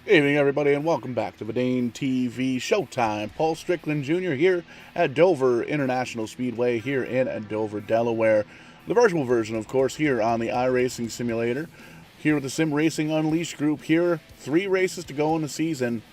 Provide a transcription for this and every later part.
Evening, everybody, and welcome back to Vidane TV Showtime. Paul Strickland Jr. here at Dover International Speedway here in Dover, Delaware. The virtual version, of course, here on the iRacing Simulator. Here with the Sim Racing Unleashed group here. 3 races to go in the season.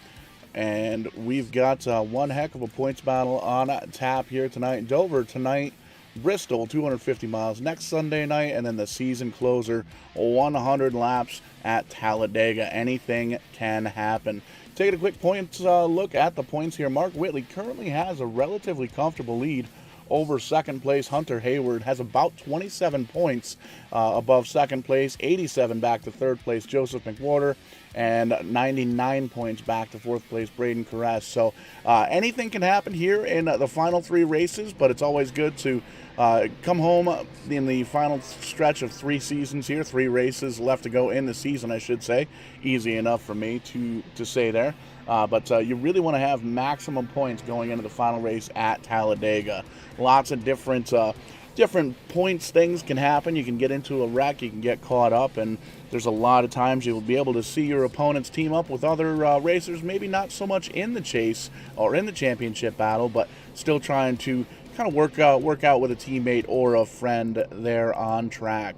And we've got one heck of a points battle on tap here tonight in Dover. Tonight, Bristol, 250 miles next Sunday night, and then the season closer, 100 laps at Talladega. Anything can happen. Taking a quick points look at the points here. Mark Whitley currently has a relatively comfortable lead over second place. Hunter Hayward has about 27 points above second place, 87 back to third place Joseph McWhorter, and 99 points back to fourth place Braden Caress. So anything can happen here in the final 3 races, but it's always good to come home in the final stretch of 3 seasons here, 3 races left to go in the season, I should say. Easy enough for me to say there. But you really want to have maximum points going into the final race at Talladega. Lots of different points, things can happen. You can get into a wreck, you can get caught up, and there's a lot of times you'll be able to see your opponents team up with other racers, maybe not so much in the chase or in the championship battle, but still trying to kind of work out with a teammate or a friend there on track.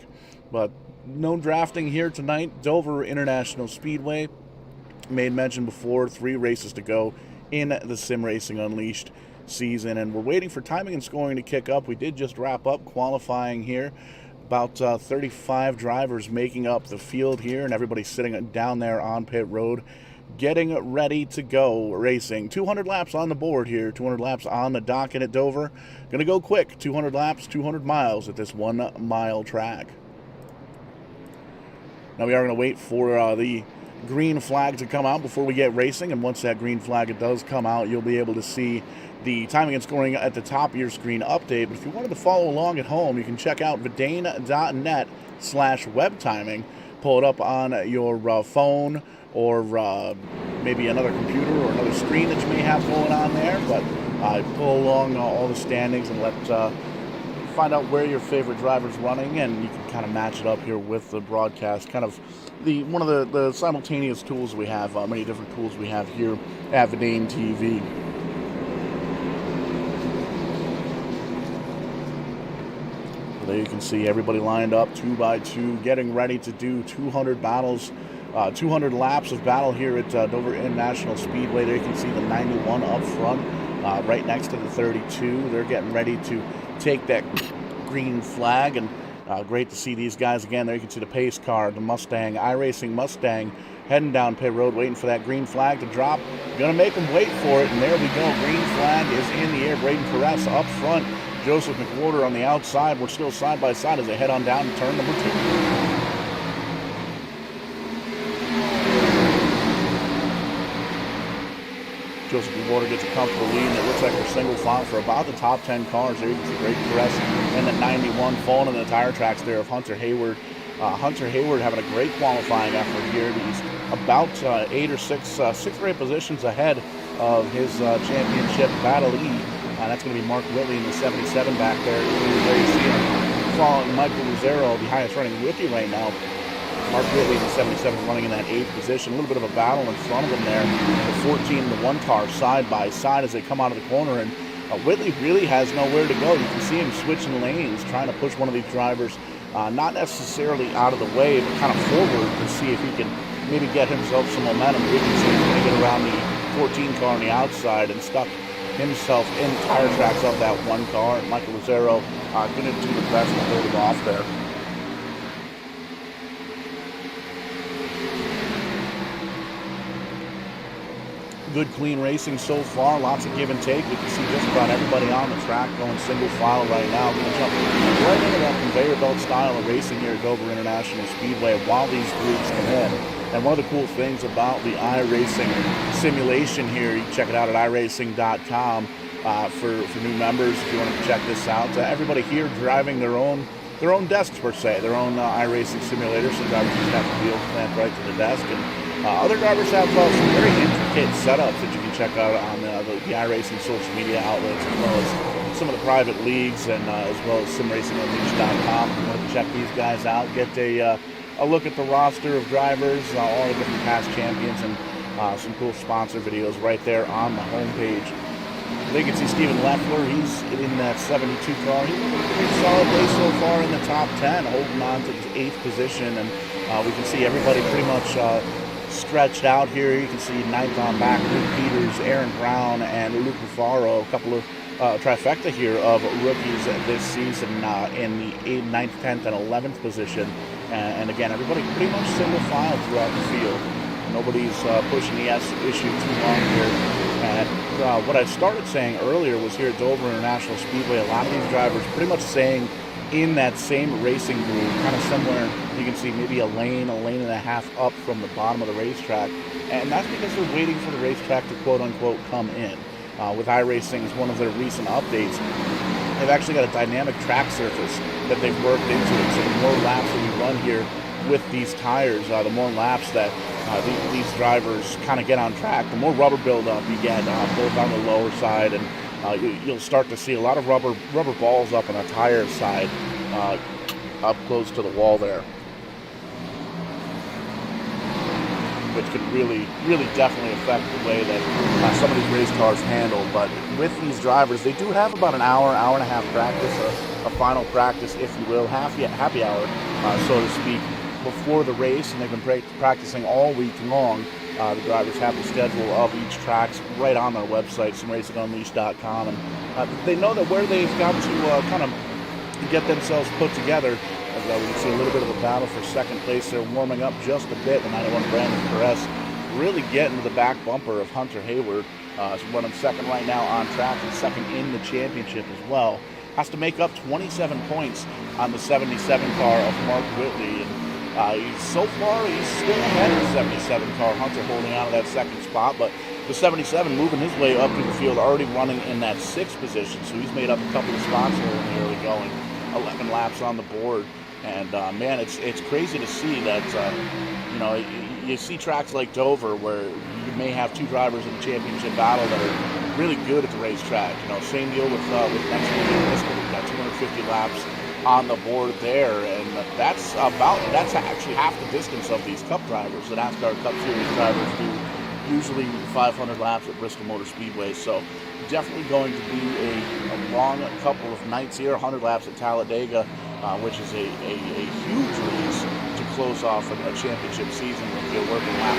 But no drafting here tonight. Dover International Speedway. Made mention before, 3 races to go in the Sim Racing Unleashed season, and we're waiting for timing and scoring to kick up. We did just wrap up qualifying here. About 35 drivers making up the field here, and everybody sitting down there on pit road getting ready to go racing. 200 laps on the board here, 200 laps on the docket at Dover. Gonna go quick, 200 laps, 200 miles at this 1 mile track. Now we are going to wait for the green flag to come out before we get racing, and once that green flag does come out, you'll be able to see the timing and scoring at the top of your screen update. But if you wanted to follow along at home, you can check out vidane.net/web timing. Pull it up on your phone or maybe another computer or another screen that you may have going on there. But pull along all the standings and find out where your favorite driver's running, and you can kind of match it up here with the broadcast. Kind of one of the simultaneous tools we have, many different tools we have here at Vidane TV. So there you can see everybody lined up 2 by 2, getting ready to do 200 battles, 200 laps of battle here at Dover International Speedway. There you can see the 91 up front, right next to the 32. They're getting ready to take that green flag, and great to see these guys again. There you can see the pace car, the Mustang, iRacing Mustang, heading down pit road, waiting for that green flag to drop. Gonna make them wait for it, and there we go. Green flag is in the air. Braden Caress up front, Joseph McWhorter on the outside. We're still side by side as they head on down to turn number 2. Joseph McWhorter gets a comfortable lead, and it looks like we're single file for about the top 10 cars. There you can see Braden Caress and the 91 falling in the tire tracks there of Hunter Hayward. Hunter Hayward having a great qualifying effort here. He's about 8 or 6 or 8 positions ahead of his championship battle lead. That's going to be Mark Whitley in the 77 back there. There you see him following Michael Lucero, the highest running rookie right now. Mark Whitley in the 77 running in that 8th position. A little bit of a battle in front of him there. The 14 and the 1 car side by side as they come out of the corner, and Whitley really has nowhere to go. You can see him switching lanes, trying to push one of these drivers, not necessarily out of the way, but kind of forward to see if he can maybe get himself some momentum. You can see he's going to get around the 14 car on the outside and stuck himself in the tire tracks of that 1 car. Michael Lucero going to do the best to hold him off there. Good, clean racing so far. Lots of give and take. We can see just about everybody on the track going single file right now. We're going to jump right into that conveyor belt style of racing here at Dover International Speedway while these groups come in. And one of the cool things about the iRacing simulation here, you can check it out at iRacing.com for new members if you want to check this out. Everybody here driving their own desks per se, their own iRacing simulator. So drivers just have the wheels clamped right to the desk, and other drivers have some very intricate setups that you can check out on the iRacing social media outlets, as well as some of the private leagues, and as well as SimRacingUnleashed.com. If you want to check these guys out, get a look at the roster of drivers, all the different past champions, and Some cool sponsor videos right there on the homepage. There you can see Steven Leffler. He's in that 72 car. He's having a pretty solid race so far in the top 10, holding on to his 8th position. And we can see everybody pretty much stretched out here. You can see 9th on back, Luke Peters, Aaron Brown, and Luke Rufaro. A couple of trifecta here of rookies this season in the 8th, 9th, 10th, and 11th position. And again, everybody pretty much single file throughout the field. Nobody's pushing the S issue too long here. And what I started saying earlier was here at Dover International Speedway, a lot of these drivers pretty much staying in that same racing groove, kind of somewhere you can see maybe a lane and a half up from the bottom of the racetrack. And that's because they're waiting for the racetrack to quote-unquote come in. With iRacing's one of their recent updates, they've actually got a dynamic track surface that they've worked into it. So the more laps that we run here with these tires, the more laps that these drivers kind of get on track, the more rubber buildup you get both on the lower side, and you'll start to see a lot of rubber balls up on the tire side up close to the wall there, which could really definitely affect the way that some of these race cars handle. But with these drivers, they do have about an hour and a half practice, a final practice, if you will, happy hour, so to speak, before the race, and they've been practicing all week long. The drivers have the schedule of each tracks right on their website, SimRacingUnleashed.com, and they know that where they've got to kind of get themselves put together. We can see a little bit of a battle for second place. They're warming up just a bit. The 91 Brandon Perez really getting to the back bumper of Hunter Hayward. Is running second right now on track and second in the championship as well. Has to make up 27 points on the 77 car of Mark Whitley. And so far, he's still ahead of the 77 car. Hunter holding on to that second spot, but the 77 moving his way up to the field, already running in that 6th position. So he's made up a couple of spots here in the early going. 11 laps on the board. And man, it's crazy to see that, you see tracks like Dover where you may have two drivers in the championship battle that are really good at the racetrack. Same deal with next week. We've got 250 laps on the board there, and that's actually half the distance of these Cup drivers. The NASCAR Cup Series drivers do usually 500 laps at Bristol Motor Speedway, so definitely going to be a long couple of nights here. 100 laps at Talladega, which is a huge race to close off a championship season. We're working lap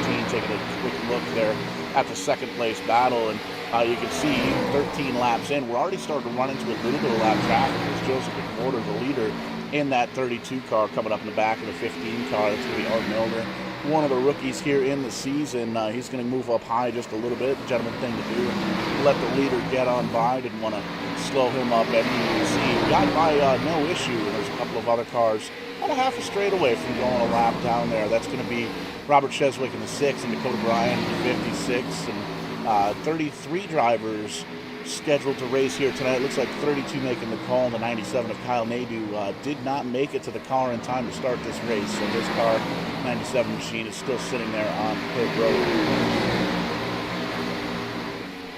13, taking a quick look there at the second place battle, and you can see 13 laps in, we're already starting to run into a little bit of lap traffic as Joseph McWhorter, the leader in that 32 car, coming up in the back of the 15 car. That's going to be Art Milner, one of the rookies here in the season. He's going to move up high just a little bit, gentleman thing to do, and let the leader get on by. Didn't want to slow him up, and you can see he got by no issue. And there's a couple of other cars about a half a straight away from going a lap down there. That's going to be Robert Cheswick in the 6th and Dakota Bryan in the 56th, and 33 drivers scheduled to race here tonight. It looks like 32 making the call. The 97 of Kyle Nadeau did not make it to the car in time to start this race, so this car, 97 machine, is still sitting there on pit road.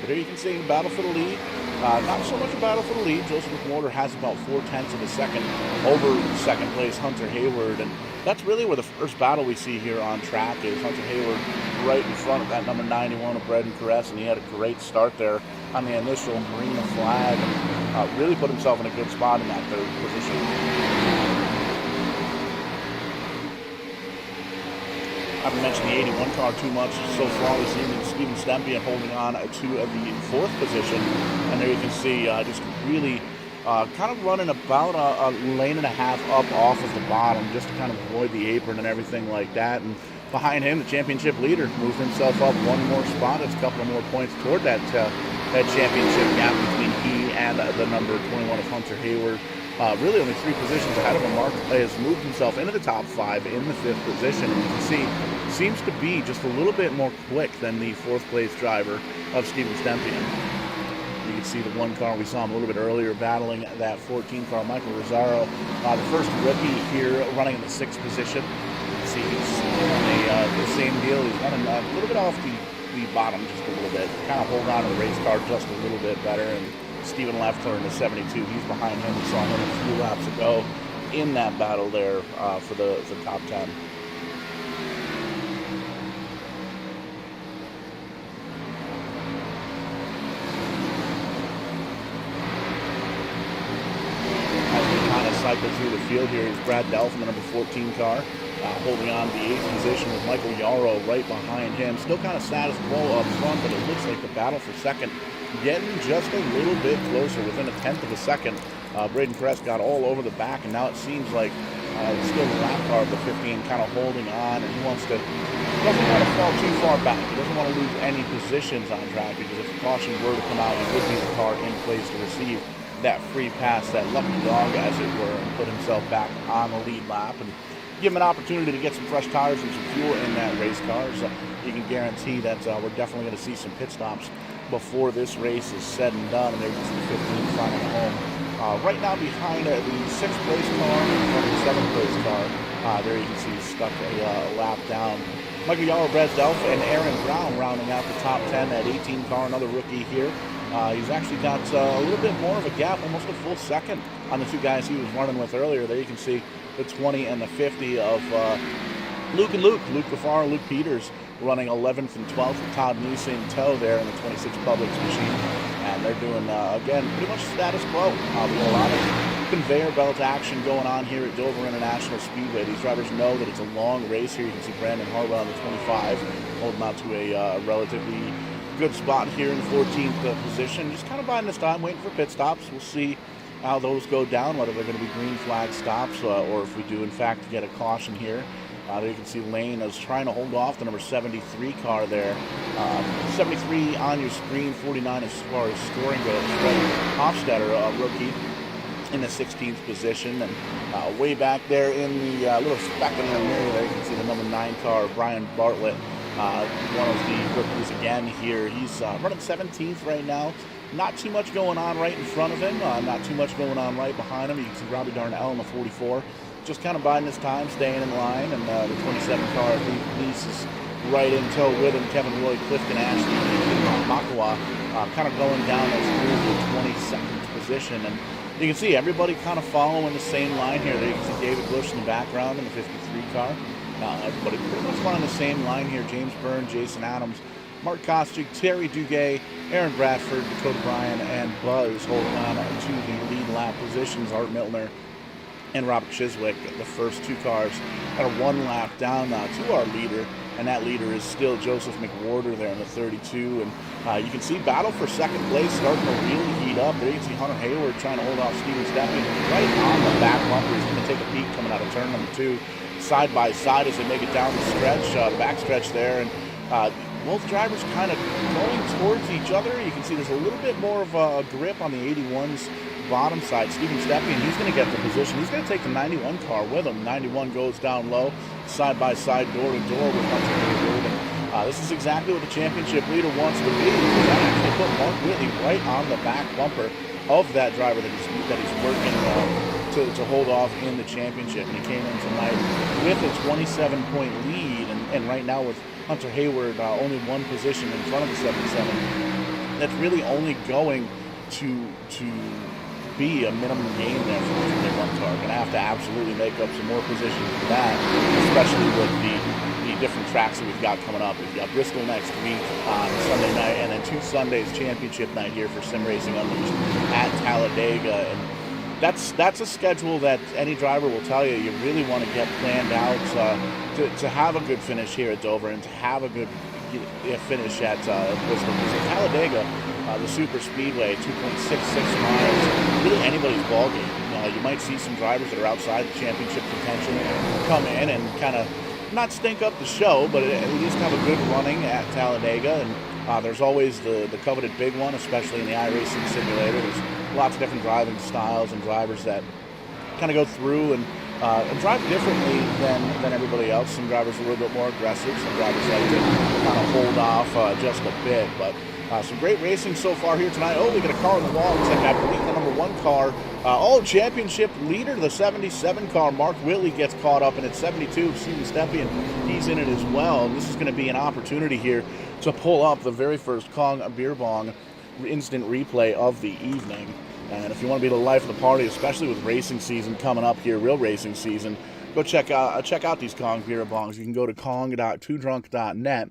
But here you can see battle for the lead. Not so much a battle for the lead. Joseph McWhorter has about 4/10 of a second over second place Hunter Hayward, and that's really where the first battle we see here on track is. Hunter Hayward right in front of that number 91 of Brandon Perez, and he had a great start there on the initial Marina flag, and really put himself in a good spot in that 3rd position. I haven't mentioned the 81 car too much so far. We've seen Steven Stempian holding on to the 4th position, and there you can see just really kind of running about a lane and a half up off of the bottom just to kind of avoid the apron and everything like that. And behind him, the championship leader moved himself up one more spot. It's a couple of more points toward that championship gap between he and the number 21 of Hunter Hayward. Really only 3 positions ahead of him. Mark has moved himself into the top 5 in the 5th position. And you can see, seems to be just a little bit more quick than the 4th place driver of Steven Stempian. You can see the 1 car we saw him a little bit earlier battling that 14 car, Michael Rosario. The first rookie here running in the 6th position. You can see he's on the same deal. He's running a little bit off the bottom just a little bit. Kind of hold on to the race car just a little bit better. And Steven Leffler in the 72, he's behind him. We saw him a few laps ago in that battle there for the top 10. cycle through the field here is Brad Delphin, the number 14 car, holding on to the 8th position with Michael Yarrow right behind him. Still kind of status quo up front, but it looks like the battle for second getting just a little bit closer, within a tenth of a second. Braden Kress got all over the back, and now it seems like it's still the lap car of the 15 kind of holding on, and he doesn't want to fall too far back. He doesn't want to lose any positions on track, because if the caution were to come out, he would be the car in place to receive that free pass, that lucky dog, as it were, and put himself back on the lead lap and give him an opportunity to get some fresh tires and some fuel in that race car. So you can guarantee that we're definitely going to see some pit stops before this race is said and done, and there's the 15 final home. Right now behind the 6th place car and the 7th place car, there you can see he's stuck a lap down. Michael Yarrow, Brad Delph, and Aaron Brown rounding out the top 10. That 18 car, another rookie here. He's actually got a little bit more of a gap, almost a full second on the two guys he was running with earlier. There you can see the 20 and the 50 of Luke and Luke Gaffar and Luke Peters running 11th and 12th with Todd Nisa in tow there in the 26 Publix machine. And they're doing, again, pretty much status quo. We got a lot of conveyor belt action going on here at Dover International Speedway. These drivers know that it's a long race here. You can see Brandon Harwell on the 25, holding on to a relatively good spot here in the 14th position. Just kind of biding this time, waiting for pit stops. We'll see how those go down, whether they're going to be green flag stops or if we do, in fact, get a caution here. There you can see Lane is trying to hold off the number 73 car there. 73 on your screen, 49 as far as scoring goes. Hofstetter, a rookie, in the 16th position. And way back there in the little speck in the mirror there, you can see the number 9 car, Brian Bartlett, one of the rookies again here. He's running 17th right now. Not too much going on right in front of him. Not too much going on right behind him. You can see Robbie Darnell in the 44. Just kind of biding his time, staying in line, and the 27 car, Nice is right in tow with him. Kevin Roy, Clifton Ashley, and Makawa kind of going down as through the 22nd position. And you can see everybody kind of following the same line here. There you can see David Bush in the background in the 53 car. Everybody pretty much following the same line here. James Byrne, Jason Adams, Mark Kostick, Terry Duguay, Aaron Bradford, Dakota Bryan, and Buzz holding on to the lead lap positions. Art Miltner and Robert Chiswick, the first two cars, at a one lap down to our leader, and that leader is still Joseph McWhorter there in the 32. And you can see battle for second place starting to really heat up. There you can see Hunter Hayward trying to hold off Steven Steppen right on the back bumper. He's going to take a peek coming out of turn number 2, side by side as they make it down the stretch, back stretch there. And both drivers kind of going towards each other. You can see there's a little bit more of a grip on the 81's bottom side. Steven Stepien, he's going to get the position. He's going to take the 91 car with him. 91 goes down low, side by side, door to door with Hunter Hayward. And this is exactly what the championship leader wants to be. That actually put Mark Whitley right on the back bumper of that driver that he's working to hold off in the championship. And he came in tonight with a 27-point lead, and right now with Hunter Hayward only one position in front of the 77. That's really only going to be a minimum gain there for the one car. Going to have to absolutely make up some more positions for that, especially with the different tracks that we've got coming up. We've got Bristol next week on Sunday night, and then 2 Sundays championship night here for SimRacingUnleashed at Talladega. And that's a schedule that any driver will tell you really want to get planned out to have a good finish here at Dover and to have a good finish at Bristol. Because at Talladega, the super speedway, 2.66 miles, really anybody's ballgame. You might see some drivers that are outside the championship contention come in and kind of not stink up the show, but at least have a good running at Talladega. And there's always the coveted big one, especially in the iRacing simulator. There's lots of different driving styles and drivers that kind of go through and drive differently than everybody else. Some drivers are a little bit more aggressive. Some drivers like to kind of hold off just a bit. But some great racing so far here tonight. Oh, we got a car on the wall. Looks like, I believe, the number 1 car. Championship leader, the 77 car, Mark Whitley, gets caught up, and at 72, Steven Stepien, he's in it as well. And this is going to be an opportunity here to pull up the very first Kong Beer Bong instant replay of the evening. And if you want to be the life of the party, especially with racing season coming up here, real racing season, go check out these Kong Beer Bongs. You can go to kong.twodrunk.net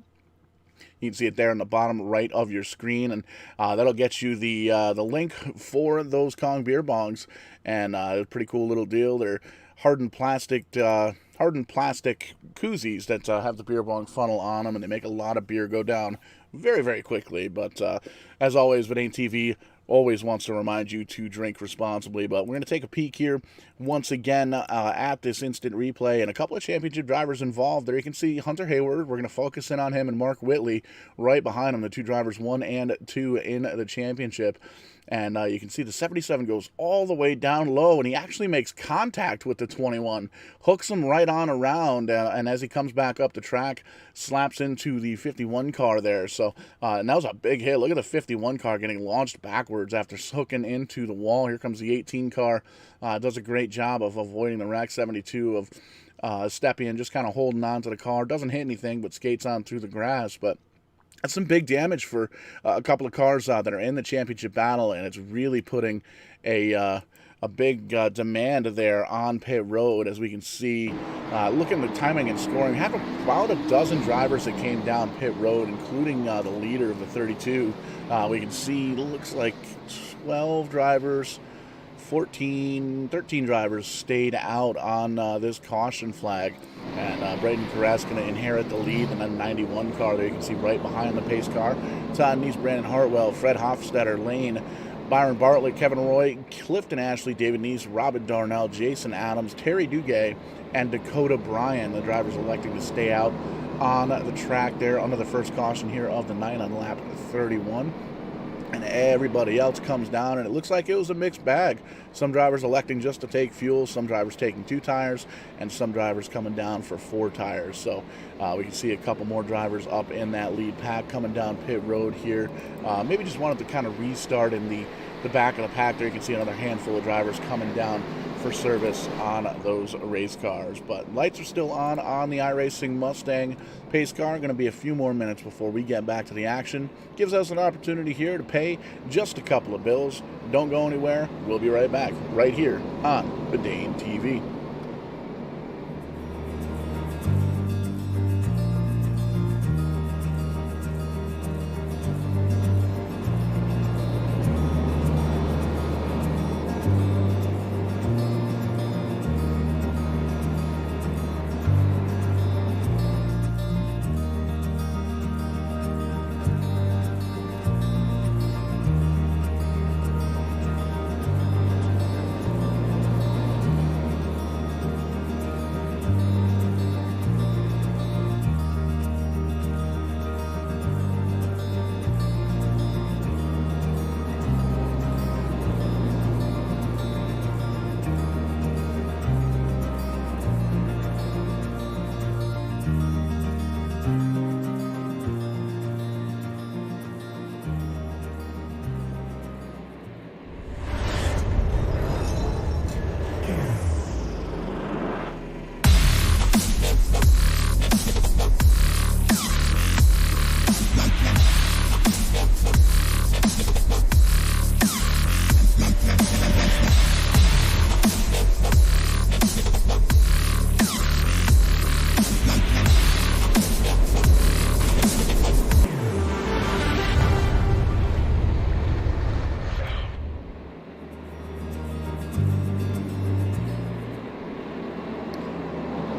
You can see it there in the bottom right of your screen, and that'll get you the link for those Kong beer bongs. And it's a pretty cool little deal. They're hardened plastic koozies that have the beer bong funnel on them, and they make a lot of beer go down very, very quickly. But as always, Verdane TV always wants to remind you to drink responsibly. But we're going to take a peek here once again at this instant replay, and a couple of championship drivers involved. There you can see Hunter Hayward. We're going to focus in on him, and Mark Whitley right behind him, the two drivers 1 and 2 in the championship. And you can see the 77 goes all the way down low, and he actually makes contact with the 21, hooks him right on around, and as he comes back up the track, slaps into the 51 car there. So, and that was a big hit. Look at the 51 car getting launched backwards after hooking into the wall. Here comes the 18 car. Does a great job of avoiding the wreck. 72 of Stepien just kind of holding on to the car. Doesn't hit anything, but skates on through the grass. But that's some big damage for a couple of cars that are in the championship battle, and it's really putting a big demand there on pit road. As we can see, looking at the timing and scoring, we have about a dozen drivers that came down pit road, including the leader of the 32. We can see, looks like 12 drivers, 13 drivers stayed out on this caution flag. And Braden Perez going to inherit the lead in the 91 car there. You can see right behind the pace car. Todd Neese, Brandon Hartwell, Fred Hofstetter, Lane, Byron Bartlett, Kevin Roy, Clifton Ashley, David Neese, Robin Darnell, Jason Adams, Terry Duguay, and Dakota Bryan. The drivers electing to stay out on the track there under the first caution here of the night on lap 31. And everybody else comes down, and it looks like it was a mixed bag. Some drivers electing just to take fuel, some drivers taking 2 tires, and some drivers coming down for 4 tires. So we can see a couple more drivers up in that lead pack coming down pit road here. Maybe just wanted to kind of restart in the back of the pack there. You can see another handful of drivers coming down for service on those race cars. But lights are still on the iRacing Mustang pace car. Going to be a few more minutes before we get back to the action. Gives us an opportunity here to pay just a couple of bills. Don't go anywhere. We'll be right back right here on Verdane TV.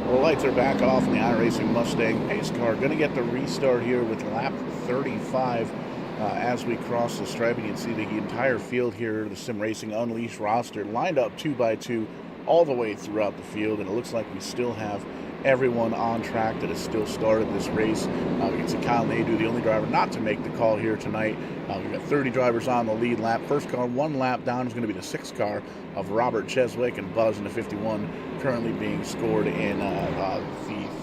Lights are back off in the iRacing Mustang pace car. Going to get the restart here with lap 35 as we cross the stripe. You can see the entire field here, the SimRacing Unleashed roster, lined up 2 by 2 all the way throughout the field. And it looks like we still have everyone on track that has still started this race. We can see Kyle Nadeau, the only driver not to make the call here tonight. We've got 30 drivers on the lead lap. First car 1 lap down is going to be the 6th car of Robert Cheswick, and Buzz in the 51 currently being scored in the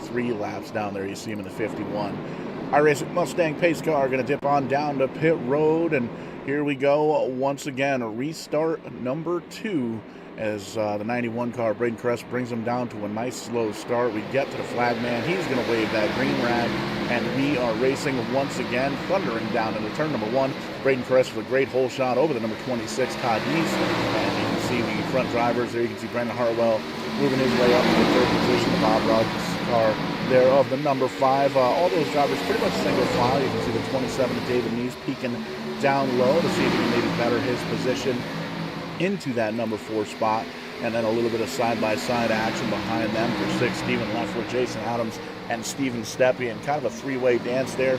3 laps down there. You see him in the 51. iRacing Mustang pace car going to dip on down to pit road, and here we go once again. A restart number 2 as the 91 car, Braden Kress, brings him down to a nice slow start. We get to the flag man. He's going to wave that green rag, and we are racing once again, thundering down into turn number 1. Braden Kress with a great hole shot over the number 26, Todd Neese. And you can see the front drivers there. You can see Brandon Hartwell moving his way up to the 3rd position. Bob car there of the number 5. All those drivers pretty much single file. You can see the 27 of David Neese peeking down low to see if he can maybe better his position into that number 4 spot. And then a little bit of side-by-side action behind them for 6, Stephen Leffler, Jason Adams, and Steven Stepien. Kind of a three-way dance there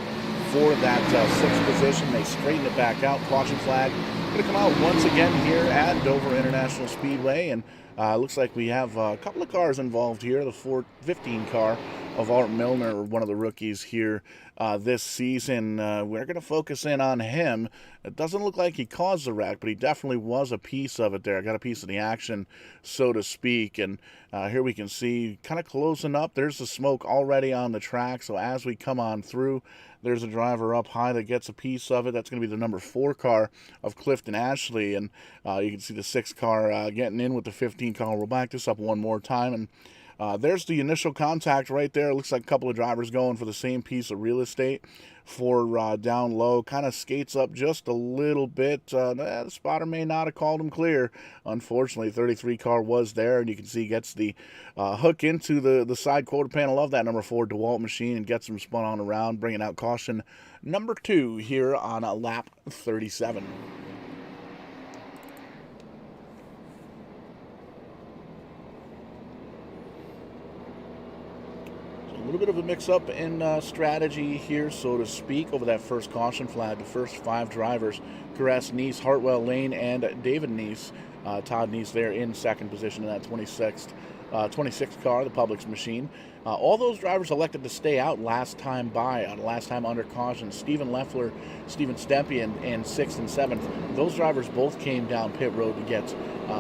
for that 6th position. They straighten it back out. Caution flag going to come out once again here at Dover International Speedway. And looks like we have a couple of cars involved here. The 415 car of Art Milner, one of the rookies here this season. We're going to focus in on him. It doesn't look like he caused the wreck, but he definitely was a piece of it there. Got a piece of the action, so to speak. And here we can see kind of closing up. There's the smoke already on the track. So as we come on through, there's a driver up high that gets a piece of it. That's going to be the number 4 car of Clifton Ashley. And you can see the 6 car getting in with the 15 car. We'll back this up one more time. And there's the initial contact right there. It looks like a couple of drivers going for the same piece of real estate for down low. Kind of skates up just a little bit. The spotter may not have called him clear. Unfortunately, 33 car was there, and you can see he gets the hook into the side quarter panel of that number 4 DeWalt machine and gets him spun on around, bringing out caution number 2 here on lap 37. A little bit of a mix-up in strategy here, so to speak, over that first caution flag. The first 5 drivers, Caress, Neese, Hartwell, Lane, and David Neese. Todd Neese there in 2nd position in that 26th car, the Publix machine. All those drivers elected to stay out last time under caution. Stephen Leffler, Steven Stepien in 6th and 7th. Those drivers both came down pit road to get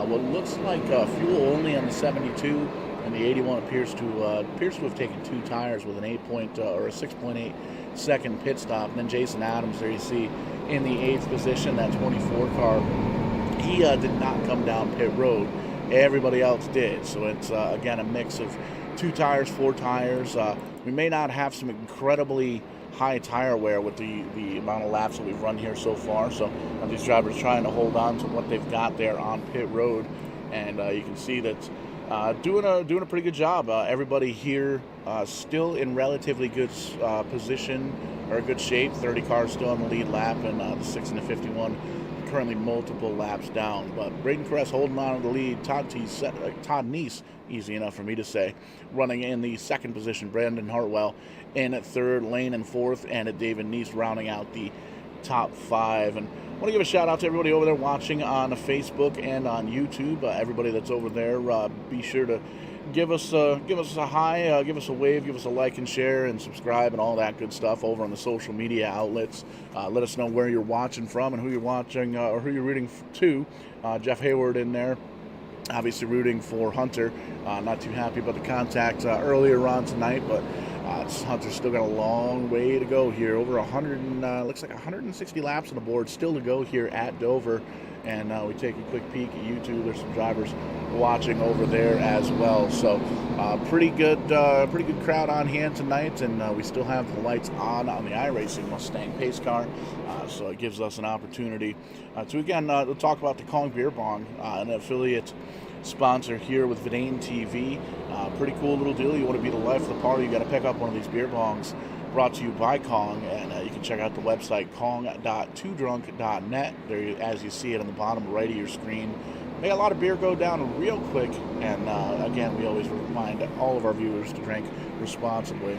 what looks like fuel only on the 72. And the 81 appears to have taken 2 tires with an 6.8 second pit stop. And then Jason Adams, there you see in the 8th position, that 24 car. He did not come down pit road. Everybody else did. So it's again a mix of 2 tires, 4 tires. We may not have some incredibly high tire wear with the amount of laps that we've run here so far. So these drivers trying to hold on to what they've got there on pit road, and you can see that. Doing a pretty good job. Everybody here still in relatively good position or good shape. 30 cars still on the lead lap, and the 6 and the 51 currently multiple laps down. But Braden Caress holding on to the lead. Todd Neese, easy enough for me to say, running in the 2nd position. Brandon Hartwell in at 3rd, Lane in 4th, and David Neese rounding out the top 5. And I want to give a shout out to everybody over there watching on Facebook and on YouTube. Everybody that's over there, be sure to give us a hi, give us a wave, give us a like and share and subscribe and all that good stuff over on the social media outlets. Let us know where you're watching from and who you're watching or who you're rooting to. Jeff Hayward in there, obviously rooting for Hunter. Not too happy about the contact earlier on tonight, but Hunter's still got a long way to go here. Over 160 laps on the board still to go here at Dover. And we take a quick peek at YouTube. There's some drivers watching over there as well. So pretty good crowd on hand tonight, and we still have the lights on the iRacing Mustang pace car. So it gives us an opportunity to again talk about the Kong Beer Bong, an affiliate sponsor here with Verdane TV. Pretty cool little deal. You want to be the life of the party, you got to pick up one of these beer bongs. Brought to you by Kong, and you can check out the website kong.twodrunk.net. There, as you see it on the bottom right of your screen. Make a lot of beer go down real quick, and again, we always remind all of our viewers to drink responsibly.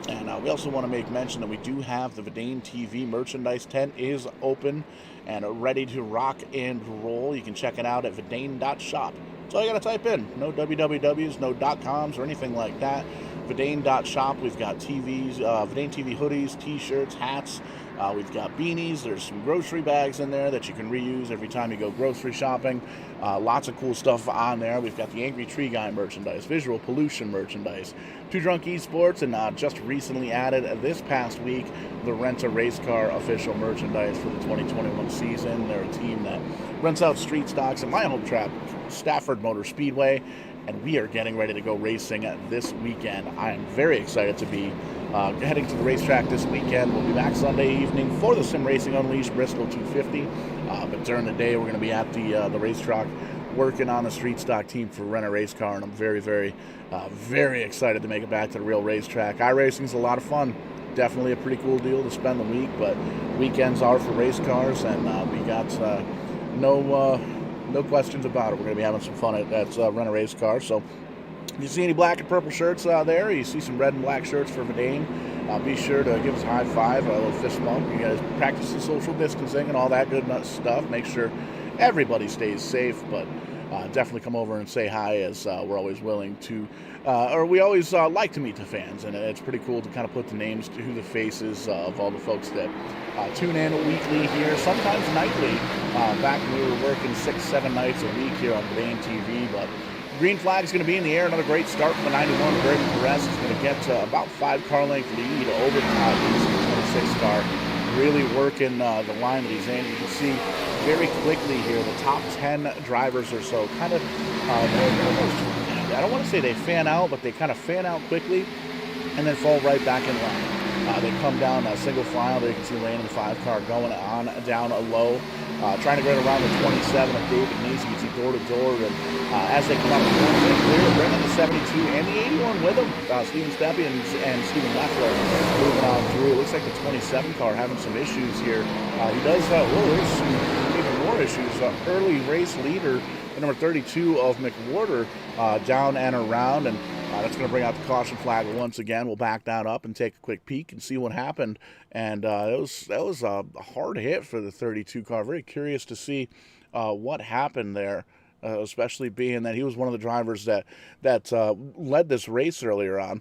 And we also want to make mention that we do have the Verdane TV merchandise tent is open and ready to rock and roll. You can check it out at verdane.shop. That's all you got to type in. No wwws, no .coms or anything like that. Verdane.shop. We've got TVs, Verdane TV hoodies, t-shirts, hats. We've got beanies. There's some grocery bags in there that you can reuse every time you go grocery shopping. Lots of cool stuff on there. We've got the Angry Tree Guy merchandise, Visual Pollution merchandise, Two Drunk Esports, and just recently added this past week, the Rent a Race Car official merchandise for the 2021 season. They're a team that rents out street stocks at my home track, Stafford Motor Speedway, and we are getting ready to go racing this weekend. I am very excited to be heading to the racetrack this weekend. We'll be back Sunday evening for the Sim Racing Unleashed Bristol 250. But during the day, we're going to be at the racetrack working on the street stock team for Rent a Race Car, and I'm very, very, very excited to make it back to the real racetrack. iRacing's a lot of fun. Definitely a pretty cool deal to spend the week, but weekends are for race cars, and we got no questions about it. We're going to be having some fun at Rent a Race Car. So if you see any black and purple shirts out there, you see some red and black shirts for Verdane, be sure to give us a high five, a little fist bump. You guys practice the social distancing and all that good stuff. Make sure everybody stays safe, but definitely come over and say hi, as we're always willing to, or we always like to meet the fans, and it's pretty cool to kind of put the names to the faces of all the folks that tune in weekly here, sometimes nightly. Back when we were working 6-7 nights a week here on Verdane TV, but green flag is going to be in the air. Another great start from the 91. Braden Perez is going to get about 5-car length lead over the top of the 26 car. Really working the line that he's in. You can see very quickly here the top 10 drivers or so kind of, I don't want to say they fan out, but they kind of fan out quickly and then fall right back in line. They come down single file. There you can see Lane in the 5-car going on down a low, trying to get around the 27 of David Neese. You can see door to door, and as they come up, they're bringing the 72 and the 81 with them. Steven Steppe and Steven Leffler moving on through. It looks like the 27 car having some issues here. He does. There's some even more issues. Early race leader, the number 32 of McWhorter, down and around, and that's going to bring out the caution flag once again. We'll back that up and take a quick peek and see what happened. And that was a hard hit for the 32 car. Very curious to see what happened there, especially being that he was one of the drivers that led this race earlier on.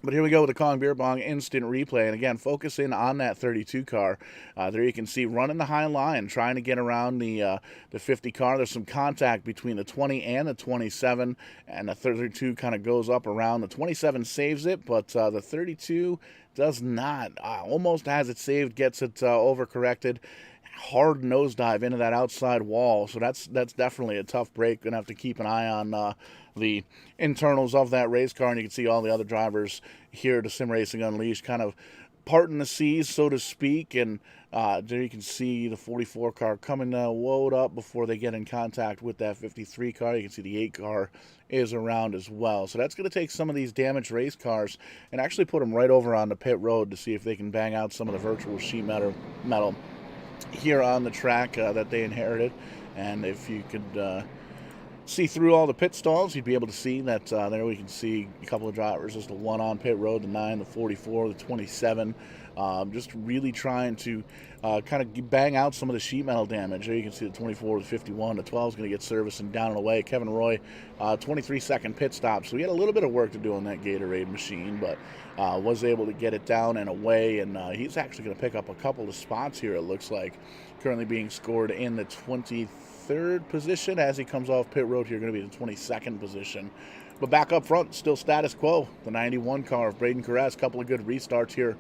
But here we go with the Kong Beer Bong instant replay. And again, focusing on that 32 car. There you can see running the high line, trying to get around the 50 car. There's some contact between the 20 and the 27. And the 32 kind of goes up around. The 27 saves it, but the 32 does not. Almost has it saved, gets it overcorrected. Hard nosedive into that outside wall. So that's definitely a tough break. Going to have to keep an eye on the internals of that race car, and you can see all the other drivers here to Sim Racing Unleashed kind of parting the seas, so to speak, and there you can see the 44 car coming load up before they get in contact with that 53 car. You can see the 8 car is around as well. So that's going to take some of these damaged race cars and actually put them right over on the pit road to see if they can bang out some of the virtual sheet metal here on the track that they inherited. And if you could see through all the pit stalls, you'd be able to see that there we can see a couple of drivers, just the 1 on pit road, the 9, the 44, the 27, just really trying to kind of bang out some of the sheet metal damage. There you can see the 24, the 51, the 12 is going to get serviced and down and away. Kevin Roy, 23-second pit stop, so he had a little bit of work to do on that Gatorade machine, but was able to get it down and away, and he's actually going to pick up a couple of spots here, it looks like. Currently being scored in the 23rd position as he comes off pit road here, going to be in the 22nd position. But back up front, still status quo. The 91 car of Braden Perez, a couple of good restarts here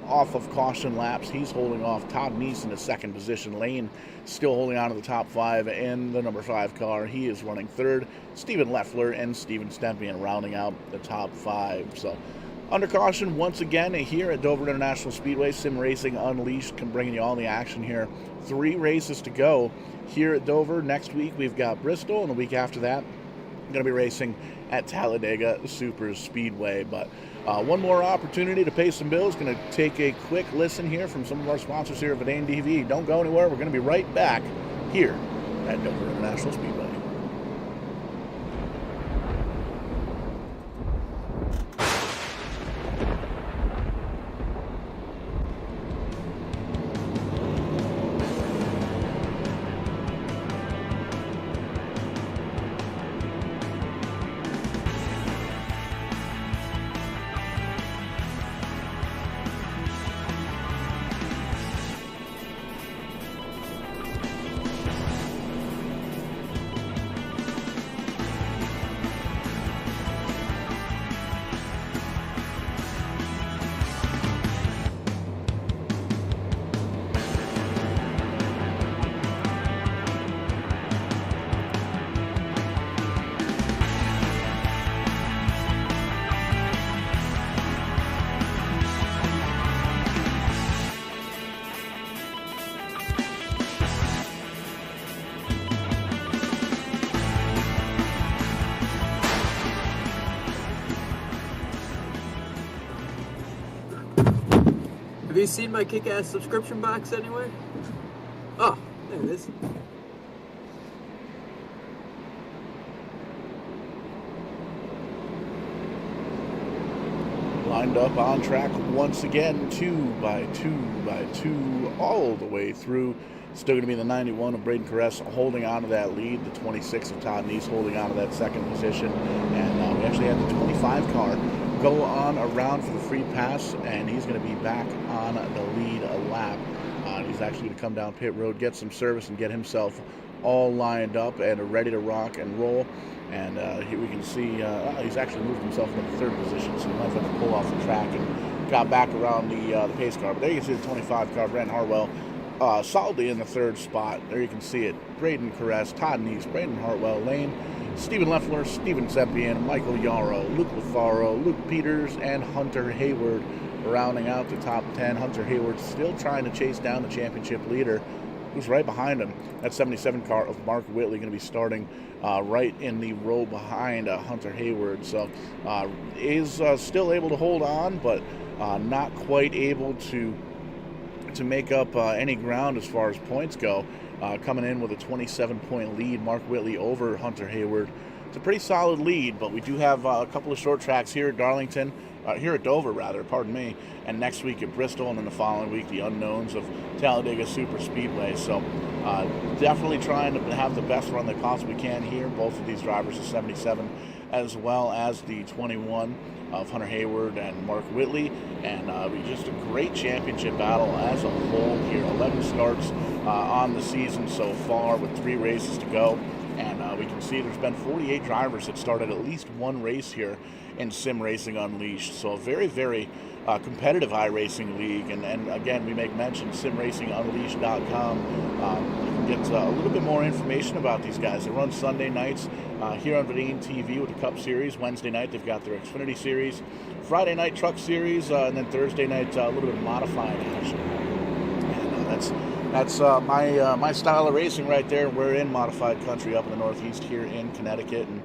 off of caution laps. He's holding off Todd Neese in the 2nd position. Lane still holding on to the top 5 in the number 5 car. He is running 3rd. Steven Leffler and Steven Steppe rounding out the top 5. So under caution once again here at Dover International Speedway. Sim Racing Unleashed bringing you all the action here. 3 races to go here at Dover. Next week we've got Bristol, and the week after that I'm going to be racing at Talladega Super Speedway. But one more opportunity to pay some bills. Going to take a quick listen here from some of our sponsors here at Verdane TV. Don't go anywhere. We're going to be right back here at Dover International Speedway. you seen my kick-ass subscription box anywhere? Oh, there it is. Lined up on track once again, 2x2x2 all the way through. Still going to be the 91 of Braden Caress holding on to that lead, the 26 of Todd Neese holding on to that second position, and we actually had the 25 car go on around for the free pass, and he's going to be back on the lead a lap. He's actually going to come down pit road, get some service, and get himself all lined up and ready to rock and roll. And here we can see he's actually moved himself into the third position, so he might have to pull off the track and got back around the pace car. But there you can see the 25 car, Brandon Hartwell, solidly in the third spot. There you can see it. Braden Caress, Todd Neese, Brandon Hartwell, Lane, Stephen Leffler, Steven Sempian, Michael Yarrow, Luke Lafaro, Luke Peters, and Hunter Hayward rounding out the top 10. Hunter Hayward still trying to chase down the championship leader, who's right behind him. That 77 car of Mark Whitley going to be starting right in the row behind Hunter Hayward. So is still able to hold on, but not quite able to make up any ground as far as points go. Coming in with a 27-point lead, Mark Whitley over Hunter Hayward. It's a pretty solid lead, but we do have a couple of short tracks here at Darlington, here at Dover rather, pardon me, and next week at Bristol, and then the following week the unknowns of Talladega Super Speedway. So definitely trying to have the best run they possibly can here. Both of these drivers, the 77 as well as the 21 of Hunter Hayward and Mark Whitley, and just a great championship battle as a whole here. 11 starts on the season so far with 3 races to go, and we can see there's been 48 drivers that started at least one race here in Sim Racing Unleashed. So a very, very competitive iRacing league, and again, we make mention SimRacingUnleashed.com. You can get a little bit more information about these guys. They run Sunday nights here on Verdine TV with the Cup Series. Wednesday night they've got their Xfinity Series. Friday night Truck Series, and then Thursday night a little bit of modified action. And that's my style of racing right there. We're in modified country up in the Northeast here in Connecticut, and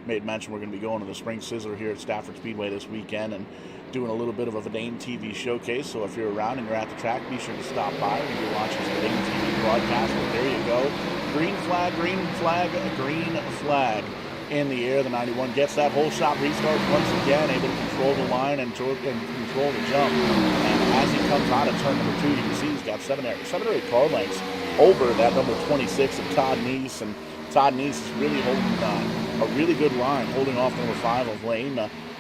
made mention we're going to be going to the Spring Sizzler here at Stafford Speedway this weekend and doing a little bit of a Verdane TV showcase. So if you're around and you're at the track, be sure to stop by. We're going to be launching some Verdane TV broadcast. But there you go. Green flag, green flag, green flag in the air. The 91 gets that whole shot restart once again, able to control the line and control the jump. And as he comes out of turn number 2, you can see he's got 7 or 8 car lengths over that number 26 of Todd Neese. And Todd Neese is really holding a really good line, holding off number 5 of Lane.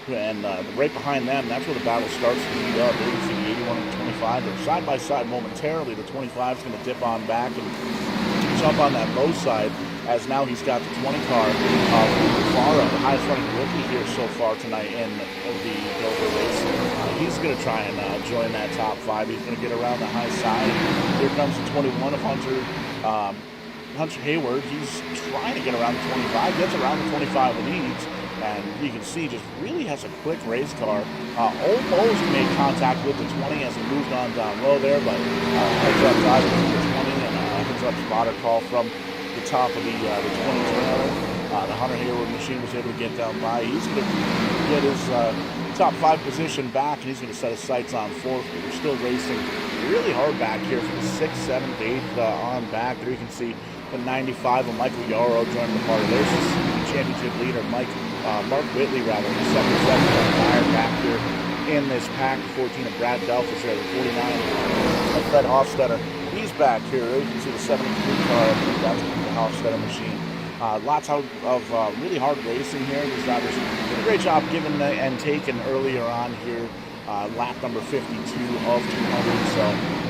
And right behind them, that's where the battle starts to heat up. There you see the 81 and the 25. They're side by side momentarily. The 25 is going to dip on back and jump on that low side, as now he's got the 20 car. Lafaro, the highest running rookie here so far tonight in the Dover race. He's going to try and join that top 5. He's going to get around the high side. Here comes the 21 of Hunter Hayward. He's trying to get around the 25, gets around the 25 leads, and you can see just really has a quick race car. Almost made contact with the 20 as he moved on down low there, but heads up driver to the 20 and heads up spotter call from the top of the 20 trailer. The Hunter Hayward machine was able to get down by. He's going to get his top 5 position back, and he's going to set his sights on 4th, but we're still racing really hard back here for the 6th, 7th, 8th on back. There you can see the 95 of Michael Yarrow joining the party. There's the championship leader, Mark Whitley, rather, the 77 tire back here in this pack. The 14 of Brad Delphus here, the 49 of Fred Hofstetter. He's back here. You can see the 73 car. I think that's the Hofstetter machine. Lots of really hard racing here. These drivers did a great job giving and taking earlier on here. Lap number 52 of 200. So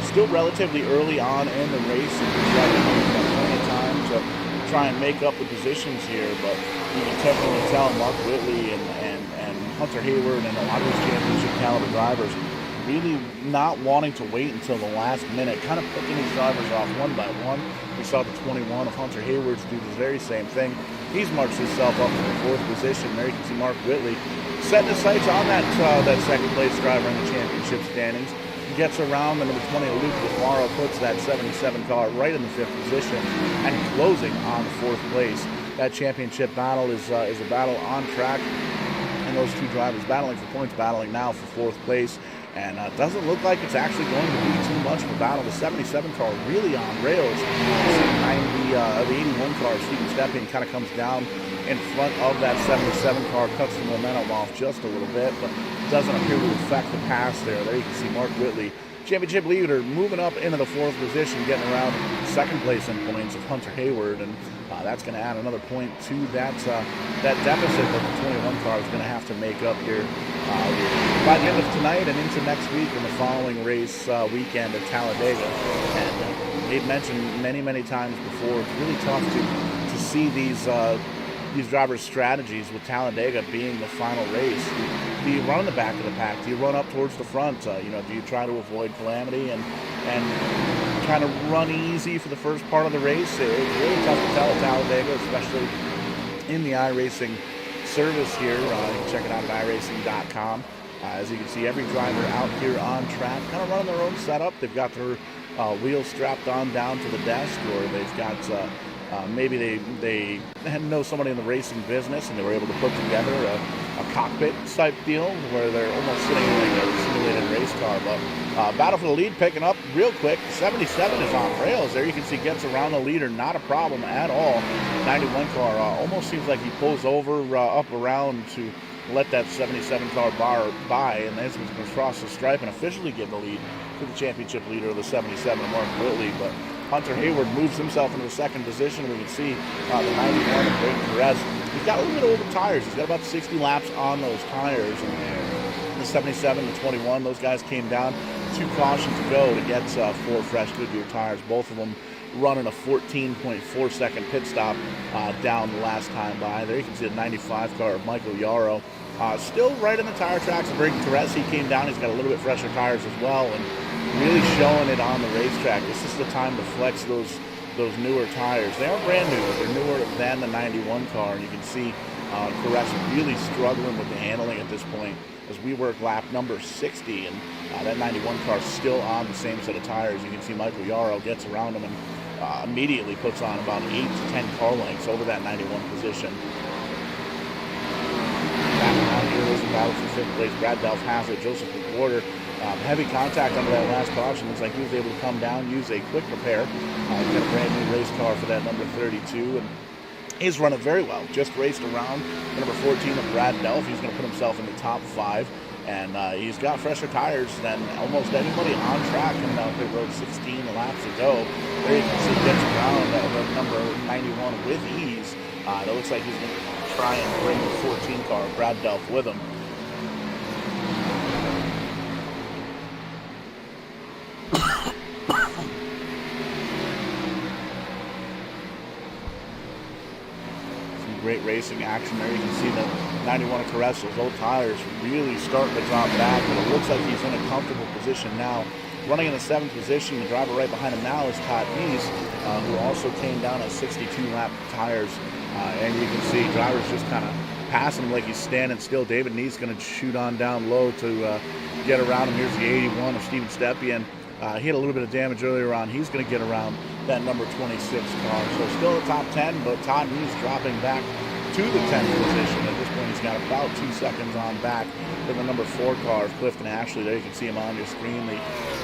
still relatively early on in the race. And plenty of time to try and make up the positions here, but you can definitely tell Mark Whitley and Hunter Hayward and a lot of these championship caliber drivers really not wanting to wait until the last minute, kind of picking these drivers off one by one. We saw the 21 of Hunter Hayward's do the very same thing. He's marched himself up to the 4th position. There you can see Mark Whitley setting his sights on that second place driver in the championship standings. He gets around the number 20 Luke Lafaro, puts that 77 car right in the 5th position and closing on the 4th place. That championship battle is a battle on track, and those two drivers battling for points, battling now for 4th place. And doesn't look like it's actually going to be too much of a battle. The 77 car really on rails. The 81 car, Steven Stepien, kind of comes down in front of that 77 car, cuts the momentum off just a little bit, but doesn't appear to affect the pass there. There you can see Mark Whitley, championship leader, moving up into the 4th position, getting around 2nd place in points of Hunter Hayward, and that's going to add another point to that deficit that the 21 car is going to have to make up here by the end of tonight and into next week in the following race weekend at Talladega. And they've mentioned many times before, it's really tough to see these drivers' strategies with Talladega being the final race. Do you run in the back of the pack? Do you run up towards the front? Do you try to avoid calamity and kind of run easy for the first part of the race? It's really tough to tell at Talladega, especially in the iRacing service here. You can check it out at iRacing.com. As you can see, every driver out here on track, kind of running their own setup. They've got their wheels strapped on down to the desk, or they've got maybe they know somebody in the racing business and they were able to put together a cockpit type deal where they're almost sitting in like a simulated race car. But battle for the lead picking up real quick. 77 is on rails there. You can see gets around the leader, not a problem at all. 91 car almost seems like he pulls over up around to let that 77 car bar by, and then he's going to cross the stripe and officially give the lead to the championship leader of the 77, Mark Whitley. But Hunter Hayward moves himself into the 2nd position. We can see the 91 of Brayton Perez. He's got a little bit older tires. He's got about 60 laps on those tires. And the 77, the 21, those guys came down 2 cautions ago to get 4 fresh Goodyear tires. Both of them running a 14.4 second pit stop down the last time by. There you can see the 95 car of Michael Yarrow. Still right in the tire tracks of Brayton Perez. He came down. He's got a little bit fresher tires as well, and really showing it on the racetrack. This is the time to flex those newer tires. They are brand new. They're newer than the 91 car, and you can see Perez really struggling with the handling at this point as we work lap number 60, and that 91 car still on the same set of tires. You can see Michael Yarrow gets around him and immediately puts on about 8 to 10 car lengths over that 91 position. Back around here is a battle for 5th place. Brad Delph has it. Joseph McWhorter, heavy contact under that last caution. Looks like he was able to come down, use a quick repair. He's got a brand new race car for that number 32, and he's running very well. Just raced around the number 14 of Brad Delph. He's going to put himself in the top 5, and he's got fresher tires than almost anybody on track coming out pit road 16 laps ago. There you can see gets around the number 91 with ease. It looks like he's going to try and bring the 14 car, Brad Delph, with him. Some great racing action there. You can see the 91 of Caressa's old tires really starting to drop back, but it looks like he's in a comfortable position now. Running in the 7th position, the driver right behind him now is Todd Neese, who also came down at 62 lap tires. And you can see drivers just kind of passing him like he's standing still. David Neese going to shoot on down low to get around him. Here's the 81 of Steven Stepien. He had a little bit of damage earlier on. He's going to get around that number 26 car. So still in the top 10, but Todd Neese dropping back to the 10th position. At this point, he's got about 2 seconds on back to the number 4 car of Clifton Ashley. There you can see him on your screen. The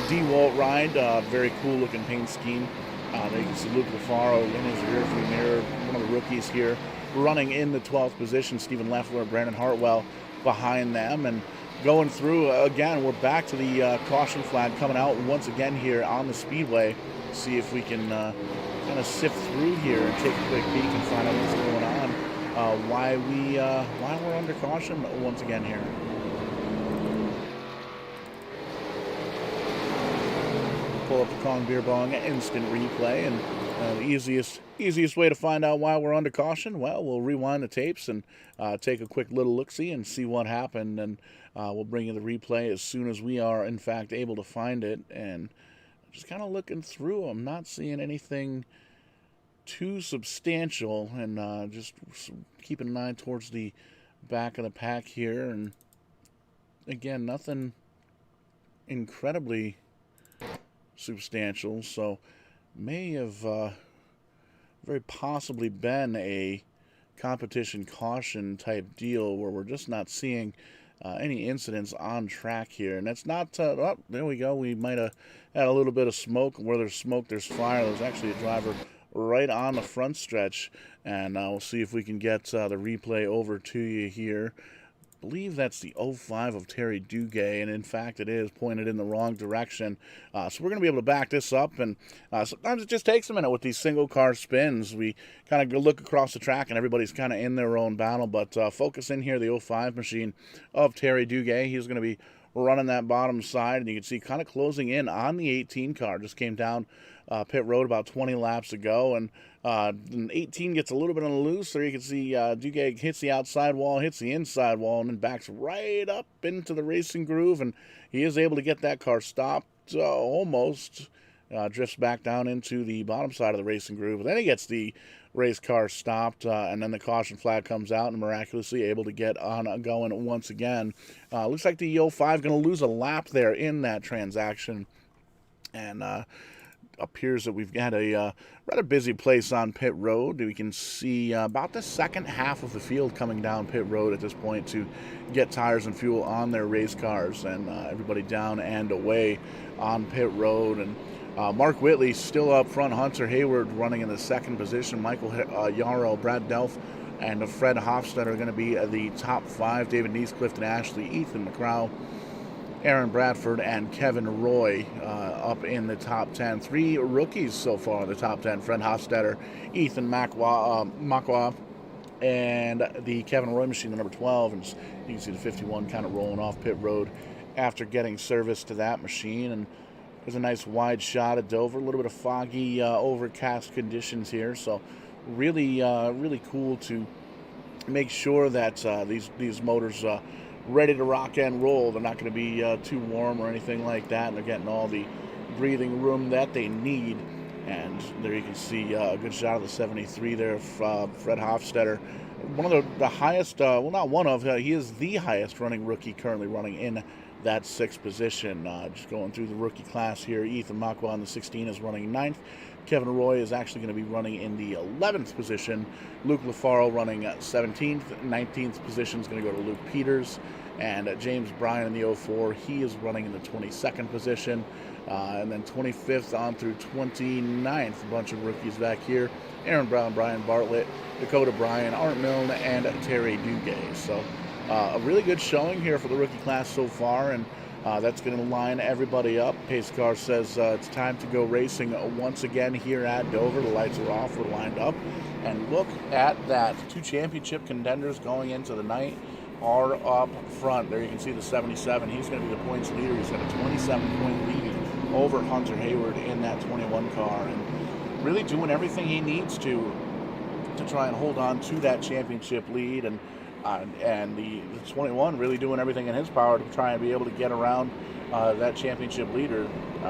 DeWalt ride, very cool looking paint scheme. There you can see Luke LaFaro in his rearview mirror, one of the rookies here, running in the 12th position. Stephen Leffler, Brandon Hartwell behind them. And going through, again, we're back to the caution flag coming out once again here on the speedway. See if we can kind of sift through here and take a quick peek and find out what's going on, why we're under caution once again here. Pull up the Kong Beer Bong instant replay, and the easiest way to find out why we're under caution, well, we'll rewind the tapes and take a quick little look-see and see what happened, and we'll bring you the replay as soon as we are in fact able to find it. And just kind of looking through, I'm not seeing anything too substantial, and just keeping an eye towards the back of the pack here, and again, nothing incredibly substantial, so may have very possibly been a competition caution type deal where we're just not seeing any incidents on track here. And that's not, oh, there we go. We might have had a little bit of smoke. Where there's smoke, there's fire. There's actually a driver right on the front stretch. And we'll see if we can get the replay over to you here. I believe that's the 05 of Terry Duguay, and in fact it is pointed in the wrong direction. So we're going to be able to back this up, and sometimes it just takes a minute with these single car spins. We kind of look across the track and everybody's kind of in their own battle, but focus in here, the 05 machine of Terry Duguay. He's going to be running that bottom side, and you can see kind of closing in on the 18 car. Just came down pit road about 20 laps ago, and 18 gets a little bit on the loose. There you can see Duguay hits the outside wall, hits the inside wall, and then backs right up into the racing groove, and he is able to get that car stopped almost. Drifts back down into the bottom side of the racing groove, but then he gets the race car stopped, and then the caution flag comes out, and miraculously able to get on going once again. Looks like the 05 going to lose a lap there in that transaction, and appears that we've got a rather busy place on pit road. We can see about the second half of the field coming down pit road at this point to get tires and fuel on their race cars, and everybody down and away on pit road. And Mark Whitley still up front. Hunter Hayward running in the second position. Michael Yarrow, Brad Delph, and Fred Hofstad are going to be the top five. David Neese, Clifton Ashley, Ethan McCrow, Aaron Bradford, and Kevin Roy up in the top 10. Three rookies so far in the top 10. Fred Hofstetter, Ethan Makwa, and the Kevin Roy machine, the number 12. And you can see the 51 kind of rolling off pit road after getting service to that machine. And there's a nice wide shot of Dover. A little bit of foggy, overcast conditions here. So really, really cool to make sure that these motors ready to rock and roll. They're not going to be too warm or anything like that, and they're getting all the breathing room that they need. And there you can see a good shot of the 73 there, Fred Hofstetter. One of the highest, well, not one of, he is the highest running rookie currently running in that sixth position. Just going through the rookie class here, Ethan Makwa on the 16 is running 9th. Kevin Roy is actually going to be running in the 11th position. Luke LaFaro running 17th. 19th position is going to go to Luke Peters. And James Bryan in the 04, he is running in the 22nd position. And then 25th on through 29th, a bunch of rookies back here. Aaron Brown, Brian Bartlett, Dakota Bryan, Art Milne, and Terry Duguay. So a really good showing here for the rookie class so far, and that's going to line everybody up. Pace car says it's time to go racing once again here at Dover. The lights are off, we're lined up, and look at that. Two championship contenders going into the night are up front. There you can see the 77. He's going to be the points leader. He's got a 27-point lead over Hunter Hayward in that 21 car, and really doing everything he needs to try and hold on to that championship lead. And the 21 really doing everything in his power to try and be able to get around that championship leader.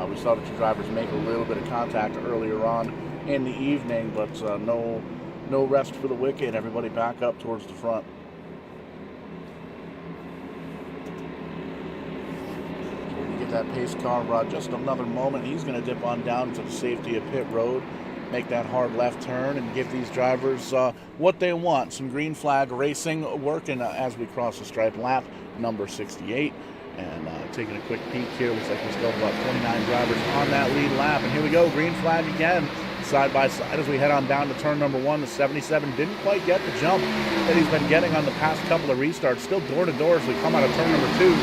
We saw the two drivers make a little bit of contact earlier on in the evening, but no rest for the wicked. Everybody back up towards the front. You get that pace car just another moment. He's going to dip on down to the safety of pit road, make that hard left turn, and give these drivers what they want. Some green flag racing working as we cross the stripe. Lap number 68. And taking a quick peek here, looks like we still have about 29 drivers on that lead lap. And here we go, green flag again, side by side as we head on down to turn number 1. The 77 didn't quite get the jump that he's been getting on the past couple of restarts. Still door to door as we come out of turn number 2.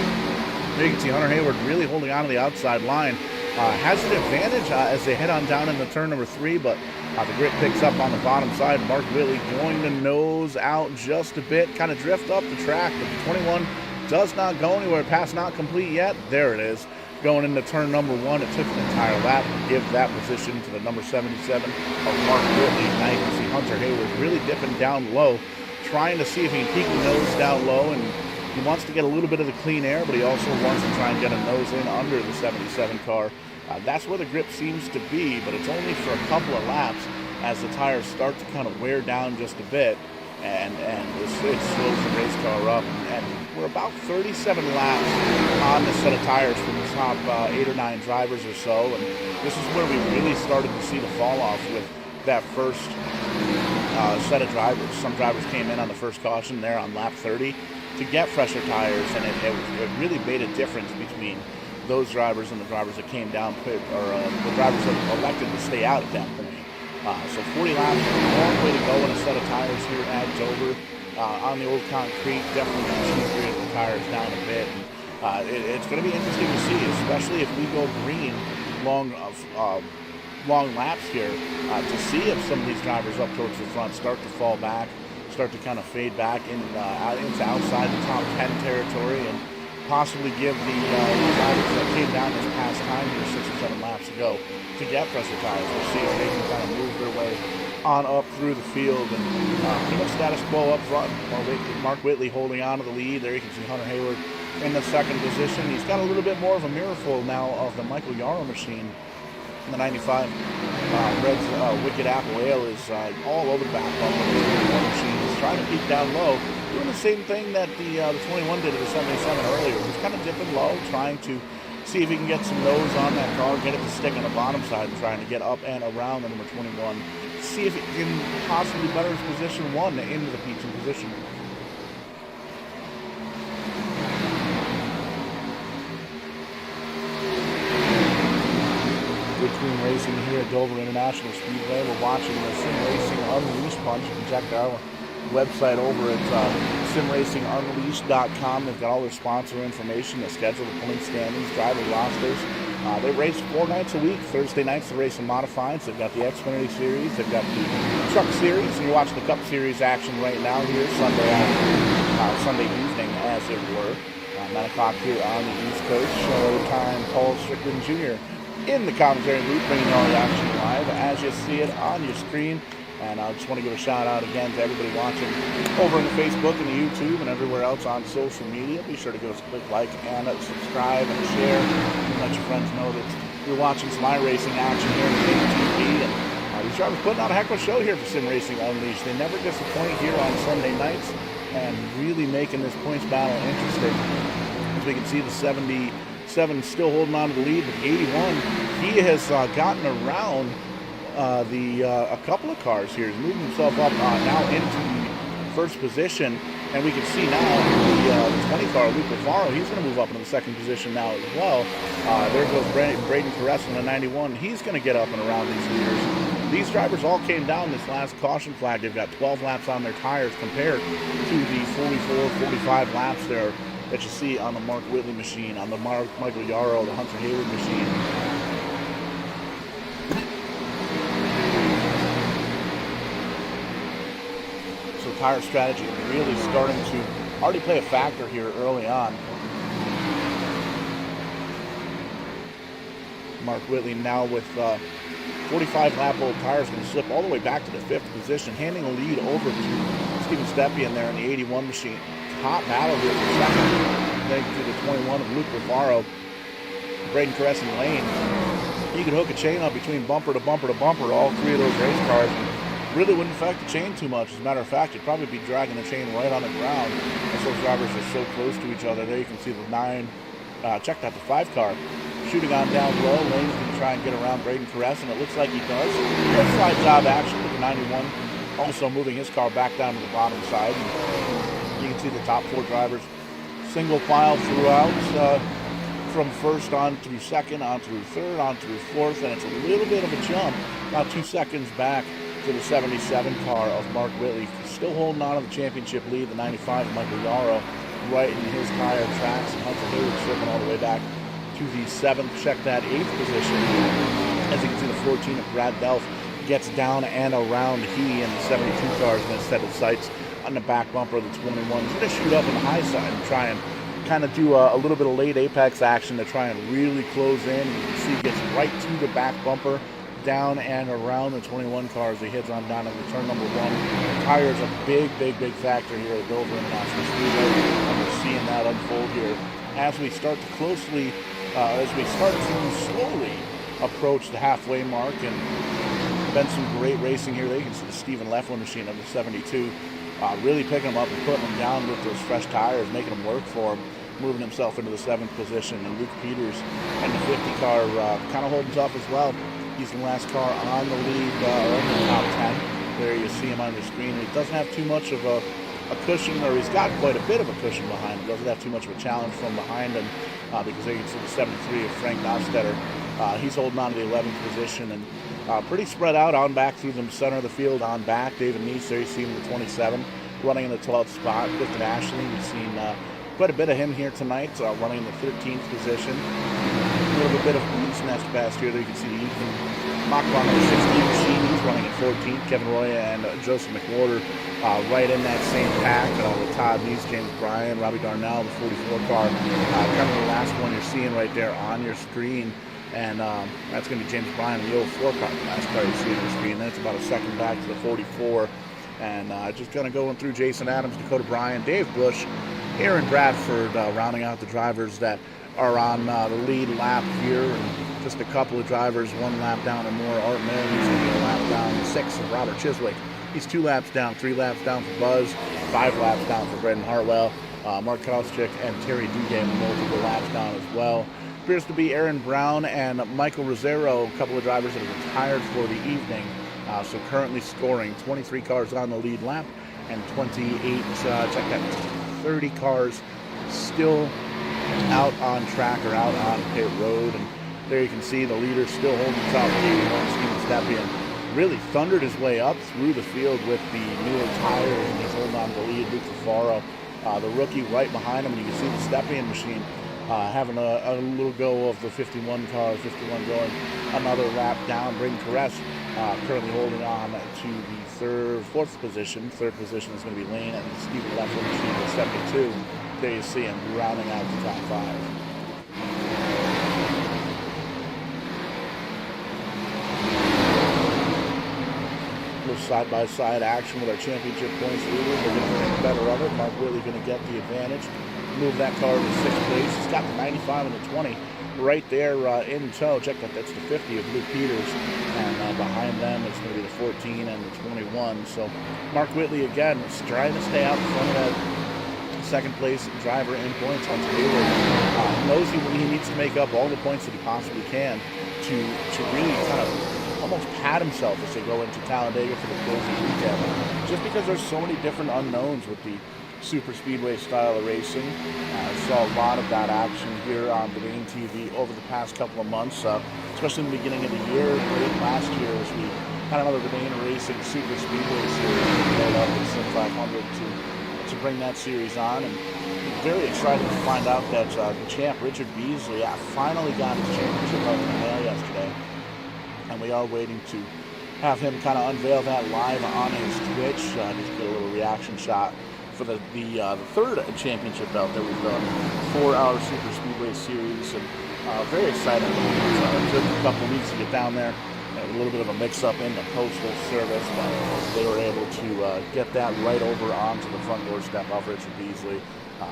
There you can see Hunter Hayward really holding on to the outside line. Has an advantage as they head on down into turn number 3, but the grip picks up on the bottom side. Mark Whitley going to nose out just a bit, kind of drift up the track, but the 21 does not go anywhere. Pass not complete yet. There it is. Going into turn number 1. It took an entire lap to give that position to the number 77 of Mark Whitley. Now you can see Hunter Hayward really dipping down low, trying to see if he can keep the nose down low, and he wants to get a little bit of the clean air, but he also wants to try and get a nose in under the 77 car. That's where the grip seems to be, but it's only for a couple of laps as the tires start to kind of wear down just a bit, and it slows the race car up. And we're about 37 laps on the set of tires from the top 8 or 9 drivers or so, and this is where we really started to see the fall off with that first set of drivers. Some drivers came in on the first caution there on lap 30, to get fresher tires, and it really made a difference between those drivers and the drivers that came down, or the drivers that elected to stay out at that point. So 40 laps, a long way to go in a set of tires here at Dover. On the old concrete, definitely cheaper the tires down a bit. And, it's going to be interesting to see, especially if we go green long laps here, to see if some of these drivers up towards the front start to fall back, start to kind of fade back into outside the top 10 territory, and possibly give the drivers that came down this past time here 6 or 7 laps ago to get fresher tires. We'll see if they can kind of move their way on up through the field, and pretty much status quo up front. Mark Whitley holding on to the lead. There you can see Hunter Hayward in the second position. He's got a little bit more of a mirror now of the Michael Yarrow machine. The 95 Red's Wicked Apple Ale is all over the back bumper of the machine. He's trying to peak down low, doing the same thing that the 21 did at the 77 earlier. He's kind of dipping low, trying to see if he can get some nose on that car, get it to stick on the bottom side, and trying to get up and around the number 21. See if it can possibly better his position one into the P2 position. Between racing here at Dover International Speedway, we're watching the SimRacing Unleashed Punch. You can check our website over at SimRacingUnleashed.com. They've got all their sponsor information, the schedule, the point standings, driver rosters. They race 4 nights a week. Thursday nights they race in modifieds. They've got the Xfinity Series. They've got the Truck Series. And you're watching the Cup Series action right now here Sunday evening, as it were. 9 o'clock here on the East Coast. Showtime, Paul Strickland Jr. in the commentary booth, bringing you all the action live as you see it on your screen. And I just want to give a shout out again to everybody watching over on the Facebook and the YouTube and everywhere else on social media. Be sure to give us a quick like and subscribe and share, and let your friends know that you're watching some iRacing action here on the TV. And these drivers putting on a heck of a show here for SimRacing Unleashed. They never disappoint here on Sunday nights, and really making this points battle interesting. As we can see, the 77 still holding on to the lead, but the 81, he has gotten around a couple of cars here. He's moving himself up now into the first position, and we can see now the 20 car, Luke Bavaro, he's going to move up into the second position now as well. There goes Braden Caress in the 91. He's going to get up and around these leaders. These drivers all came down this last caution flag. They've got 12 laps on their tires compared to the 44, 45 laps there that you see on the Mark Whitley machine, on the Michael Yarrow, the Hunter Hayward machine. So tire strategy really starting to already play a factor here early on. Mark Whitley now with 45 lap old tires, going to slip all the way back to the 5th position, handing a lead over to Steven Stepien there in the 81 machine. Hot battle here for second, thanks to the 21 of Luke Bavaro. Braden Caress and Lane. You can hook a chain up between bumper to bumper to bumper, all three of those race cars. Really wouldn't affect the chain too much. As a matter of fact, you'd probably be dragging the chain right on the ground as those drivers are so close to each other. There you can see the 9, checked out the 5 car. Shooting on down low, Lane's going to try and get around Braden Caress, and it looks like he does. Good slide job action with the 91, also moving his car back down to the bottom side. You can see the top 4 drivers single file throughout, from first on through second, on through third, on through fourth, and it's a little bit of a jump, about 2 seconds back to the 77 car of Mark Whitley. Still holding on to the championship lead, the 95 of Michael Yarrow, right in his tire tracks, and Hunter Hayward slipping all the way back to the 7th, check that 8th position. As you can see, the 14 of Brad Delph gets down and around. He and the 72 car is going to set his sights on the back bumper of the 21. He's going to shoot up on the high side and try and kind of do a little bit of late apex action to try and really close in. You can see he gets right to the back bumper, down and around the 21 car as he heads on down into turn number 1. The tire is a big factor here at Dover International Speedway, and we're seeing that unfold here as we start to slowly approach the halfway mark. And been some great racing here. There you can see the Stephen Leffler machine of the 72 really picking him up and putting him down with those fresh tires, making him work for him, moving himself into the 7th position. And Luke Peters and the 50 car kind of holding tough as well. He's the last car on the lead, in the top 10. There you see him on the screen. He doesn't have too much of a a cushion, or he's got quite a bit of a cushion behind him. Doesn't have too much of a challenge from behind him because there you can see the 73 of Frank Nostetter. He's holding on to the 11th position and pretty spread out on back through the center of the field on back. David Neese there, you see him in the 27, running in the 12th spot. Clifton Ashley, we've seen quite a bit of him here tonight, running in the 13th position. A little bit of East Nest past here. There you can see Ethan Machbach on the 16th machine. He's running at 14th. Kevin Roya and Joseph McWhorter right in that same pack. With Todd Neese, James Bryan, Robbie Darnell, the 44 car. Kind of the last one you're seeing right there on your screen. And that's going to be James Bryan in the 04 car. The last car you see on the screen. Then it's about a second back to the 44. And just kind of going through Jason Adams, Dakota Bryan, Dave Bush, Aaron Bradford, rounding out the drivers that are on the lead lap here. And just a couple of drivers, 1 lap down or more. Art Milne, he's going to be a lap down. 6 of Robert Chiswick. He's 2 laps down, 3 laps down for Buzz, 5 laps down for Brendan Hartwell. Mark Kostrick and Terry Dugan multiple laps down as well. Appears to be Aaron Brown and Michael Rosero, a couple of drivers that have retired for the evening. So currently scoring 23 cars on the lead lap and 30 cars still out on track or out on pit road. And there you can see the leader still holding the top of the Steven Stepien. Really thundered his way up through the field with the newer tires, and he's holding on to the lead. Luke Favaro, the rookie, right behind him, and you can see the Stepien machine having a little go of the 51 car, 51 going another lap down. Braden Perez currently holding on to the fourth position. Third position is going to be Lane and Stephen Leffler machine with 72. There you see him rounding out the top 5. Side-by-side action with our championship points leader. They're going to think better of it. Mark Whitley going to get the advantage. Move that car to 6th place. He's got the 95 and the 20 right there in tow. Check that. That's the 50 of Luke Peters. And behind them, it's going to be the 14 and the 21. So Mark Whitley, again, is trying to stay out in front of that second place driver in points. Hunter Hayward knows he needs to make up all the points that he possibly can to really kind of almost pat himself as they go into Talladega for the closing weekend. Just because there's so many different unknowns with the super speedway style of racing. Saw a lot of that action here on Verdane TV over the past couple of months, especially in the beginning of the year, late last year, as we had another Verdane Racing super speedway series built up at Sim 500 to bring that series on. And very excited to find out that the champ Richard Beasley finally got his championship out in the mail yesterday. And we are waiting to have him kind of unveil that live on his Twitch. Just get a little reaction shot for the third championship belt that we've done for our Super Speedway series. And very excited. It took a couple of weeks to get down there. A little bit of a mix-up in the postal service, but they were able to get that right over onto the front doorstep of Richard Beasley.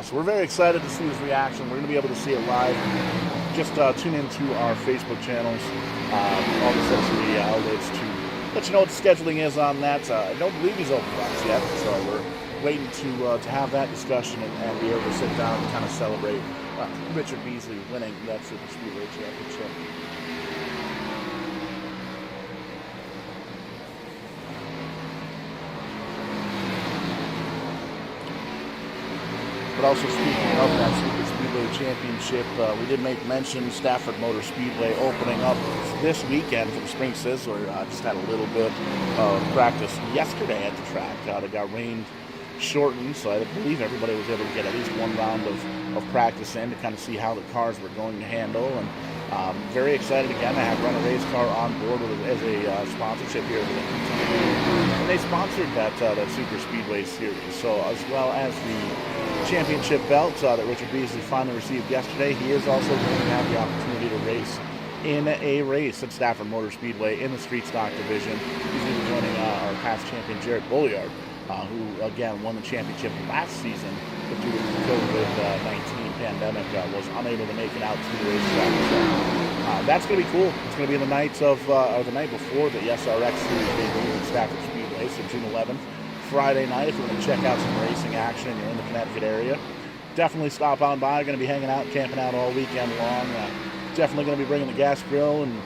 So we're very excited to see his reaction. We're going to be able to see it live. Just tune into our Facebook channels, all the social media outlets to let you know what the scheduling is on that. I don't believe he's open box yet, so we're waiting to have that discussion and be able to sit down and kind of celebrate Richard Beasley winning that Super Speedway Championship. But also speaking of that Super Speedway Championship, we did make mention Stafford Motor Speedway opening up this weekend for the Spring Sizzler. Just had a little bit of practice yesterday at the track. It got rain shortened, so I believe everybody was able to get at least one round of practice in to kind of see how the cars were going to handle. And very excited again to have Run a Race Car on board as a sponsorship here. And they sponsored that Super Speedway series. So as well as the championship belt that Richard Beasley finally received yesterday, he is also going to have the opportunity to race in a race at Stafford Motor Speedway in the street stock division. He's going to be joining our past champion Jared Bolliard, who again won the championship last season, but due to the COVID-19 pandemic was unable to make it out to the racetrack. So that's going to be cool. It's going to be the night of or the night before the SRX series debut at Stafford Speedway, so June 11th. Friday night, if you want to check out some racing action and you're in the Connecticut area, definitely stop on by. Going to be hanging out, camping out all weekend long. Definitely going to be bringing the gas grill and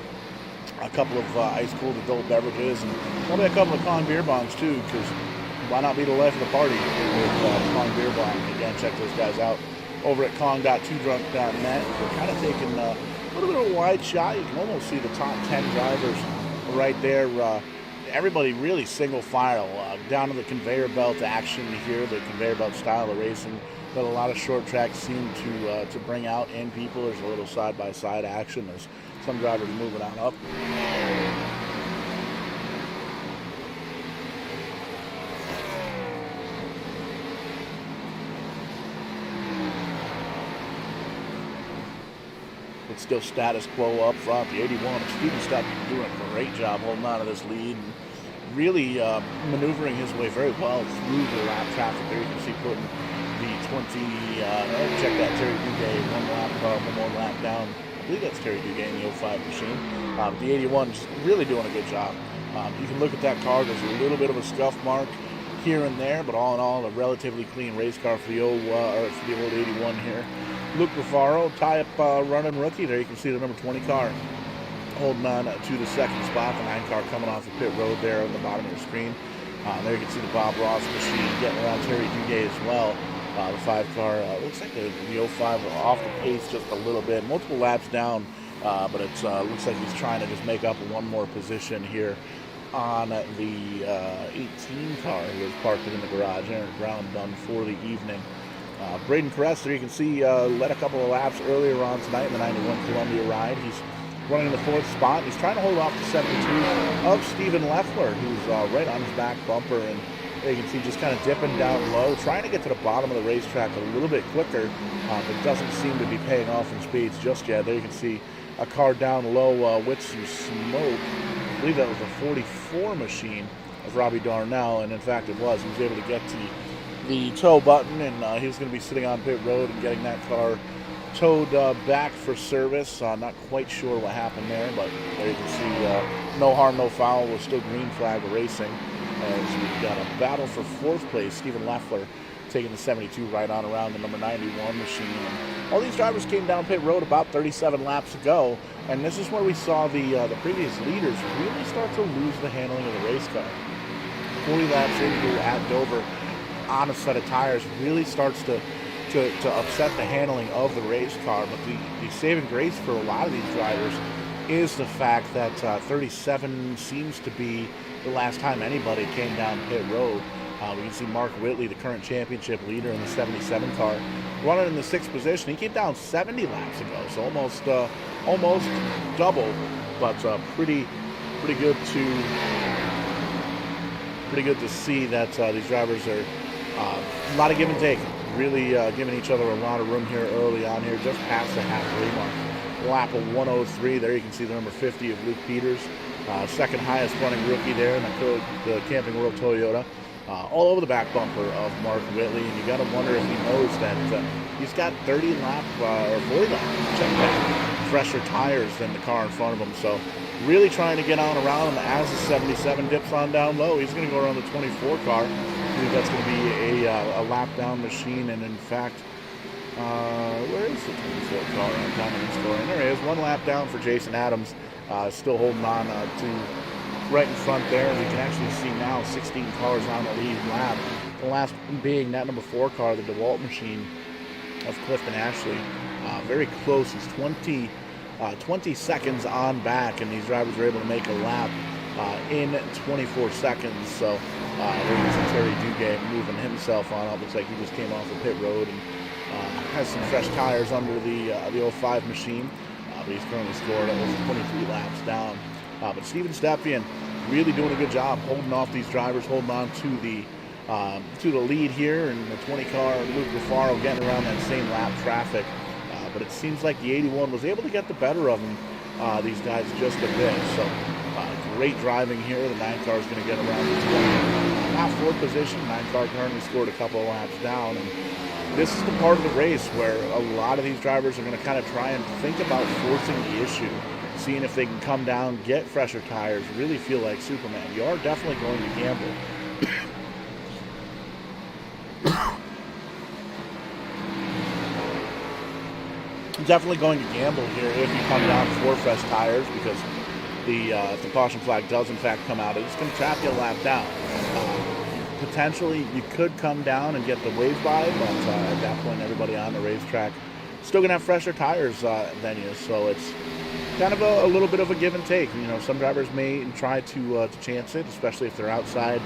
a couple of ice-cooled adult beverages, and probably a couple of con beer bongs too, because why not be the life of the party with Kong Beer Bomb? Again, check those guys out over at Kong.2drunk.net. We're kind of taking a little bit of a wide shot. You can almost see the top 10 drivers right there. Everybody really single file down to the conveyor belt action here, the conveyor belt style of racing that a lot of short tracks seem to bring out in people. There's a little side-by-side action. There's some drivers moving on up. It's still status quo up front. The 81 of Steven Stepp doing a great job holding on to this lead and really maneuvering his way very well through the lap traffic there. You can see putting the 20, check that Terry Duguay, one more lap down. I believe that's Terry Duguay in the 05 machine. The 81 just really doing a good job. You can look at that car. There's a little bit of a scuff mark here and there, but all in all, a relatively clean race car for the old 81 here. Luke Rufaro, tie-up running rookie. There you can see the number 20 car holding on to the second spot. The 9 car coming off the pit road there on the bottom of your screen. There you can see the Bob Ross machine getting around Terry Duguay as well. The 5 car, looks like the 05 off the pace just a little bit. Multiple laps down, but it looks like he's trying to just make up one more position here on the 18 car who was parked in the garage. Aaron Brown done for the evening. Braden Caress, there you can see, led a couple of laps earlier on tonight in the 91 Columbia ride. He's running in the 4th spot. He's trying to hold off the 72 of Stephen Leffler, who's right on his back bumper. And there you can see just kind of dipping down low, trying to get to the bottom of the racetrack a little bit quicker, but doesn't seem to be paying off in speeds just yet. There you can see a car down low with some smoke. I believe that was a 44 machine of Robbie Darnell, and in fact it was. He was able to get to the tow button, and he was going to be sitting on pit road and getting that car towed back for service. Not quite sure what happened there, but there you can see no harm, no foul. We're still green flag racing as we've got a battle for 4th place. Stephen Leffler taking the 72 right on around the number 91 machine. And all these drivers came down pit road about 37 laps ago, and this is where we saw the previous leaders really start to lose the handling of the race car. 40 laps in here at Dover on a set of tires really starts to upset the handling of the race car. But the saving grace for a lot of these drivers is the fact that 37 seems to be the last time anybody came down pit road. We can see Mark Whitley, the current championship leader in the 77 car, running in the 6th position. He came down 70 laps ago, so almost double, but pretty good to see that these drivers are a lot of give and take, really giving each other a lot of room here early on here, just past the halfway mark. Lap of 103, there you can see the number 50 of Luke Peters, second highest running rookie there in the Camping World Toyota, all over the back bumper of Mark Whitley, and you got to wonder if he knows that he's got 30 lap or 40 lap, check that, fresher tires than the car in front of him. So really trying to get on around him as the 77 dips on down low. He's going to go around the 24 car. I believe that's going to be a lap down machine, and in fact, where is the 24 car on down in the scoring? There he is, 1 lap down for Jason Adams, still holding on to right in front there. We can actually see now 16 cars on the lead lap. The last being that number 4 car, the DeWalt machine of Clifton Ashley. Very close. He's 20 seconds on back, and these drivers are able to make a lap in 24 seconds. So there's Terry Duguay moving himself on up. Looks like he just came off the pit road and has some fresh tires under the 05 machine. But he's currently scored almost 23 laps down. But Steven Stepien really doing a good job holding off these drivers, holding on to the lead here, and the 20 car Luke Rufaro getting around that same lap traffic. But it seems like the 81 was able to get the better of them, these guys, just a bit. So great driving here. The 9 car is going to get around the 20. Not 4th position. 9 car currently scored a couple of laps down. And this is the part of the race where a lot of these drivers are going to kind of try and think about forcing the issue, seeing if they can come down, get fresher tires, really feel like Superman. You are definitely going to gamble. Definitely going to gamble here if you come down for fresh tires, because if the caution flag does in fact come out, it's going to trap you a lap down. potentially you could come down and get the wave by, but at that point, everybody on the racetrack still gonna have fresher tires than you, so it's kind of a little bit of a give and take. You know, some drivers may try to chance it, especially if they're outside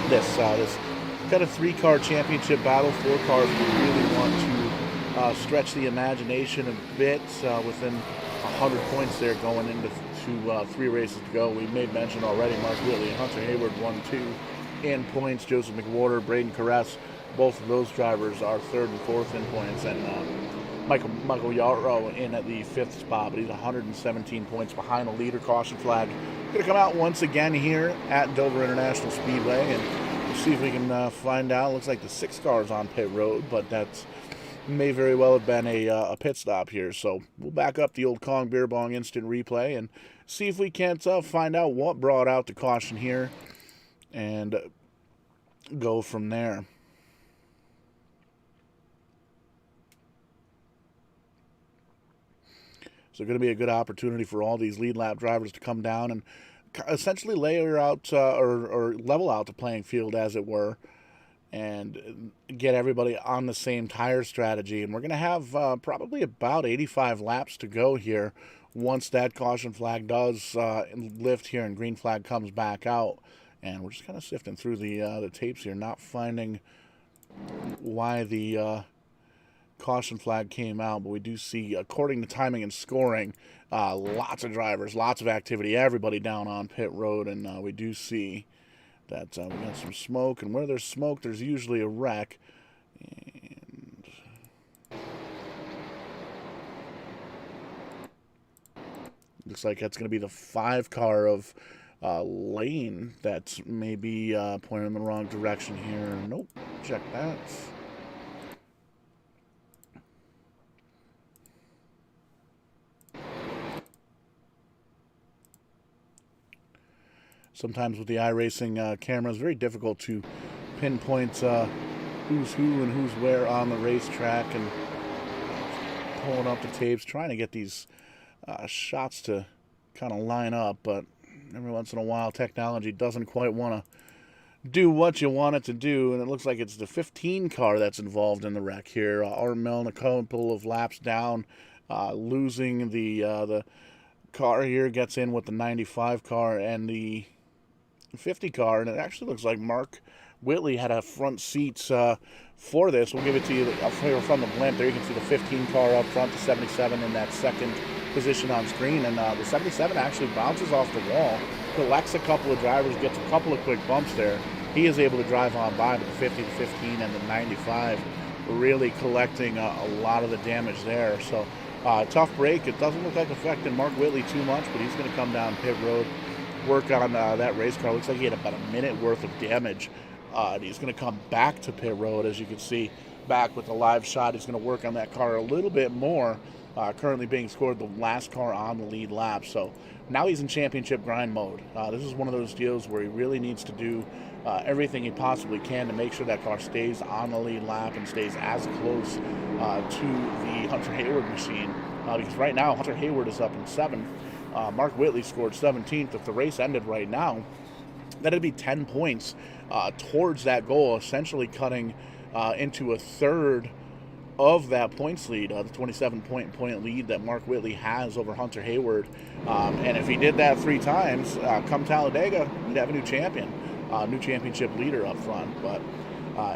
this kind of 3-car championship battle. 4 cars we really want to stretch the imagination a bit within 100 points there going into 3 races to go. We made mention already, Mark Whitley and Hunter Hayward 1-2 in points. Joseph McWhorter, Braden Caress, both of those drivers are 3rd and 4th in points, and Michael Yarrow in at the 5th spot, but he's 117 points behind the leader. Caution flag going to come out once again here at Dover International Speedway, and we'll see if we can find out. Looks like the 6 car's on pit road, but that's may very well have been a pit stop here. So we'll back up the old Kong Beer Bong instant replay and see if we can't find out what brought out the caution here and go from there. So going to be a good opportunity for all these lead lap drivers to come down and essentially layer out or level out the playing field, as it were, and get everybody on the same tire strategy. And we're going to have probably about 85 laps to go here once that caution flag does lift here and green flag comes back out. And we're just kind of sifting through the tapes here, not finding why the caution flag came out, but we do see, according to timing and scoring, lots of drivers, lots of activity, everybody down on pit road, and we do see that we got some smoke, and where there's smoke, there's usually a wreck. And looks like that's going to be the 5 car of Lane that's maybe pointing in the wrong direction here. Nope, check that. Sometimes with the iRacing camera, it's very difficult to pinpoint who's who and who's where on the racetrack, and pulling up the tapes, trying to get these shots to kind of line up, but every once in a while technology doesn't quite want to do what you want it to do, and it looks like it's the 15 car that's involved in the wreck here. Art Milne a couple of laps down, losing the car here, gets in with the 95 car and the 50 car, and it actually looks like Mark Whitley had a front seat for this. We'll give it to you from the blimp. There you can see the 15 car up front, the 77 in that second position on screen, and the 77 actually bounces off the wall, collects a couple of drivers, gets a couple of quick bumps there. He is able to drive on by, but the 50, the 15, and the 95 really collecting a lot of the damage there. So tough break. It doesn't look like affecting Mark Whitley too much, but he's going to come down pit road, work on that race car. Looks like he had about a minute worth of damage. And he's going to come back to pit road, as you can see back with the live shot. He's going to work on that car a little bit more. Currently being scored the last car on the lead lap. So now he's in championship grind mode. This is one of those deals where he really needs to do everything he possibly can to make sure that car stays on the lead lap and stays as close to the Hunter Hayward machine. Because right now Hunter Hayward is up in 7th. Mark Whitley scored 17th. If the race ended right now, that'd be 10 points towards that goal, essentially cutting into a third of that points lead, the 27-point lead that Mark Whitley has over Hunter Hayward. And if he did that 3 times, come Talladega, he'd have a new champion, new championship leader up front. But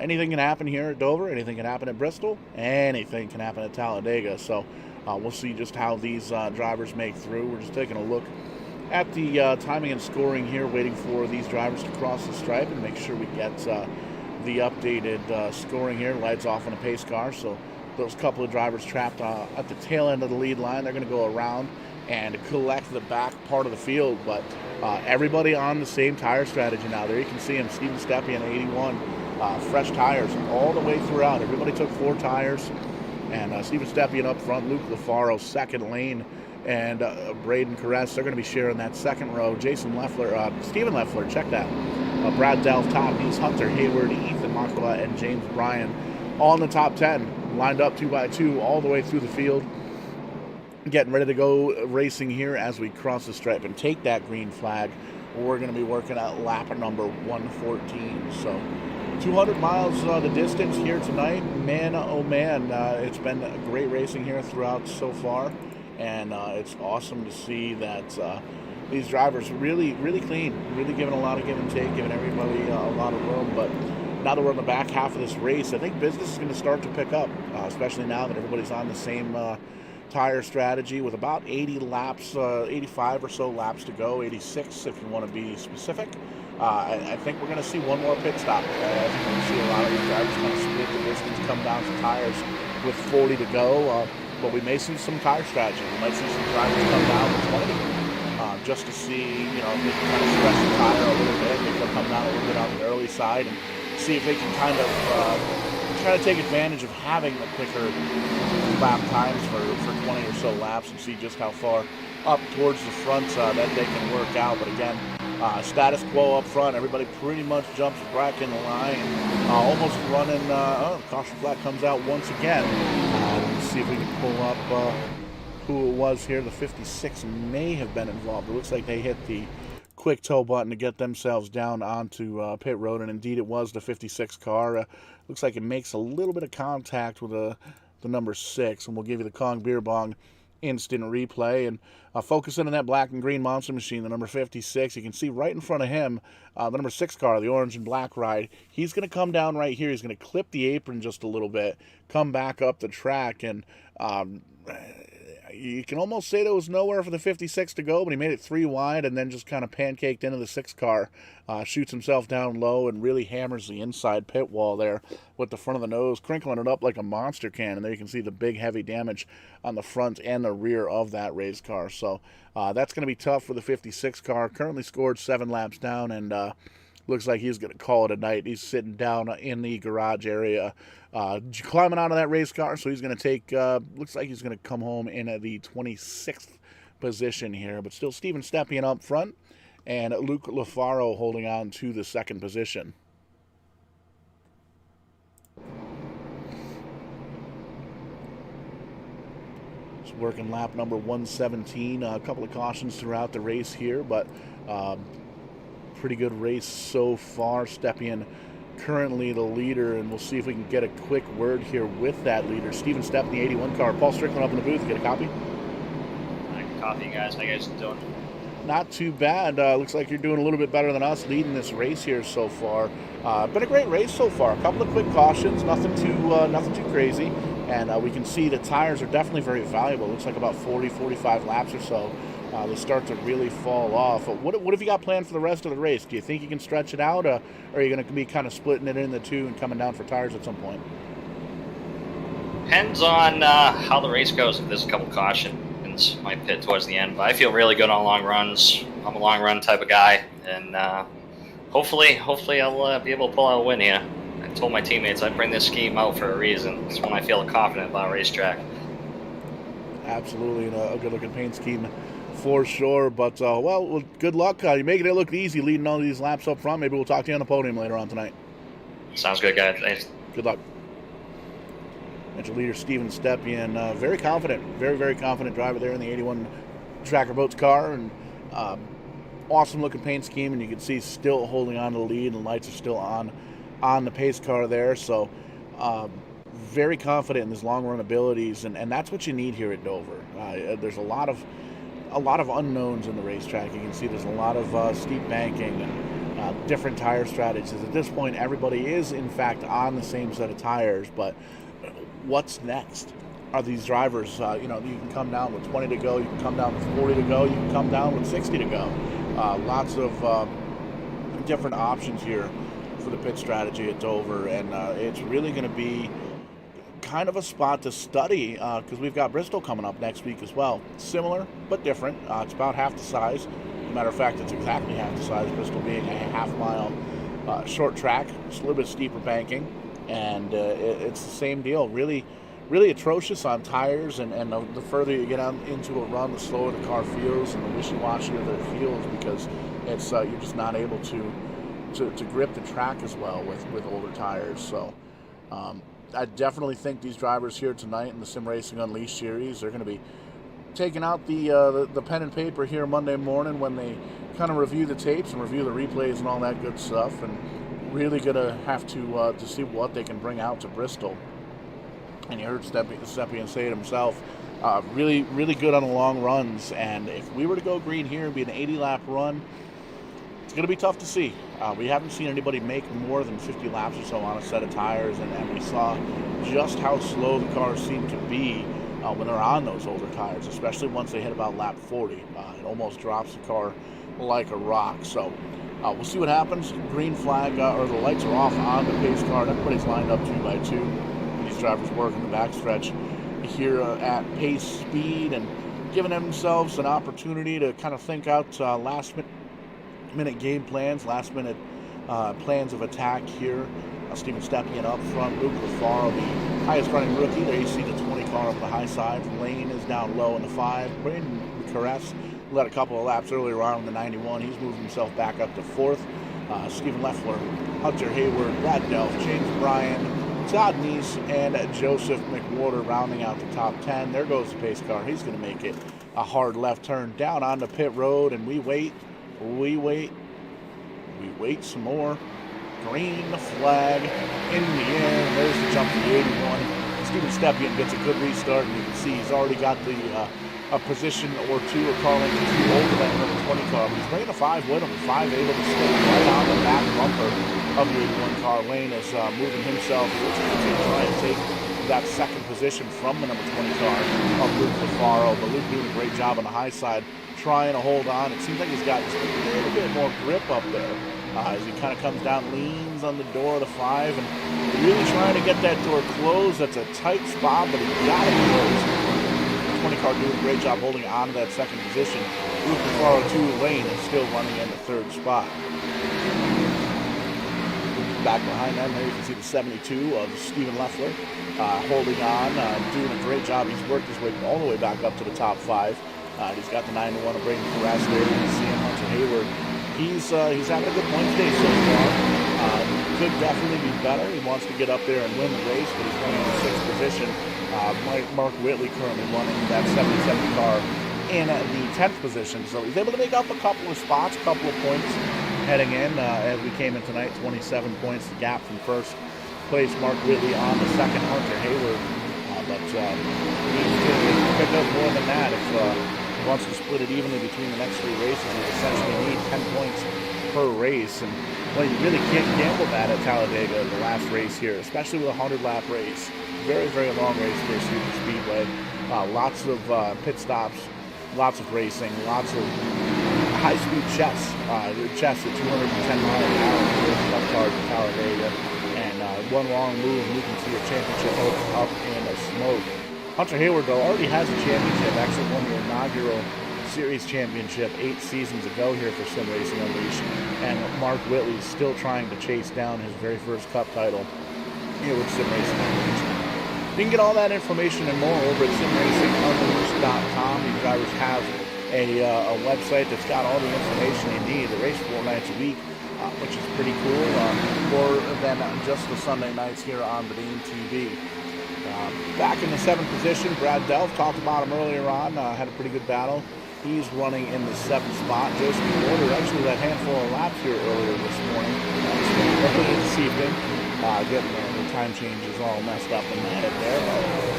anything can happen here at Dover, anything can happen at Bristol, anything can happen at Talladega. So we'll see just how these drivers make through. We're just taking a look at the timing and scoring here, waiting for these drivers to cross the stripe and make sure we get the updated scoring here. Lights off on a pace car, so those couple of drivers trapped at the tail end of the lead line, they're going to go around and collect the back part of the field. But everybody on the same tire strategy now. There you can see him, Steven Stepien, 81, fresh tires all the way throughout. Everybody took 4 tires, and Steven Stepien up front, Luke Lafaro second, Lane and Braden Caress, they're going to be sharing that second row. Stephen Leffler, check that. Brad Delf top, he's Hunter Hayward, Ethan Makala, and James Bryan, all in the top 10, lined up 2 by 2 all the way through the field. Getting ready to go racing here as we cross the stripe and take that green flag we're going to be working at lap number 114. So 200 miles the distance here tonight. Man, oh man, it's been great racing here throughout so far, and it's awesome to see that these drivers really clean, really giving a lot of give and take, giving everybody a lot of room. But now that we're in the back half of this race, I think business is going to start to pick up, especially now that everybody's on the same tire strategy with about 80 laps, 85 or so laps to go, 86 if you want to be specific. I think we're going to see one more pit stop. I think we're going to see a lot of these drivers kind of split the distance, come down to tires with 40 to go, but we may see some tire strategy. We might see some drivers come down with 20 just to see, you know, if they can kind of stretch the tire a little bit. Maybe they'll come down a little bit on the early side and see if they can kind of try to take advantage of having the quicker lap times for 20 or so laps and see just how far up towards the front that they can work out. But again, status quo up front, everybody pretty much jumps back in the line, almost running. Caution flag comes out once again. Let's see if we can pull up who it was here. The 56 may have been involved. It looks like they hit the quick tow button to get themselves down onto pit road, and indeed it was the 56 car. Looks like it makes a little bit of contact with the number 6, and we'll give you the Kong Beer Bong instant replay. And focusing on that black and green monster machine, the number 56, you can see right in front of him the number 6 car, the orange and black ride. He's going to come down right here. He's going to clip the apron just a little bit, come back up the track, and you can almost say there was nowhere for the 56 to go, but he made it 3 wide and then just kind of pancaked into the 6 car, shoots himself down low and really hammers the inside pit wall there with the front of the nose, crinkling it up like a monster can. And there you can see the big heavy damage on the front and the rear of that race car. So that's going to be tough for the 56 car. Currently scored 7 laps down, and looks like he's going to call it a night. He's sitting down in the garage area, climbing out of that race car. So he's going to take, looks like he's going to come home in the 26th position here. But still Steven Stepien up front, and Luke LaFaro holding on to the 2nd position. Just working lap number 117. A couple of cautions throughout the race here, but pretty good race so far. Stepien currently the leader, and we'll see if we can get a quick word here with that leader. Steven Stepien, the 81 car. Paul Strickland up in the booth. Get a copy? I can copy you guys. How you guys doing? Not too bad. Looks like you're doing a little bit better than us leading this race here so far. Been a great race so far. A couple of quick cautions, nothing too crazy. And we can see the tires are definitely very valuable. Looks like about 40, 45 laps or so. They start to really fall off. What have you got planned for the rest of the race? Do you think you can stretch it out, or are you going to be kind of splitting it into 2 and coming down for tires at some point? Depends on how the race goes. If there's a couple cautions, might pit towards the end. But I feel really good on long runs. I'm a long run type of guy, and hopefully I'll be able to pull out a win here. I told my teammates I'd bring this scheme out for a reason. It's when I feel confident about a racetrack. Absolutely, and a good-looking paint scheme for sure. But, well, good luck. You're making it look easy leading all these laps up front. Maybe we'll talk to you on the podium later on tonight. Sounds good, guys. Thanks. Good luck. And your leader, Steven Stepien, very confident, very confident driver there in the 81 Tracker Boats car. And awesome-looking paint scheme, and you can see still holding on to the lead, and the lights are still on the pace car there. So very confident in his long-run abilities, and that's what you need here at Dover. There's a lot of unknowns in the racetrack. You can see there's a lot of steep banking and different tire strategies. At this point, everybody is, in fact, on the same set of tires, but what's next? Are these drivers, you can come down with 20 to go, you can come down with 40 to go, you can come down with 60 to go. Lots of different options here for the pit strategy at Dover, and it's really going to be kind of a spot to study because we've got Bristol coming up next week as well. Similar but different. It's about half the size. As a matter of fact, it's exactly half the size, Bristol being a half-mile short track, just a little bit steeper banking, and it's the same deal. Really atrocious on tires, and the further you get on into a run, the slower the car feels and the wishy-washier that it feels, because it's you're just not able to grip the track as well with older tires. So I definitely think these drivers here tonight in the Sim Racing Unleashed series are going to be taking out the pen and paper here Monday morning when they kind of review the tapes and review the replays and all that good stuff, and really gonna have to see what they can bring out to Bristol. And you heard Stepien say it himself. Really, really good on the long runs, and if we were to go green here and be an 80-lap run, it's going to be tough to see. We haven't seen anybody make more than 50 laps or so on a set of tires, and we saw just how slow the cars seem to be when they're on those older tires, especially once they hit about lap 40. It almost drops the car like a rock. So we'll see what happens. Green flag, or the lights are off on the pace car, and everybody's lined up 2 by 2. These drivers work in the backstretch here at pace, speed, and giving themselves an opportunity to kind of think out last-minute game plans, last-minute plans of attack here. Steven Stepien up front, Luke Lafaro, the highest-running rookie. There you see the 20 car up the high side. Lane is down low in the 5. Brandon Caress led a couple of laps earlier on in the 91. He's moved himself back up to 4th. Stephen Leffler, Hunter Hayward, Brad Delph, James Bryan, Todd Neese, and Joseph McWhorter rounding out the top 10. There goes the pace car. He's going to make it a hard left turn down onto pit road, and we wait some more. Green flag in the air. There's the jump to the 81. Steven Stepien gets a good restart, and you can see he's already got a position or two, a car length or 2 over that number 20 car. But he's bringing a 5 with him. 5 able to stay right on the back bumper of the 81 car. Lane is moving himself to try and take that second position from the number 20 car of Luke Lafaro. But Luke doing a great job on the high side, trying to hold on. It seems like he's got just a little bit more grip up there as he kind of comes down, leans on the door of the 5, and really trying to get that door closed. That's a tight spot, but he got it closed. 20 car doing a great job holding on to that second position. Luke Lafaro 2 Lane is still running in the 3rd spot. Back behind them, there you can see the 72 of Stephen Leffler holding on, doing a great job. He's worked his way all the way back up to the top 5. He's got the 9-1 of Braden Carras there. You can see him, Hunter Hayward. He's having a good Wednesday so far. Could definitely be better. He wants to get up there and win the race, but he's running in the 6th position. Mark Whitley currently running that 77 car in the 10th position. So he's able to make up a couple of spots, a couple of points heading in. As we came in tonight, 27 points, the gap from first place. Mark Whitley on the second, Hunter Hayward. But he needs to pick up more than that if he wants to split it evenly between the next 3 races. He essentially need 10 points per race. And well, you really can't gamble that at Talladega, the last race here, especially with a 100-lap race. Very, very long race for a super speedway. Lots of pit stops, lots of racing, lots of high-speed chess. Chess at 210 miles an hour for the cars at Talladega. And one long move, and you can see a championship up in the smoke. Hunter Hayward, though, already has a championship. Actually won the inaugural Series Championship 8 seasons ago here for SimRacingUnleashed. And Mark Whitley is still trying to chase down his very first Cup title here with SimRacingUnleashed. You can get all that information and more over at SimRacingUnleashed.com. These drivers have a website that's got all the information you need. They race 4 nights a week, which is pretty cool, more than just the Sunday nights here on Badine TV. Back in the 7th position, Brad Delph, talked about him earlier on, had a pretty good battle. He's running in the 7th spot. Joseph McWhorter actually that handful of laps here earlier this morning. Earlier this evening. Getting the time changes all messed up in the head there.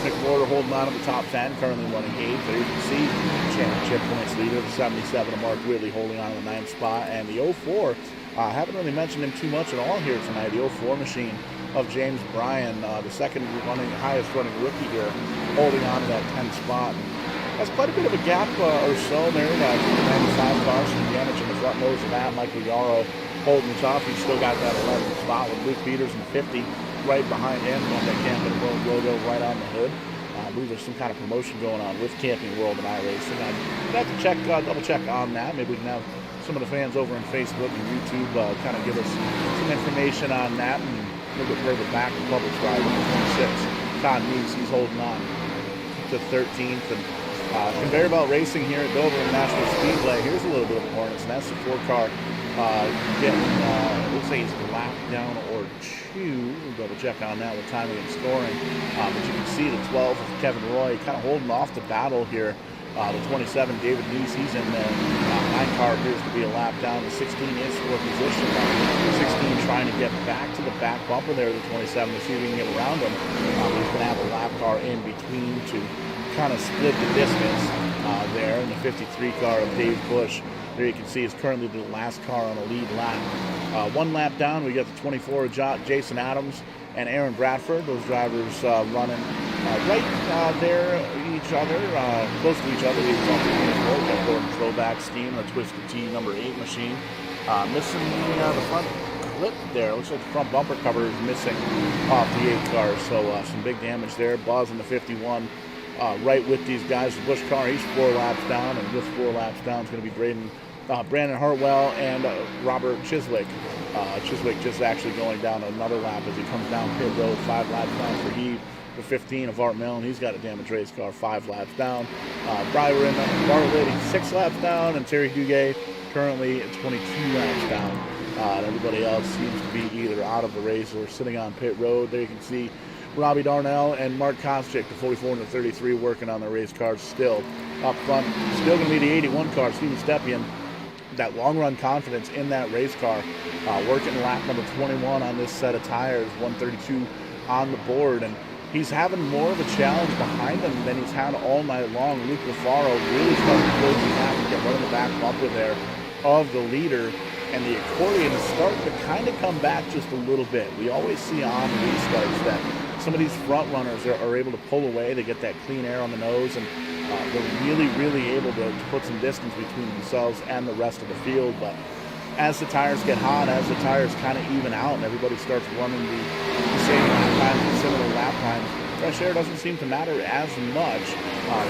McWhorter holding on at the top 10, currently running 8th. There you can see championship points leader, the 77 of Mark Whitley holding on to the 9th spot. And the 04, haven't really mentioned him too much at all here tonight. The 04 machine of James Bryan, the highest running rookie here, holding on to that 10th spot. That's quite a bit of a gap or so there. 95 cars from Yanich in the front nose of that. Michael Yarrow holding top. He's still got that 11th spot with Luke Peters in 50 right behind him. Got that Camping World logo right on the hood. I believe there's some kind of promotion going on with Camping World and iRacing. I'd have to double check on that. Maybe we can have some of the fans over on Facebook and YouTube kind of give us some information on that. And a little bit further back, the Publix driver, 26. Todd Neese, he's holding on to 13th. And conveyor belt racing here at Dover International Speedway. Here's a little bit of a hornet's nest. The 4-car getting, looks like he's a lap down or 2. We'll double check on that with timing and scoring. But you can see the 12 of Kevin Roy kind of holding off the battle here The 27, David Neese, he's in there. 9 car appears to be a lap down. The 16 is for position. 16 trying to get back to the back bumper there, the 27, to see if he can get around him. He's going to have a lap car in between to kind of split the distance there. And the 53 car of Dave Bush, there you can see, is currently the last car on a lead lap. 1 lap down, we got the 24 Jason Adams and Aaron Bradford. Those drivers running right there, each other, close to each other. They've got Gordon Throwback Steam, a Twisted T number 8 machine. Missing the front clip there. Looks like the front bumper cover is missing off the 8 car, so some big damage there. Buzz in the 51. Right with these guys. The Bush car, he's 4 laps down, and with 4 laps down is going to be Brandon Hartwell and Robert Chiswick. Chiswick just actually going down another lap as he comes down pit road. 5 laps down for Heave. The 15 of Art Millen, he's got a damaged race car, 5 laps down. Byron Bartlett, he's 6 laps down, and Terry Duguay currently 22 laps down. And everybody else seems to be either out of the race or sitting on pit road. There you can see Robbie Darnell and Mark Koscheck, the 44 and the 33, working on their race cars still. Up front, still going to be the 81 car, Steven Stepien. That long run confidence in that race car, working lap number 21 on this set of tires, 132 on the board, and he's having more of a challenge behind him than he's had all night long. Luke Lafaro really starting to close the gap and get running the back bumper there of the leader, and the accordion is starting to kind of come back just a little bit. We always see on restarts that some of these front runners are able to pull away. They get that clean air on the nose, and they're really able to put some distance between themselves and the rest of the field. But as the tires get hot, as the tires kind of even out, and everybody starts running the same lap times and similar lap times, fresh air doesn't seem to matter as much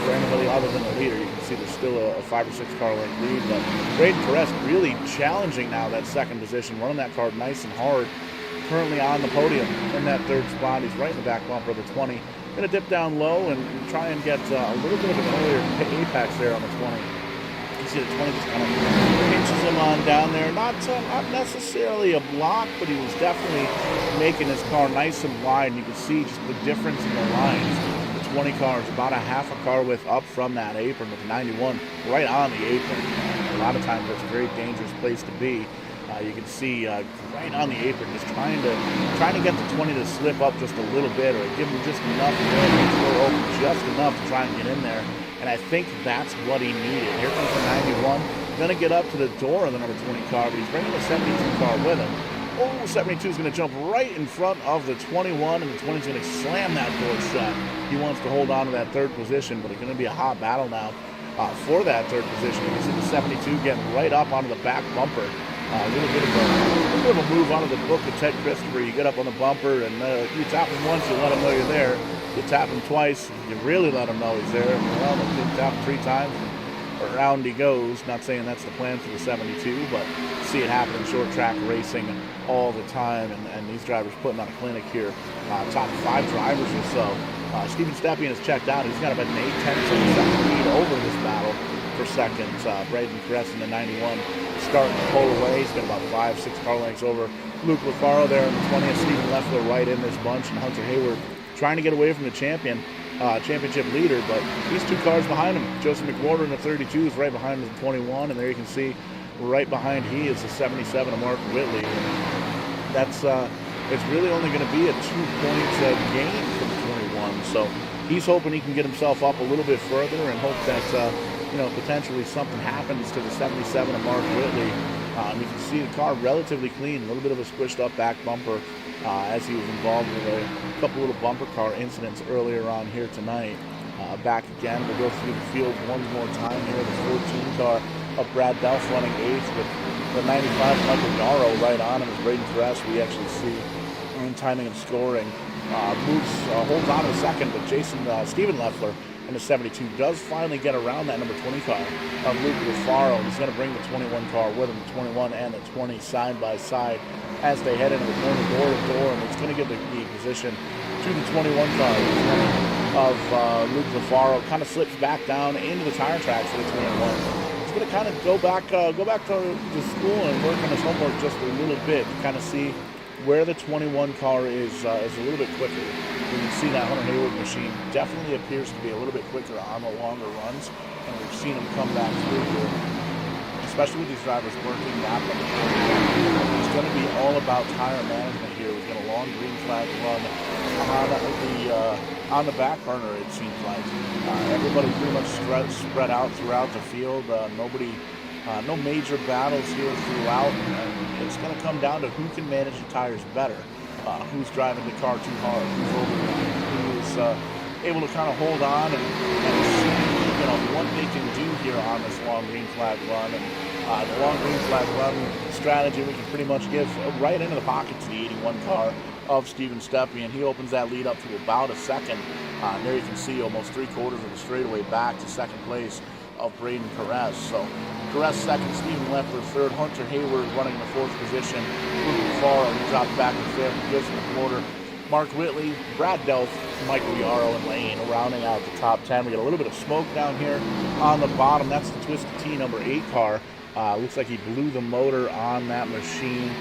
for anybody other than the leader. You can see there's still a 5 or 6 car length lead, but Braden Perez really challenging now that second position, running that car nice and hard. Currently on the podium in that 3rd spot. He's right in the back bumper of the 20. Going to dip down low and try and get a little bit of an earlier apex there on the 20. You see the 20 just kind of pinches him on down there. Not necessarily a block, but he was definitely making his car nice and wide. And you can see just the difference in the lines. The 20 car is about a half a car width up from that apron, with the 91 right on the apron. A lot of times that's a very dangerous place to be. You can see right on the apron, just trying to get the 20 to slip up just a little bit, or give him just enough room to open just enough to try and get in there. And I think that's what he needed. Here comes the 91, going to get up to the door of the number 20 car, but he's bringing the 72 car with him. Oh, 72 is going to jump right in front of the 21, and the 20 is going to slam that door shut. He wants to hold on to that 3rd position, but it's going to be a hot battle now for that 3rd position. You can see the 72 getting right up onto the back bumper. A little bit of a move onto the book of Ted Christopher. You get up on the bumper, and you tap him once, you let him know you're there. You tap him twice, you really let him know he's there. Well, you tap him 3 times, and around he goes. Not saying that's the plan for the 72, but see it happen in short track racing all the time, and these drivers putting on a clinic here. Top 5 drivers or so. Steven Stepien has checked out. He's got about an 8/10 second lead over this battle for second. Braden Perez in the 91 starting to pull away. He's got about 5-6 car lengths over Luke Lafaro there in the 20th. Stephen Leffler right in this bunch, and Hunter Hayward trying to get away from the championship leader, but he's 2 cars behind him. Joseph McWhorter in the 32 is right behind him in the 21, and there you can see right behind he is the 77 of Mark Whitley. That's it's really only going to be a 2-point gain for the 21, so he's hoping he can get himself up a little bit further and hope that potentially something happens to the 77 of Mark Whitley. You can see the car relatively clean, a little bit of a squished up back bumper as he was involved with a couple little bumper car incidents earlier on here tonight. Back again, we'll go through the field one more time here. The 14 car of Brad Delph running 8th with the 95 Michael Yarrow right on him. As Braden Perez, we actually see in timing and scoring, holds on to the second, but Stephen Leffler and the 72 does finally get around that number 20 car of Luke Lafaro. He's going to bring the 21 car with him, the 21 and the 20 side by side as they head into the corner door to door, and it's going to give the position to the 21 car of Luke Lafaro. Kind of slips back down into the tire tracks for the 21. He's going to kind of go back to school and work on his homework just a little bit to kind of see where the 21 car is a little bit quicker. You can see that Hunter Hayward machine definitely appears to be a little bit quicker on the longer runs, and we've seen him come back through here, especially with these drivers working lap number 41. It's going to be all about tire management here. We've got a long green flag run on the back burner, it seems like. Everybody pretty much spread out throughout the field. No major battles here throughout. It's going to come down to who can manage the tires better, who's driving the car too hard, who's overrunning, who's able to kind of hold on and see what they can do here on this long green flag run. And the long green flag run strategy we can pretty much give right into the pocket to the 81 car of Steven Stepien. He opens that lead up to about a second. There you can see almost 3/4 of the straightaway back to second place of Braden Perez. So Perez second, Stephen Leffler third, Hunter Hayward running in the fourth position. Luke Farrell, he drops back to fifth, gives him the quarter. Mark Whitley, Brad Delph, Michael Yarrow, and Lane rounding out the top 10. We got a little bit of smoke down here on the bottom. That's the Twisted T number 8 car. Looks like he blew the motor on that machine.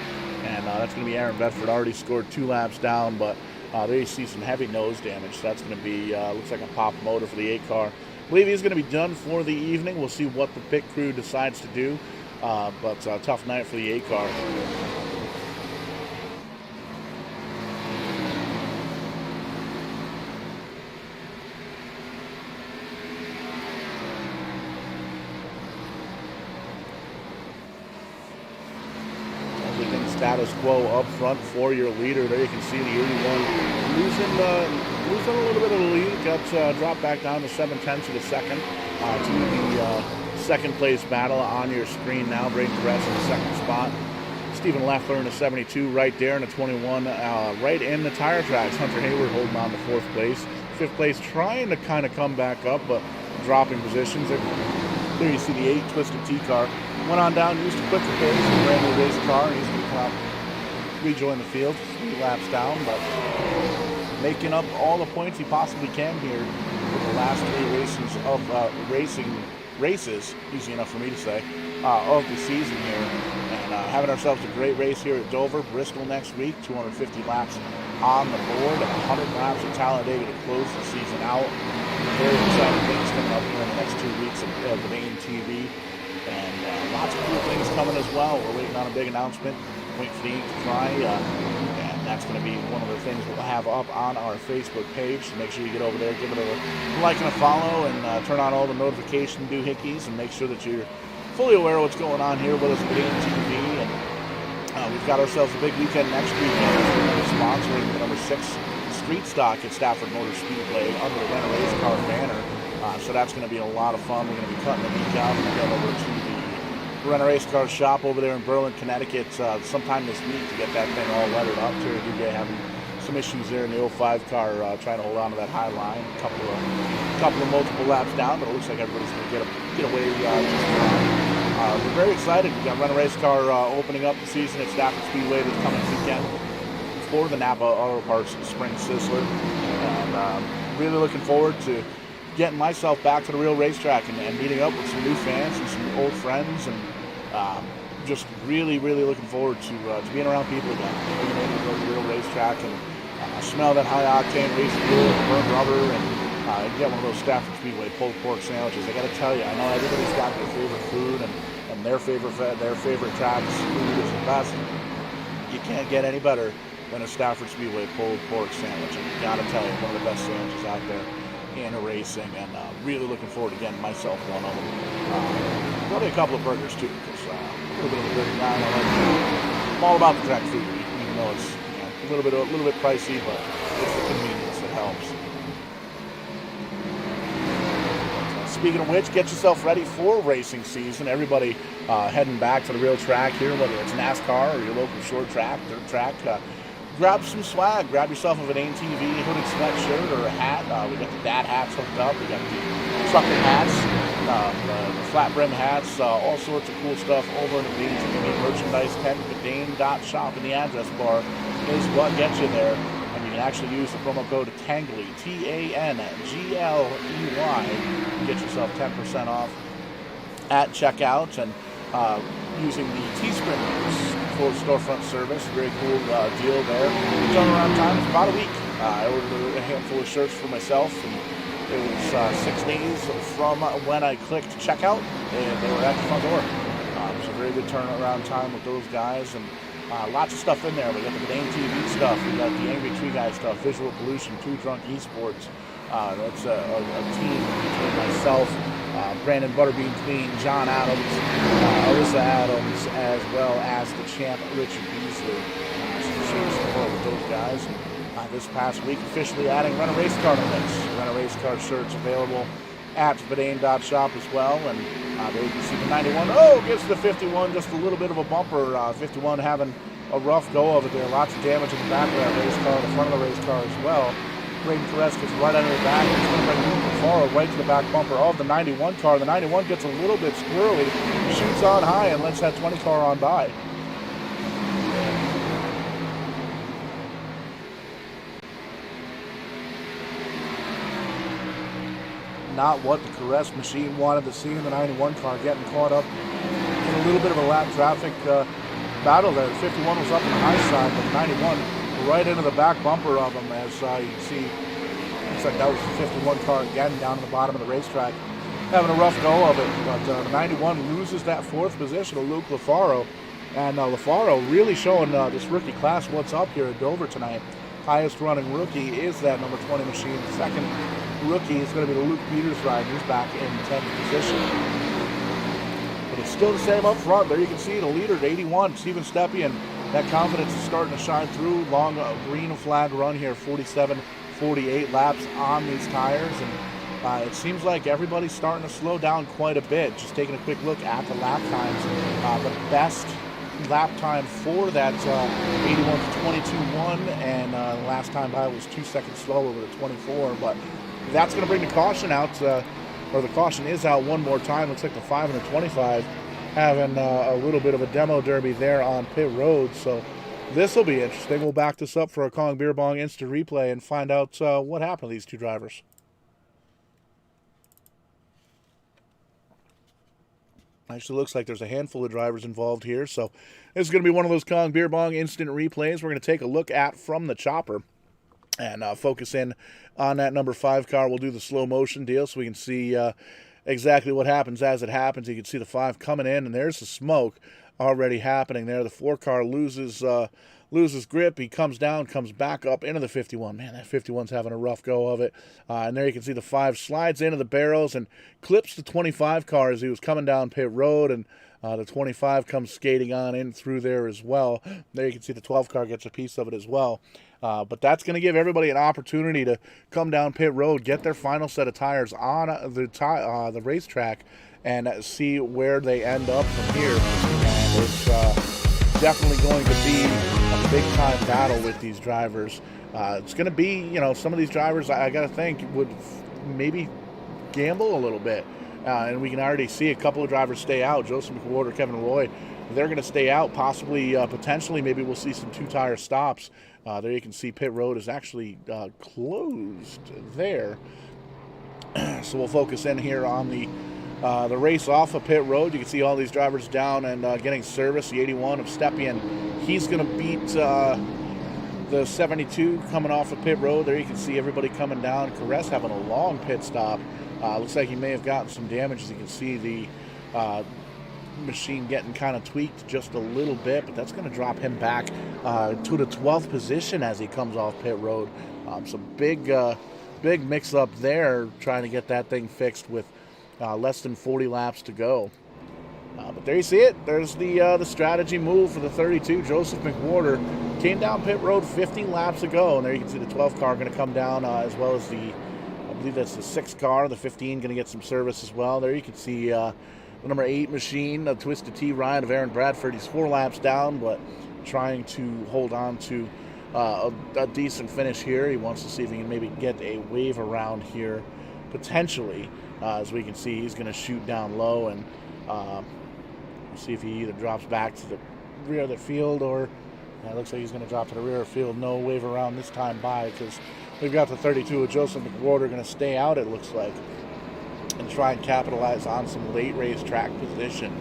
And that's going to be Aaron Bedford. Already scored 2 laps down, but there you see some heavy nose damage. So that's going to be, looks like a pop motor for the 8 car. I believe he's going to be done for the evening. We'll see what the pit crew decides to do. But tough night for the 8 car. Status quo up front for your leader. There you can see the 81 losing a little bit of the lead. Got dropped back down to 7/10 of a second to the second place battle on your screen now. Braden Perez in the second spot. Stephen Leffler in the 72 right there, in the 21 right in the tire tracks. Hunter Hayward holding on to 4th place. 5th place trying to kind of come back up, but dropping positions. There you see the 8 Twisted T car. Went on down, used a quicker pace, and ran the race car, and he's going to come rejoin the field 3 laps down, but making up all the points he possibly can here with the last 3 races, easy enough for me to say, of the season here. And having ourselves a great race here at Dover. Bristol next week, 250 laps on the board, 100 laps at Talladega to close the season out. Very exciting things coming up here in the next 2 weeks of the main TV. And lots of cool things coming as well. We're waiting on a big announcement. Wait for the ink to dry. And that's going to be one of the things we'll have up on our Facebook page. So make sure you get over there, give it a like and a follow, and turn on all the notification doohickeys, and make sure that you're fully aware of what's going on here with us at Main TV. And we've got ourselves a big weekend next weekend. We're sponsoring the number 6 Street Stock at Stafford Motor Speedway under the Rental Race Car banner. So that's going to be a lot of fun. We're going to be cutting the week out and going over to the Rental Race Car shop over there in Berlin, Connecticut sometime this week to get that thing all weathered up. Terry Duguay having some issues there in the 05 car, trying to hold on to that high line. A couple of multiple laps down, but it looks like everybody's going to get away just fine. We're very excited. We've got Rental Race Car opening up the season at Stafford Speedway this coming weekend for the Napa Auto Parts Spring Sizzler. And really looking forward to getting myself back to the real racetrack and meeting up with some new fans and some old friends, and just really looking forward to being around people again. Being able to go to the real racetrack and smell that high octane race fuel, burnt rubber, and get one of those Stafford Speedway pulled pork sandwiches. I got to tell you, I know everybody's got their favorite food and their favorite tracks. Food is the best. You can't get any better than a Stafford Speedway pulled pork sandwich. And I got to tell you, one of the best sandwiches out there in racing, and really looking forward to getting myself one of them. Probably a couple of burgers too, because a little bit of a burger guy. I'm all about the track food, even though it's a little bit pricey, but it's the convenience that helps. Speaking of which, get yourself ready for racing season. Everybody heading back to the real track here, whether it's NASCAR or your local short track, dirt track. Grab some swag. Grab yourself a Vadane TV hooded sweatshirt or a hat. We got the dad hats hooked up. We got the trucker hats, the flat brim hats, all sorts of cool stuff over in the Vadane TV merchandise tent. Vadane.shop in the address bar is what gets you there. And you can actually use the promo code TANGLEY, TANGLEY, get yourself 10% off at checkout. And using the Teespring full storefront service. Very cool deal there. Turnaround time is about a week. I ordered a handful of shirts for myself, and it was 6 days from when I clicked checkout, and they were at the front door. So very good turnaround time with those guys, and lots of stuff in there. We got the Verdane TV stuff, we got the Angry Tree Guy stuff, Visual Pollution, Two Drunk Esports. That's a team between myself, Brandon Butterbean Queen, John Adams, Alyssa Adams, as well as the champ Richard Beasley. Some support with those guys. This past week, officially adding Rent a Race Car to the mix. Rent a Race Car shirts available at Verdane.shop as well. And there you can see the 91. Oh, gets the 51, just a little bit of a bumper. 51 having a rough go of it there. Lots of damage in the back of that race car, the front of the race car as well. Braden Perez gets right under the back. It's going to bring Luke Faro right to the back bumper of the 91 car. The 91 gets a little bit squirrely, shoots on high, and lets that 20 car on by. Not what the Caress machine wanted to see in the 91 car, getting caught up in a little bit of a lap traffic battle there. The 51 was up on the high side, but the 91 right into the back bumper of him, as you can see. Looks like that was the 51 car again down at the bottom of the racetrack, having a rough go of it. But the 91 loses that fourth position to Luke LaFaro, and LaFaro really showing this rookie class what's up here at Dover tonight. Highest running rookie is that number 20 machine. The second rookie is going to be the Luke Peters ride, who's back in 10th position. But it's still the same up front. There you can see the leader at 81, Steven Stepien. That confidence is starting to shine through. Long green flag run here, 47, 48 laps on these tires. And it seems like everybody's starting to slow down quite a bit. Just taking a quick look at the lap times. The best lap time for that 81 to 22.1, and last time by was 2 seconds slower with a 24. But that's going to bring the caution out, or the caution is out one more time. Looks like the 5 and the 25 having a little bit of a demo derby there on pit road. So this will be interesting. We'll back this up for a Kong Beer Bong instant replay and find out what happened to these two drivers. Actually looks like there's a handful of drivers involved here. So this is going to be one of those Kong Beer Bong instant replays we're going to take a look at from the chopper and focus in on that number 5 car. We'll do the slow motion deal so we can see exactly what happens as it happens. You can see the 5 coming in, and there's the smoke already happening there. The 4 car loses grip. He comes down, comes back up into the 51. Man, that 51's having a rough go of it. And there you can see the 5 slides into the barrels and clips the 25 car as he was coming down pit road, and the 25 comes skating on in through there as well. There you can see the 12 car gets a piece of it as well. But that's going to give everybody an opportunity to come down pit road, get their final set of tires on the racetrack, and see where they end up from here. And it's definitely going to be a big-time battle with these drivers. It's going to be, some of these drivers, I got to think, would maybe gamble a little bit. And we can already see a couple of drivers stay out. Joseph McWhorter, Kevin Roy, they're going to stay out. Possibly, potentially, maybe we'll see some 2-tire stops. There you can see pit road is actually closed there. So we'll focus in here on the race off of pit road. You can see all these drivers down and getting service. The 81 of Stepien, he's going to beat the 72 coming off of pit road. There you can see everybody coming down. Caress having a long pit stop. Looks like he may have gotten some damage. As you can see, the machine getting kind of tweaked just a little bit, but that's going to drop him back to the 12th position as he comes off pit road. Some big mix up there trying to get that thing fixed with less than 40 laps to go. But there you see it. There's the strategy move for the 32. Joseph McWhorter came down pit road 50 laps ago, and there you can see the 12th car going to come down as well as I believe that's the 6th car. The 15 going to get some service as well. There you can see the number 8 machine, Twisted T Ryan of Aaron Bradford. He's 4 laps down, but trying to hold on to a decent finish here. He wants to see if he can maybe get a wave around here, potentially. As we can see, he's going to shoot down low, and see if he either drops back to the rear of the field, or it looks like he's going to drop to the rear of the field. No wave around this time by, because we've got the 32 of Joseph McWhorter going to stay out, it looks like, and try and capitalize on some late race track position.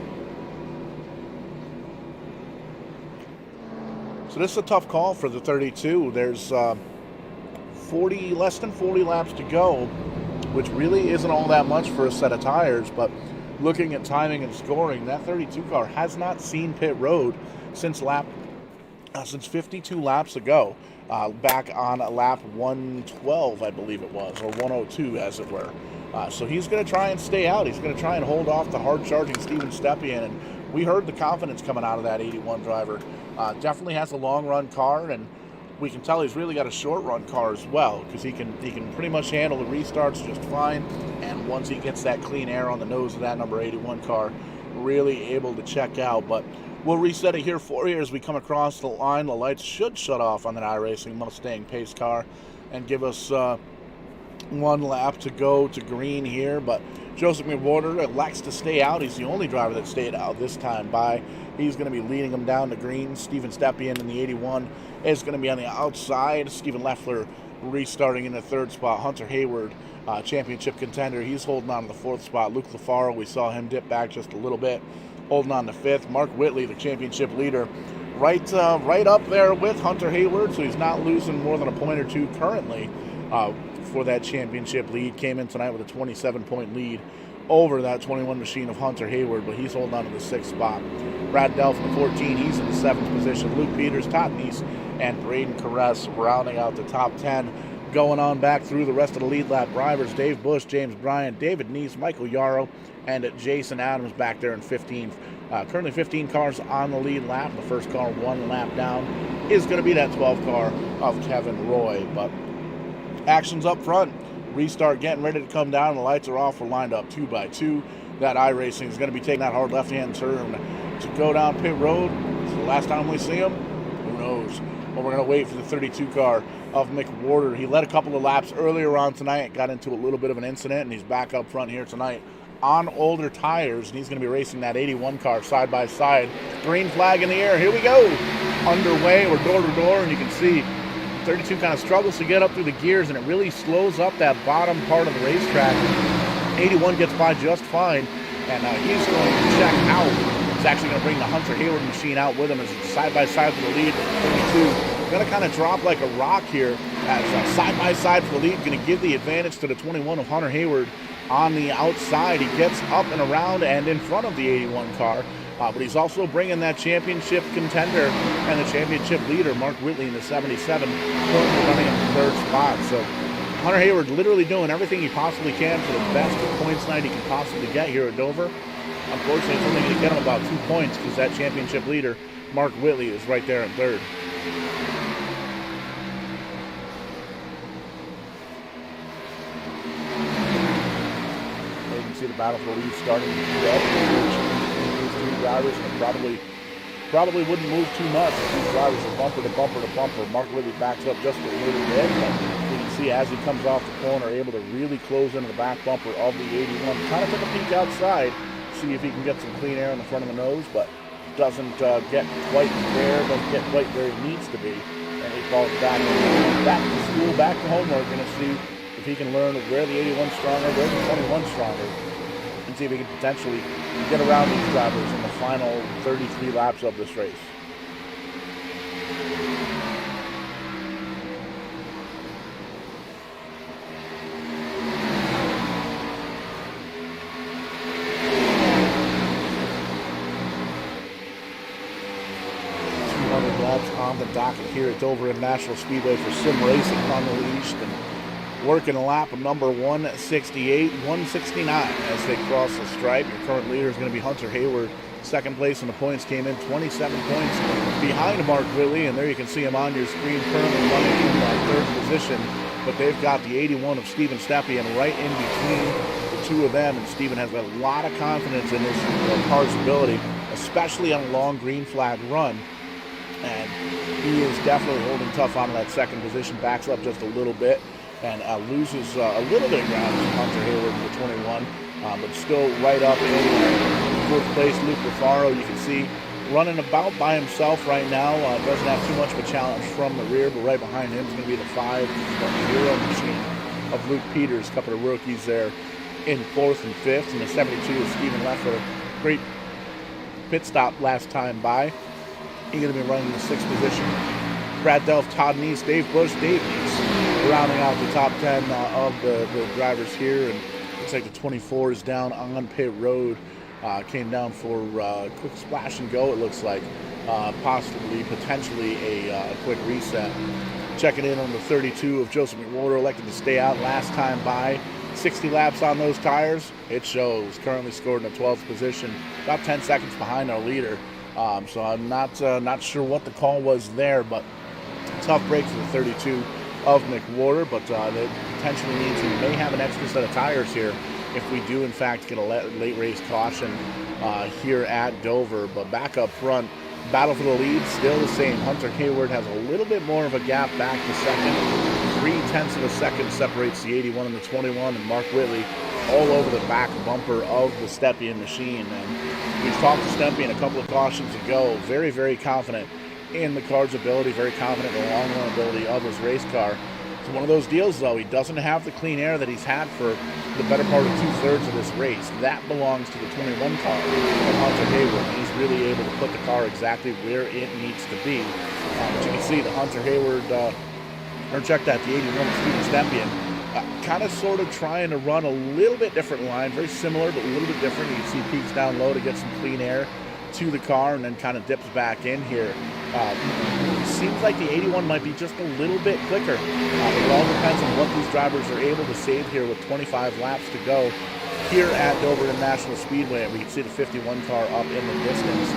So this is a tough call for the 32. There's less than 40 laps to go, which really isn't all that much for a set of tires, but looking at timing and scoring, that 32 car has not seen pit road since 52 laps ago, back on lap 112, I believe it was, or 102 as it were. So he's going to try and stay out. He's going to try and hold off the hard-charging Steven Stepien, and we heard the confidence coming out of that 81 driver. Definitely has a long-run car, and we can tell he's really got a short-run car as well, because he can pretty much handle the restarts just fine, and once he gets that clean air on the nose of that number 81 car, really able to check out. But we'll reset it here for you as we come across the line. The lights should shut off on that iRacing Mustang pace car and give us one lap to go to green here, but Joseph McWhorter elects to stay out. He's the only driver that stayed out this time by. He's going to be leading them down to green. Steven Stepien in the 81 is going to be on the outside. Stephen Leffler restarting in the third spot. Hunter Hayward, championship contender, he's holding on to the fourth spot. Luke Lafaro, we saw him dip back just a little bit, holding on to fifth. Mark Whitley, the championship leader, right up there with Hunter Hayward, so he's not losing more than a point or two currently for that championship lead. Came in tonight with a 27-point lead over that 21 machine of Hunter Hayward, but he's holding on to the sixth spot. Brad Delph in the 14, he's in the seventh position. Luke Peters, Todd Neese, and Braden Caress rounding out the top 10. Going on back through the rest of the lead lap drivers, Dave Bush, James Bryant, David Neese, Michael Yarrow, and Jason Adams back there in 15th. Currently 15 cars on the lead lap. The first car one lap down is going to be that 12 car of Kevin Roy. But action's up front. Restart getting ready to come down. The lights are off. We're lined up 2 by 2. That iRacing is going to be taking that hard left-hand turn to go down pit road. So the last time we see him, who knows? But we're going to wait for the 32 car of McWhorter. He led a couple of laps earlier on tonight, got into a little bit of an incident, and he's back up front here tonight on older tires, and he's going to be racing that 81 car side by side. Green flag in the air. Here we go. Underway. We're door to door, and you can see 32 kind of struggles to get up through the gears, and it really slows up that bottom part of the racetrack. 81 gets by just fine, and he's going to check out. He's actually going to bring the Hunter Hayward machine out with him as it's side by side for the lead. 32 going to kind of drop like a rock here as side by side for the lead, going to give the advantage to the 21 of Hunter Hayward on the outside. He gets up and around and in front of the 81 car. But he's also bringing that championship contender and the championship leader, Mark Whitley, in the 77, currently running in the third spot. So Hunter Hayward literally doing everything he possibly can for the best points night he can possibly get here at Dover. Unfortunately, it's only going to get him about 2 points because that championship leader, Mark Whitley, is right there in third. You can see the battle for the lead starting to heat up. These two drivers, and probably wouldn't move too much. These drivers are bumper to bumper to bumper. Mark Whitley backs up just a little bit, but you can see as he comes off the corner, able to really close into the back bumper of the 81. Kind of took a peek outside, see if he can get some clean air in the front of the nose, but doesn't get quite there, doesn't get quite where he needs to be, and he falls back to school, back to homework, going to see if he can learn where the 81's stronger, where the 21's stronger, and see if he can potentially get around these drivers in the final 33 laps of this race. On the docket here at Dover International Speedway for SimRacingUnleashed, and working a lap of number 168, 169 as they cross the stripe. Your current leader is going to be Hunter Hayward. Second place in the points, came in 27 points behind Mark Whitley, and there you can see him on your screen currently running in third position. But they've got the 81 of Steven Stepien right in between the two of them, and Steven has a lot of confidence in his car's ability, especially on a long green flag run. And he is definitely holding tough on that second position, backs up just a little bit, and loses a little bit of ground to Hunter Hayward in the 21, but still right up in fourth place. Luke Lafaro, you can see, running about by himself right now. Doesn't have too much of a challenge from the rear, but right behind him is going to be the 5-0 machine of Luke Peters. A couple of rookies there in fourth and fifth, and the 72 of Stephen Leffler. Great pit stop last time by. He's going to be running the 6th position. Brad Delph, Todd Neese, Dave Bush, Dave Neese, rounding out the top 10 of the drivers here. And looks like the 24 is down on pit road. Came down for a quick splash and go, it looks like. Possibly, potentially a quick reset. Checking in on the 32 of Joseph McWhorter, elected to stay out last time by. 60 laps on those tires. It shows. Currently scored in the 12th position, about 10 seconds behind our leader. So I'm not sure what the call was there, but tough break for the 32 of McWhorter. But that potentially means we may have an extra set of tires here if we do in fact get a late race caution here at Dover. But back up front, battle for the lead still the same. Hunter Hayward has a little bit more of a gap back to second. 0.3 of a second separates the 81 and the 21, and Mark Whitley all over the back bumper of the Stepien machine. And we've talked to Stepien a couple of cautions ago. Very, very confident in the car's ability, very confident in the long-run ability of his race car. It's one of those deals, though. He doesn't have the clean air that he's had for the better part of 2/3 of this race. That belongs to the 21 car of Hunter Hayward. He's really able to put the car exactly where it needs to be. But you can see the Hunter Hayward, or check that, the 81 Steven Stepien, kind of sort of trying to run a little bit different line, very similar, but a little bit different. You can see peaks down low to get some clean air to the car and then kind of dips back in here. Seems like the 81 might be just a little bit quicker. It all depends on what these drivers are able to save here with 25 laps to go here at Dover International Speedway. And we can see the 51 car up in the distance.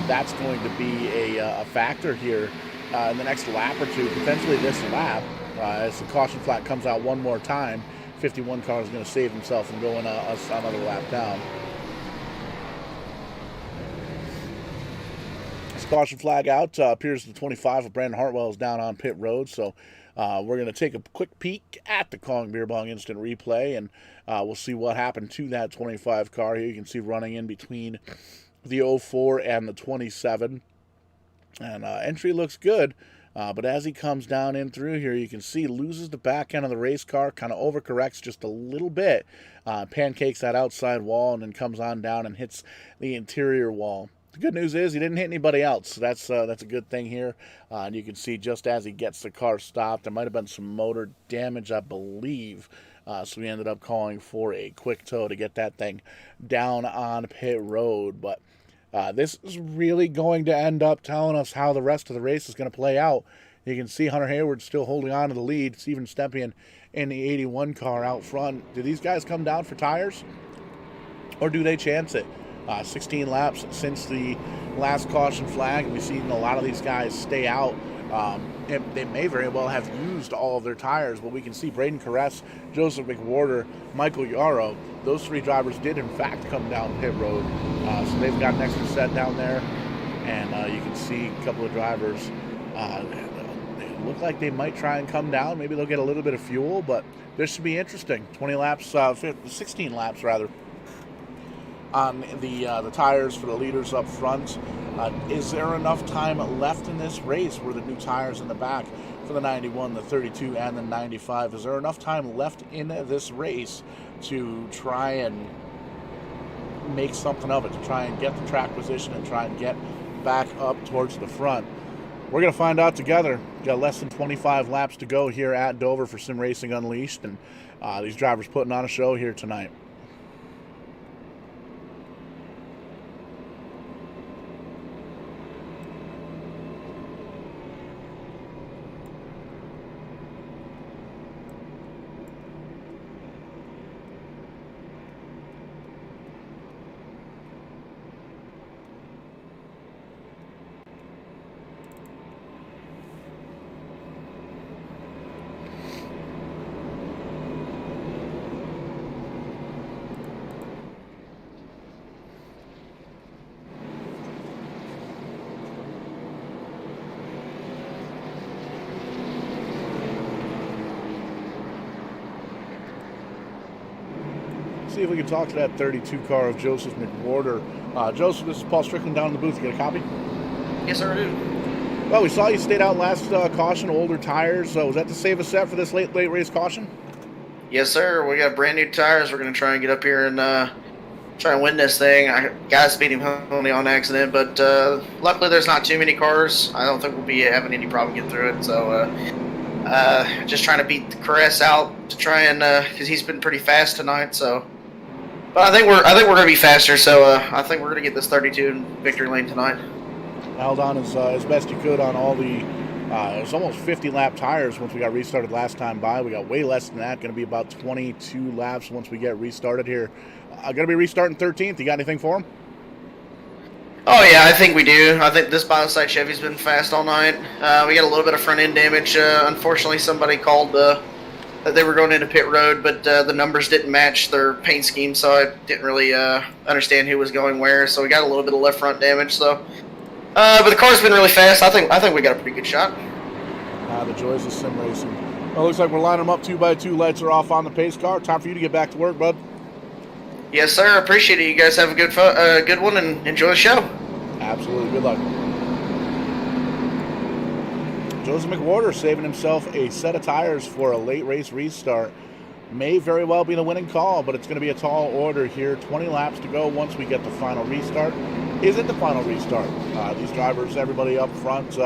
That's going to be a factor here in the next lap or two, potentially this lap. As the caution flag comes out one more time, 51 car is going to save himself and go in another lap down. Caution flag out. Appears the 25 of Brandon Hartwell is down on pit road. So we're going to take a quick peek at the Kong Beer Bong instant replay, and we'll see what happened to that 25 car here. You can see running in between the 04 and the 27. And entry looks good. But as he comes down in through here, you can see loses the back end of the race car, kind of overcorrects just a little bit, pancakes that outside wall, and then comes on down and hits the interior wall. The good news is he didn't hit anybody else. That's a good thing here. And you can see just as he gets the car stopped, there might have been some motor damage, I believe. So we ended up calling for a quick tow to get that thing down on pit road. But this is really going to end up telling us how the rest of the race is going to play out. You can see Hunter Hayward still holding on to the lead. Steven Stepien in the 81 car out front. Do these guys come down for tires, or do they chance it? 16 laps since the last caution flag. We've seen a lot of these guys stay out. They may very well have used all of their tires, but we can see Braden Caress, Joseph McWhorter, Michael Yarrow, those three drivers did in fact come down pit road. So they've got an extra set down there, and you can see a couple of drivers they look like they might try and come down. Maybe they'll get a little bit of fuel, but this should be interesting. 16 laps rather, on the tires for the leaders up front. Is there enough time left in this race where the new tires in the back for the 91, the 32, and the 95? Is there enough time left in this race to try and make something of it, to try and get the track position and try and get back up towards the front? We're going to find out together. Got less than 25 laps to go here at Dover for Sim Racing Unleashed, and these drivers putting on a show here tonight. See if we can talk to that 32 car of Joseph McWhorter. Joseph, this is Paul Strickland down in the booth. You got a copy? Yes, sir, I do. Well, we saw you stayed out last caution, older tires. Was that to save a set for this late race caution? Yes, sir. We got brand new tires. We're going to try and get up here and try and win this thing. I got speed him only on accident, but luckily there's not too many cars. I don't think we'll be having any problem getting through it. So just trying to beat Caress out to try and because he's been pretty fast tonight. So, but I think we're going to be faster. So I think we're going to get this 32 in victory lane tonight. Held on as best he could on all the. It was almost 50 lap tires once we got restarted last time by. We got way less than that. Going to be about 22 laps once we get restarted here. Going to be restarting 13th. You got anything for him? Oh, yeah, I think we do. I think this Biosite Chevy's been fast all night. We got a little bit of front end damage. Unfortunately, somebody called that they were going into pit road, but the numbers didn't match their paint scheme, so I didn't really understand who was going where. So we got a little bit of left front damage. So, but the car's been really fast. I think we got a pretty good shot. The joys of sim racing. Well, looks like we're lining them up 2x2. Lights are off on the pace car. Time for you to get back to work, bud. Yes, sir. Appreciate it. You guys have a good one and enjoy the show. Absolutely. Good luck. Joseph McWhorter saving himself a set of tires for a late race restart. May very well be the winning call, but it's going to be a tall order here. 20 laps to go once we get the final restart. Is it the final restart? These drivers, everybody up front,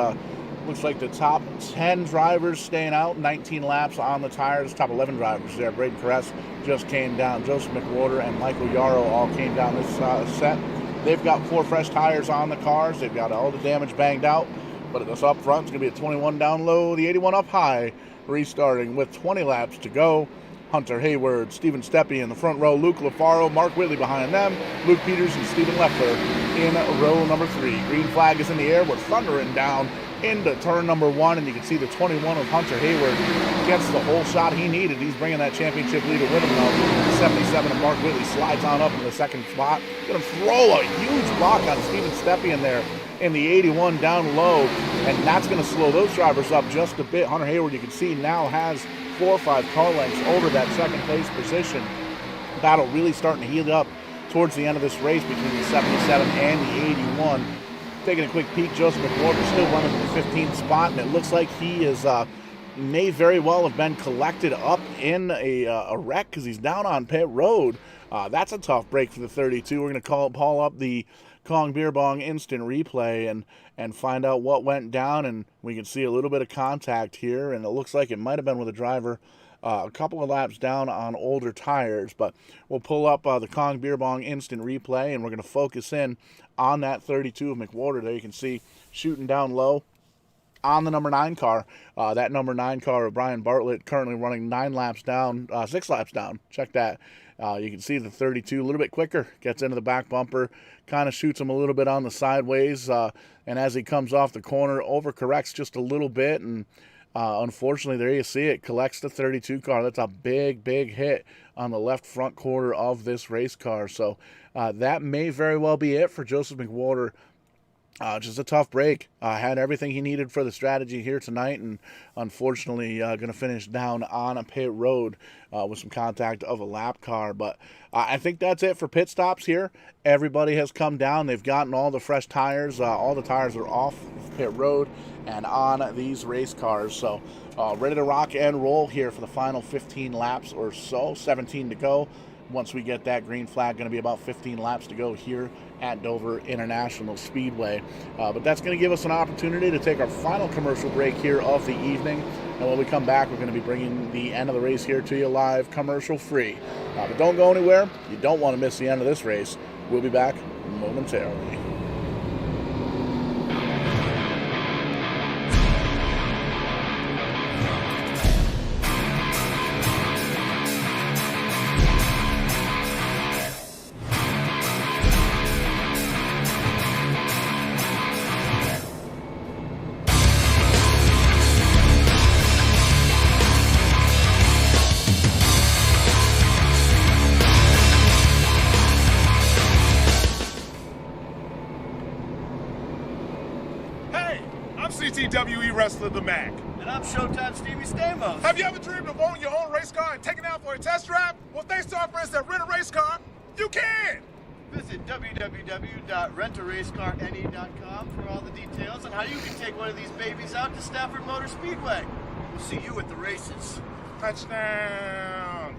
looks like the top 10 drivers staying out, 19 laps on the tires. Top 11 drivers there. Braden Caress just came down. Joseph McWhorter and Michael Yarrow all came down this set. They've got 4 fresh tires on the cars. They've got all the damage banged out. But this up front is going to be a 21 down low, the 81 up high, restarting with 20 laps to go. Hunter Hayward, Stephen Steppe in the front row, Luke LaFaro, Mark Whitley behind them, Luke Peters and Stephen Leffler in row number 3. Green flag is in the air. We're thundering down into turn number 1, and you can see the 21 of Hunter Hayward gets the whole shot he needed. He's bringing that championship leader with him now. 77 of Mark Whitley slides on up in the second spot. Going to throw a huge block on Stephen Steppe in there in the 81 down low, and that's going to slow those drivers up just a bit. Hunter Hayward, you can see, now has 4 or 5 car lengths over that second place position. Battle really starting to heat up towards the end of this race between the 77 and the 81. Taking a quick peek, Joseph McWhorter still running the 15th spot, and it looks like he is may very well have been collected up in a wreck because he's down on pit road. That's a tough break for the 32. We're going to call up the Kong Beer Bong instant replay and find out what went down, and we can see a little bit of contact here, and it looks like it might have been with a driver a couple of laps down on older tires. But we'll pull up the Kong Beer Bong instant replay, and we're going to focus in on that 32 of McWhorter. There you can see shooting down low on the number 9 car. That number 9 car of Brian Bartlett currently running 6 laps down. Check that. You can see the 32 a little bit quicker, gets into the back bumper, kind of shoots him a little bit on the sideways, and as he comes off the corner, overcorrects just a little bit, and unfortunately, there you see it, collects the 32 car. That's a big, big hit on the left front quarter of this race car. So that may very well be it for Joseph McWhorter. Just a tough break. Had everything he needed for the strategy here tonight, and unfortunately going to finish down on a pit road with some contact of a lap car. But I think that's it for pit stops here. Everybody has come down. They've gotten all the fresh tires. All the tires are off pit road and on these race cars. So ready to rock and roll here for the final 15 laps or so. 17 to go. Once we get that green flag, going to be about 15 laps to go here at Dover International Speedway. But that's going to give us an opportunity to take our final commercial break here of the evening. And when we come back, we're going to be bringing the end of the race here to you live, commercial free. But don't go anywhere. You don't want to miss the end of this race. We'll be back momentarily. WWE wrestler The Mac. And I'm Showtime Stevie Stamos. Have you ever dreamed of owning your own race car and taking it out for a test drive? Well, thanks to our friends that Rent a Race Car, you can! Visit www.rentaracecarne.com for all the details on how you can take one of these babies out to Stafford Motor Speedway. We'll see you at the races. Touchdown!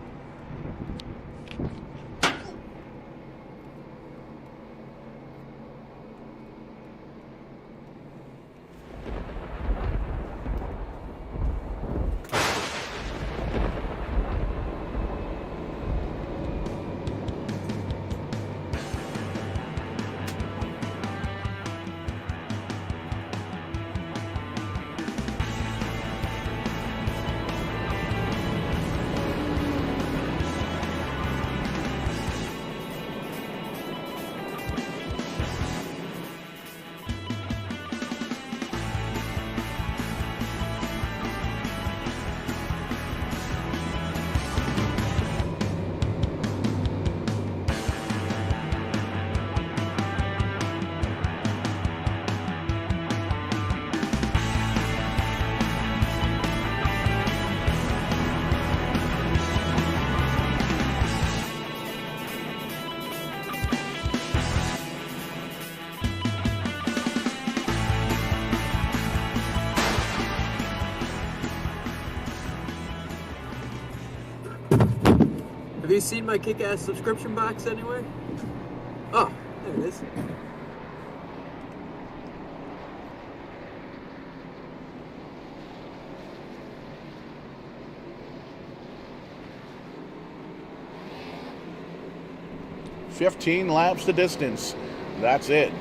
seen my kick-ass subscription box anywhere? Oh, there it is. $15 laps the distance. That's it.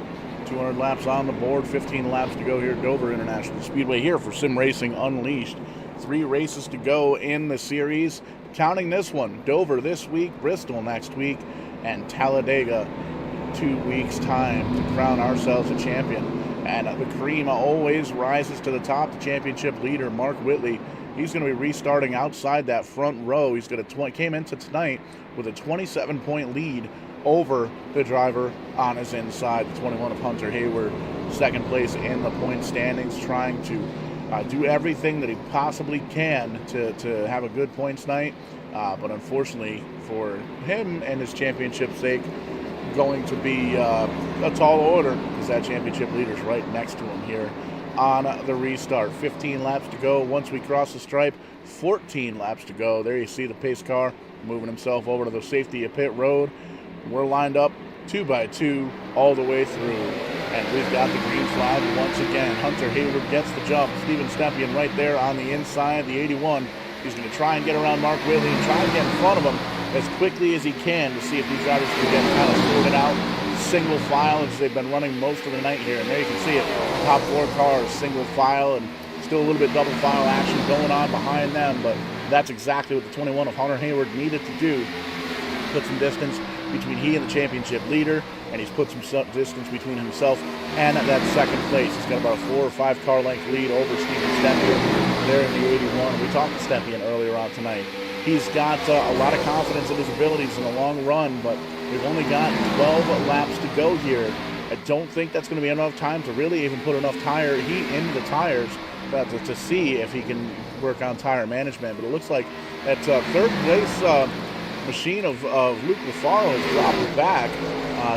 200 laps on the board, 15 laps to go here at Dover International Speedway here for Sim Racing Unleashed. 3 races to go in the series, counting this one. Dover this week, Bristol next week, and Talladega 2 weeks' time to crown ourselves a champion. And the cream always rises to the top. The championship leader, Mark Whitley, he's going to be restarting outside that front row. He's going to came into tonight with a 27-point lead over the driver on his inside, the 21 of Hunter Hayward, second place in the point standings, trying to do everything that he possibly can to have a good points night. But unfortunately for him and his championship sake, going to be a tall order because that championship leader's right next to him here on the restart. 15 laps to go once we cross the stripe, 14 laps to go. There you see the pace car moving himself over to the safety of pit road. We're lined up 2 by 2 all the way through, and we've got the green flag once again. Hunter Hayward gets the jump. Steven Stepien right there on the inside, the 81. He's going to try and get around Mark Whitley and try and get in front of him as quickly as he can to see if these drivers can get kind of sorted out. Single file as they've been running most of the night here, and there you can see it. Top 4 cars, single file, and still a little bit double file action going on behind them, but that's exactly what the 21 of Hunter Hayward needed to do. Put some distance between he and the championship leader, and he's put some distance between himself and that second place. He's got about a 4 or 5 car length lead over Steven Stepien there in the 81. We talked to Stepien earlier on tonight. He's got a lot of confidence in his abilities in the long run, but we've only got 12 laps to go here. I don't think that's going to be enough time to really even put enough tire heat into the tires to see if he can work on tire management. But it looks like that third place machine of Luke LaFaro has dropped back,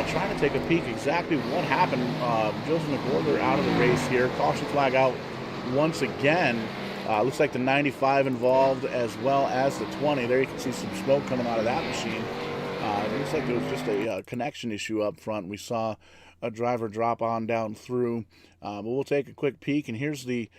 trying to take a peek exactly what happened. Joseph McWhorter out of the race here. Caution flag out once again. Looks like the 95 involved as well as the 20. There you can see some smoke coming out of that machine. It looks like there was just a connection issue up front. We saw a driver drop on down through. But we'll take a quick peek, and here's the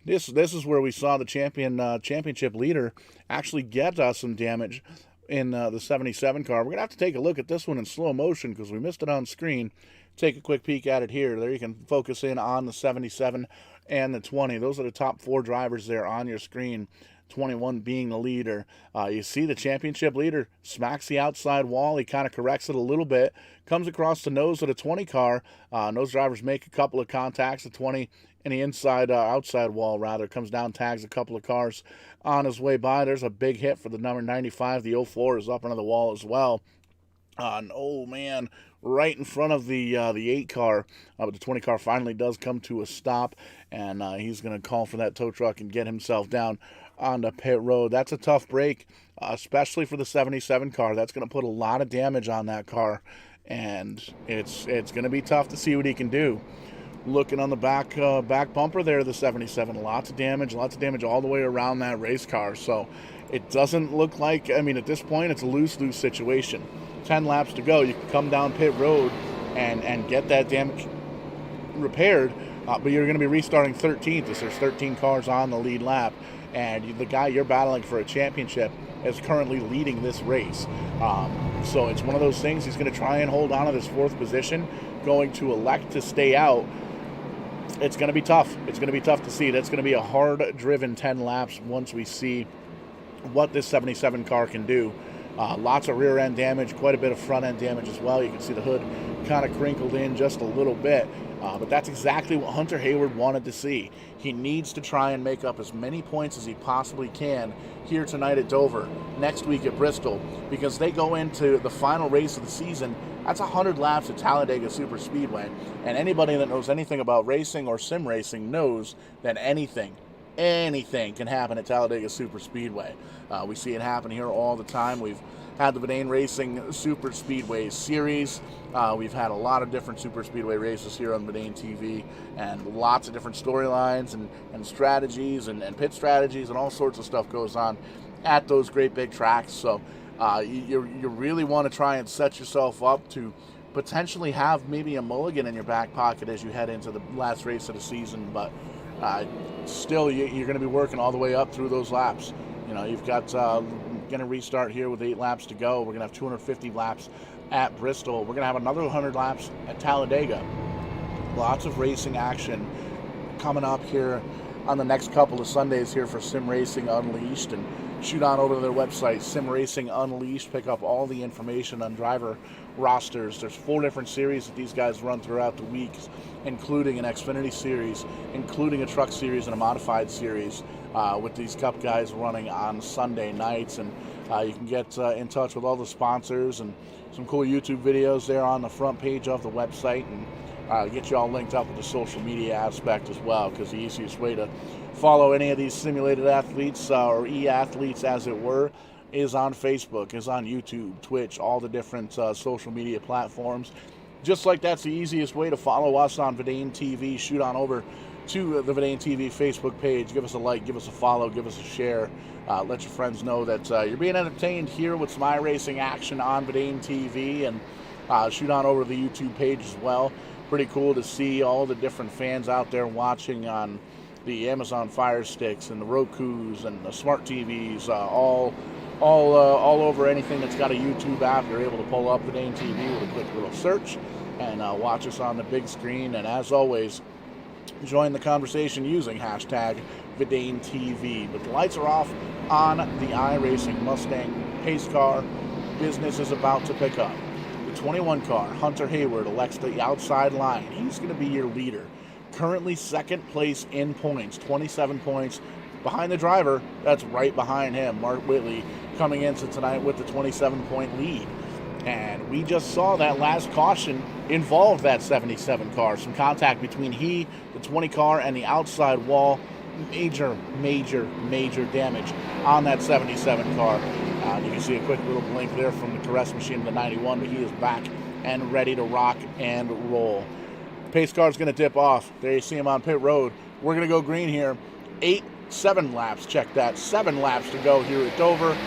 this is where we saw the championship leader actually get some damage in the 77 car. We're gonna have to take a look at this one in slow motion because we missed it on screen. Take a quick peek at it here. There you can focus in on the 77 and the 20. Those are the top 4 drivers there on your screen. 21 being the leader. You see the championship leader smacks the outside wall. He kind of corrects it a little bit, comes across the nose of the 20 car. Those drivers make a couple of contacts. The 20 and the outside wall rather comes down, tags a couple of cars on his way by. There's a big hit for the number 95. The 04 is up under the wall as well. And oh man, right in front of the 8 car, but the 20 car finally does come to a stop, and he's going to call for that tow truck and get himself down on the pit road. That's a tough break, especially for the 77 car. That's going to put a lot of damage on that car, and it's going to be tough to see what he can do. Looking on the back bumper there, the 77, lots of damage all the way around that race car. So it doesn't look like, I mean, at this point, it's a lose-lose situation. 10 laps to go. You can come down pit road and get that damage repaired, but you're going to be restarting 13th as there's 13 cars on the lead lap, and the guy you're battling for a championship is currently leading this race. So it's one of those things. He's going to try and hold on to this 4th position, going to elect to stay out. It's going to be tough. It's going to be tough to see. That's going to be a hard-driven 10 laps once we see what this 77 car can do. Lots of rear end damage, quite a bit of front end damage as well. You can see the hood kind of crinkled in just a little bit, but that's exactly what Hunter Hayward wanted to see. He needs to try and make up as many points as he possibly can here tonight at Dover, next week at Bristol, because they go into the final race of the season. That's 100 laps at Talladega Superspeedway, and anybody that knows anything about racing or sim racing knows that anything can happen at Talladega Superspeedway. We see it happen here all the time. We've had the Verdane Racing Superspeedway series. We've had a lot of different Superspeedway races here on Verdane TV, and lots of different storylines and strategies and pit strategies and all sorts of stuff goes on at those great big tracks. So You really want to try and set yourself up to potentially have maybe a mulligan in your back pocket as you head into the last race of the season, but still you're going to be working all the way up through those laps. You've got going to restart here with 8 laps to go. We're going to have 250 laps at Bristol. We're going to have another 100 laps at Talladega. Lots of racing action coming up here on the next couple of Sundays here for Sim Racing Unleashed, and shoot on over to their website, Sim Racing Unleashed. Pick up all the information on driver rosters. There's 4 different series that these guys run throughout the weeks, including an Xfinity series, including a truck series and a modified series, with these Cup guys running on Sunday nights. And you can get in touch with all the sponsors and some cool YouTube videos there on the front page of the website, and get you all linked up with the social media aspect as well, because the easiest way to follow any of these simulated athletes, or e-athletes as it were, is on Facebook, is on YouTube, Twitch, all the different social media platforms. Just like that's the easiest way to follow us on Verdane TV. Shoot on over to the Verdane TV Facebook page. Give us a like, give us a follow, give us a share. Let your friends know that you're being entertained here with some iRacing action on Verdane TV, and shoot on over to the YouTube page as well. Pretty cool to see all the different fans out there watching on the Amazon Fire Sticks and the Rokus and the smart TVs, all over anything that's got a YouTube app. You're able to pull up Verdane TV with a quick little search and watch us on the big screen. And as always, join the conversation using hashtag Verdane TV. But the lights are off on the iRacing Mustang pace car. Business is about to pick up. The 21 car, Hunter Hayward, elects the outside line. He's going to be your leader. Currently second place in points, 27 points behind the driver that's right behind him, Mark Whitley, coming into tonight with the 27-point lead. And we just saw that last caution involved that 77 car. Some contact between the 20 car, and the outside wall. Major damage on that 77 car. You can see a quick little blink there from the Caress machine of the 91, but he is back and ready to rock and roll. Pace car's going to dip off. There you see him on pit road. We're going to go green here. 7 laps. Check that. 7 laps to go here at Dover.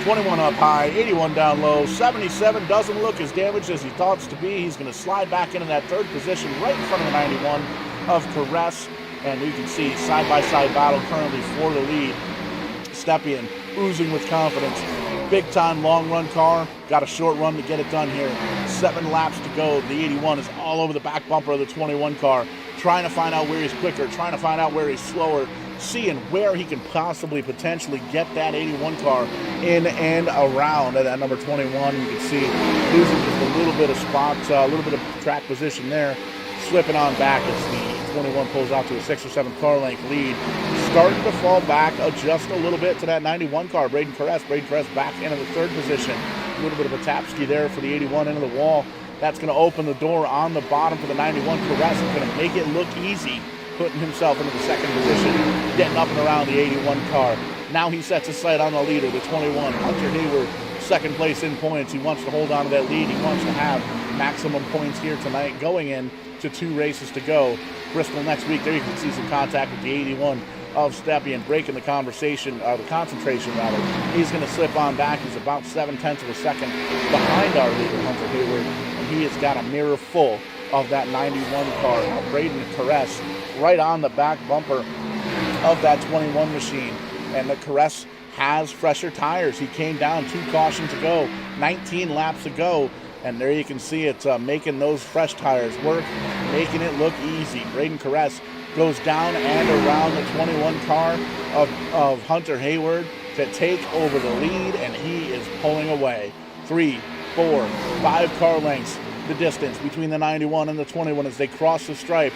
21 up high, 81 down low. 77 doesn't look as damaged as he thought it to be. He's going to slide back into that 3rd position right in front of the 91 of Caress. And you can see side-by-side battle currently for the lead. Stepien oozing with confidence. Big-time long-run car. Got a short run to get it done here. 7 laps to go. The 81 is all over the back bumper of the 21 car, trying to find out where he's quicker, trying to find out where he's slower, seeing where he can potentially get that 81 car in and around at number 21. You can see losing just a little bit of spot, a little bit of track position there, slipping on back as the 21 pulls out to a 6 or 7 car length lead. Starting to fall back just a little bit to that 91 car, Braden Caress. Braden Caress back into the 3rd position. A little bit of a tap ski there for the 81 into the wall. That's going to open the door on the bottom for the 91. Caress is going to make it look easy, putting himself into the 2nd position, getting up and around the 81 car. Now he sets his sight on the leader, the 21. Hunter Hayward, 2nd place in points. He wants to hold on to that lead. He wants to have maximum points here tonight, going in to 2 races to go. Bristol next week. There you can see some contact with the 81 of Stepien, breaking the concentration rather. He's going to slip on back. He's about 0.7 of a second behind our leader, Hunter Hayward, and he has got a mirror full of that 91 car. Now Braden Caress right on the back bumper of that 21 machine, and the Caress has fresher tires. He came down 2 cautions ago, 19 laps ago, and there you can see it making those fresh tires work, making it look easy. Braden Caress goes down and around the 21 car of Hunter Hayward to take over the lead, and he is pulling away. 3, 4, 5 car lengths the distance between the 91 and the 21 as they cross the stripe.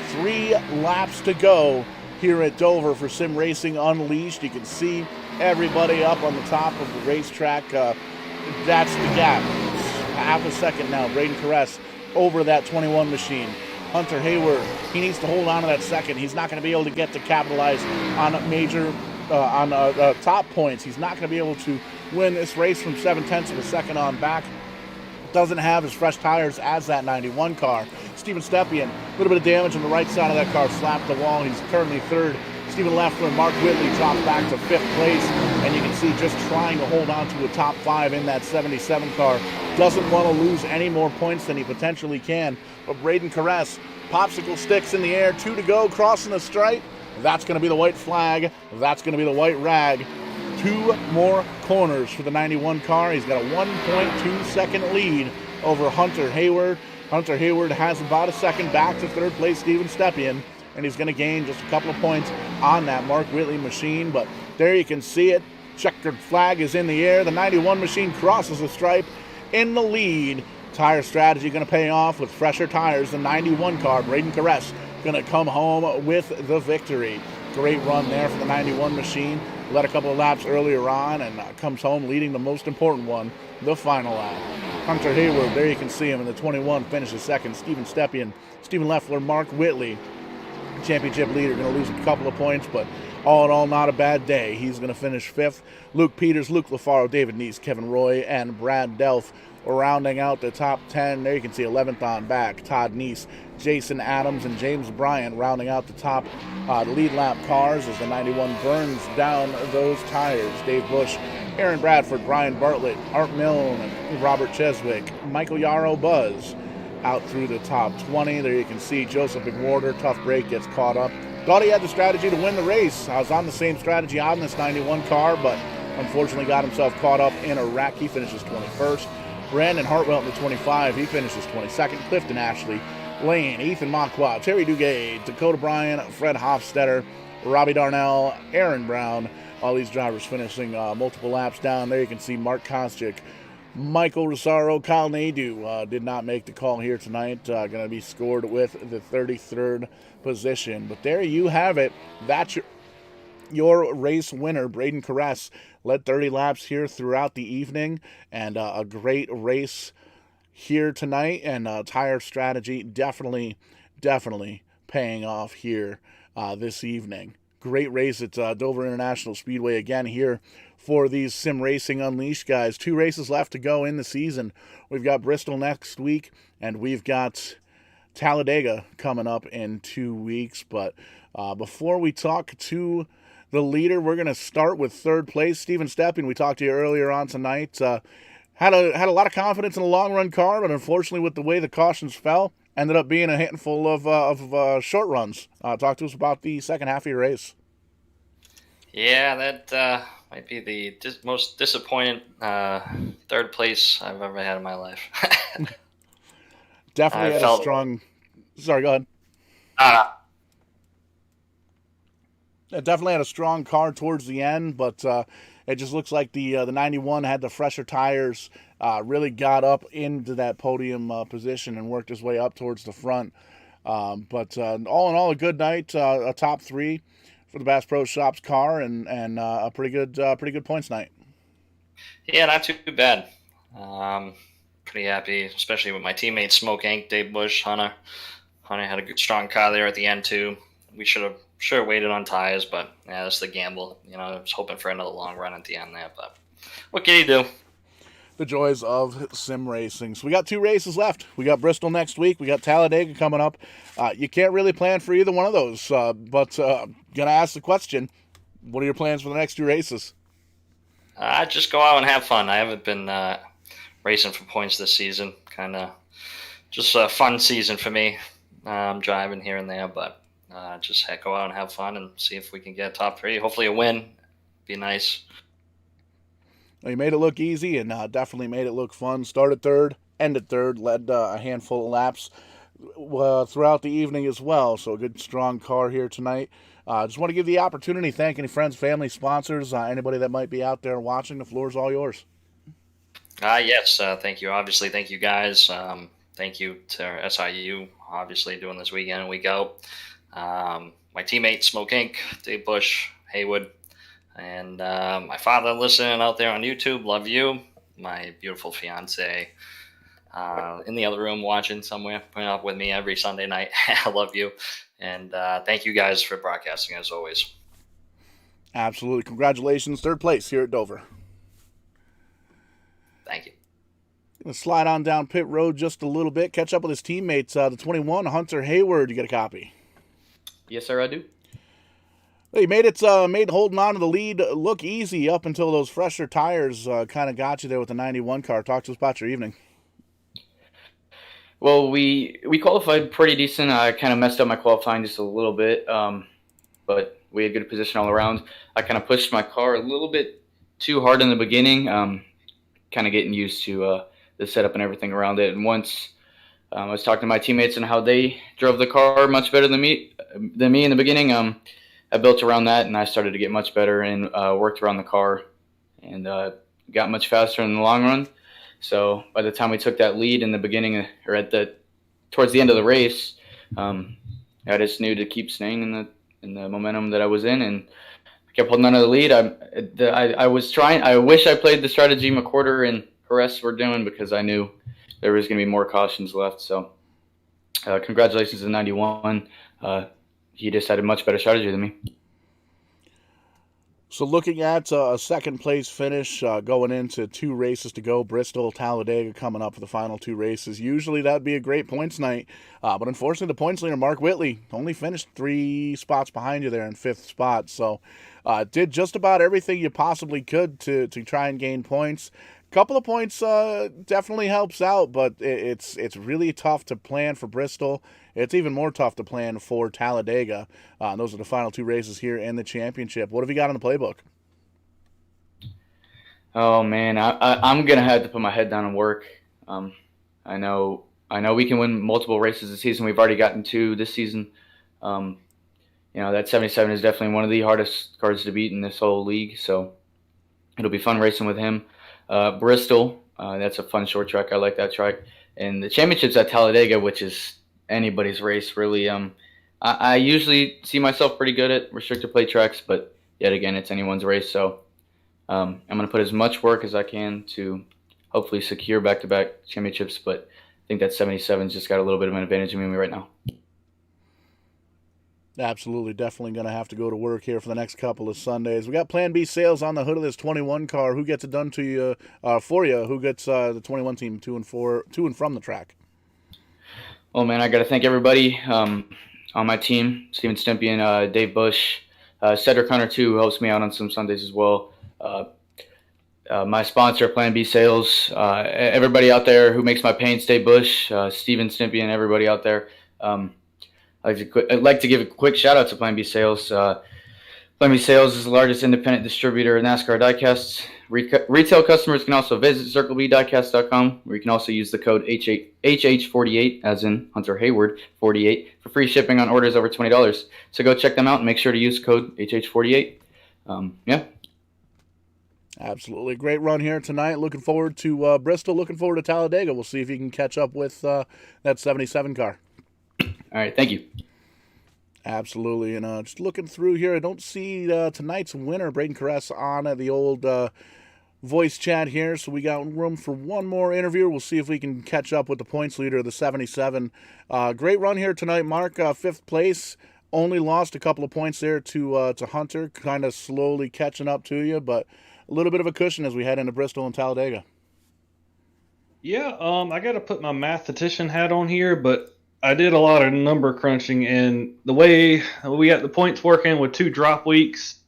3 laps to go here at Dover for Sim Racing Unleashed. You can see everybody up on the top of the racetrack. That's the gap. Half a second now. Braden Caress over that 21 machine. Hunter Hayward, he needs to hold on to that 2nd. He's not going to be able to get to capitalize on top points. He's not going to be able to win this race from 0.7 of a second on back. Doesn't have as fresh tires as that 91 car. Steven Stepien, a little bit of damage on the right side of that car, slapped the wall. He's currently 3rd. Stephen Leffler and Mark Whitley drop back to 5th place, and you can see just trying to hold on to a top 5 in that 77 car. Doesn't want to lose any more points than he potentially can. But Braden Caress, popsicle sticks in the air, 2 to go, crossing the stripe. That's going to be the white flag. That's going to be the white rag. 2 more corners for the 91 car. He's got a 1.2 second lead over Hunter Hayward. Hunter Hayward has about a second back to 3rd place Steven Stepien, and he's going to gain just a couple of points on that Mark Whitley machine. But there you can see it. Checkered flag is in the air. The 91 machine crosses the stripe in the lead. Tire strategy going to pay off with fresher tires. The 91 car, Braden Caress, going to come home with the victory. Great run there for the 91 machine. Led a couple of laps earlier on and comes home leading the most important one, the final lap. Hunter Hayward, there you can see him in the 21, finishes 2nd. Steven Stepien, Stephen Leffler, Mark Whitley, championship leader, going to lose a couple of points, but all in all, not a bad day. He's going to finish 5th. Luke Peters, Luke LaFaro, David Neese, Kevin Roy, and Brad Delph rounding out the top 10. There you can see 11th on back, Todd Neese, Jason Adams, and James Bryant rounding out the top lead lap cars as the 91 burns down those tires. Dave Bush, Aaron Bradford, Brian Bartlett, Art Milne, and Robert Cheswick, Michael Yarrow Buzz out through the top 20. There you can see Joseph McWhorter, tough break, gets caught up. Thought he had the strategy to win the race. I was on the same strategy on this 91 car, but unfortunately got himself caught up in a wreck. He finishes 21st. Brandon Hartwell in the 25, he finishes 22nd. Clifton Ashley, Lane, Ethan Machwa, Terry Duguay, Dakota Bryan, Fred Hofstetter, Robbie Darnell, Aaron Brown. All these drivers finishing multiple laps down. There you can see Mark Koscheck, Michael Rosario, Kyle Nadeau did not make the call here tonight. Going to be scored with the 33rd position. But there you have it. That's your race winner, Braden Caress. Led 30 laps here throughout the evening, and a great race here tonight, and tire strategy definitely paying off here this evening. Great race at Dover International Speedway again here for these Sim Racing Unleashed guys. 2 races left to go in the season. We've got Bristol next week, and we've got Talladega coming up in 2 weeks. But before we talk to the leader, we're going to start with 3rd place, Steven Stepien. We talked to you earlier on tonight. Had a lot of confidence in a long-run car, but unfortunately with the way the cautions fell, ended up being a handful of short runs. Talk to us about the second half of your race. Yeah, that might be the most disappointed 3rd place I've ever had in my life. Definitely had a strong... Sorry, go ahead. It definitely had a strong car towards the end, but it just looks like the 91 had the fresher tires, really got up into that podium position and worked his way up towards the front. But all in all, a good night, a top 3 for the Bass Pro Shops car, and a pretty good points night. Yeah, not too bad. Pretty happy, especially with my teammates Smoke Inc., Dave Bush, Hunter. Hunter had a good strong car there at the end too. We should have waited on tires, but yeah, that's the gamble. You know, I was hoping for another long run at the end there, but what can you do? The joys of sim racing. So we got 2 races left. We got Bristol next week. We got Talladega coming up. You can't really plan for either one of those, but gonna ask the question: what are your plans for the next 2 races? Just go out and have fun. I haven't been racing for points this season. Kind of just a fun season for me. I'm driving here and there, but just go out and have fun and see if we can get top 3. Hopefully a win. Be nice. Well, you made it look easy and definitely made it look fun. Started 3rd, ended 3rd, led a handful of laps throughout the evening as well. So a good, strong car here tonight. Just want to give the opportunity, thank any friends, family, sponsors, anybody that might be out there watching. The floor is all yours. Yes, thank you. Obviously, thank you guys. Thank you to SIU, obviously, doing this week in and week out. My teammate, Smoke Inc., Dave Bush, Haywood, and my father listening out there on YouTube. Love you. My beautiful fiance in the other room watching somewhere, putting up with me every Sunday night. I love you. And thank you guys for broadcasting as always. Absolutely. Congratulations. 3rd place here at Dover. Thank you. Going to slide on down pit road just a little bit. Catch up with his teammates. The 21, Hunter Hayward. You get a copy? Yes, sir, I do. He made holding on to the lead look easy up until those fresher tires kind of got you there with the 91 car. Talk to us about your evening. Well, we qualified pretty decent. I kind of messed up my qualifying just a little bit, but we had good position all around. I kind of pushed my car a little bit too hard in the beginning, kind of getting used to the setup and everything around it. And once I was talking to my teammates and how they drove the car much better than me in the beginning, I built around that, and I started to get much better and worked around the car and got much faster in the long run. So by the time we took that lead in the beginning, or towards the end of the race, I just knew to keep staying in the momentum that I was in, and I kept holding on to the lead. I was trying. I wish I played the strategy McWhorter and Perez were doing, because I knew there was going to be more cautions left. So congratulations to 91. He just had a much better strategy than me. So looking at a second place finish going into 2 races to go, Bristol, Talladega coming up for the final 2 races. Usually that'd be a great points night, but unfortunately the points leader, Mark Whitley, only finished 3 spots behind you there in 5th spot. So did just about everything you possibly could to try and gain points. Couple of points definitely helps out, but it's really tough to plan for Bristol. It's even more tough to plan for Talladega. Those are the final 2 races here in the championship. What have you got in the playbook? Oh man, I'm gonna have to put my head down and work. I know we can win multiple races this season. We've already gotten 2 this season. That 77 is definitely one of the hardest cars to beat in this whole league. So it'll be fun racing with him. Bristol, that's a fun short track. I like that track. And the championship's at Talladega, which is anybody's race, really. I usually see myself pretty good at restrictor plate tracks, but yet again, it's anyone's race. So I'm going to put as much work as I can to hopefully secure back-to-back championships, but I think that 77's just got a little bit of an advantage of me right now. Absolutely, definitely going to have to go to work here for the next couple of Sundays. We got Plan B sales on the hood of this 21 car. Who gets it done to you for you? Who gets the 21 team to and from the track? Well, man, I got to thank everybody on my team: Steven Stimpian, Dave Bush, Cedric Hunter too, who helps me out on some Sundays as well. My sponsor, Plan B Sales, everybody out there who makes my paints, Dave Bush, Steven Stimpian, everybody out there. I'd like to give a quick shout out to Plan B Sales. Plan B Sales is the largest independent distributor of NASCAR diecasts. Retail customers can also visit CircleBDiecast.com, where you can also use the code HH48, as in Hunter Hayward 48, for free shipping on orders over $20. So go check them out and make sure to use code HH48. Yeah. Absolutely. Great run here tonight. Looking forward to Bristol. Looking forward to Talladega. We'll see if you can catch up with that 77 car. All right. Thank you. Absolutely. And just looking through here, I don't see tonight's winner, Braden Caress, on the old voice chat here. So we got room for one more interview. We'll see if we can catch up with the points leader of the 77. Great run here tonight, Mark. 5th place. Only lost a couple of points there to Hunter, kind of slowly catching up to you, but a little bit of a cushion as we head into Bristol and Talladega. Yeah, I got to put my mathematician hat on here, but I did a lot of number crunching, and the way we got the points working with 2 drop weeks,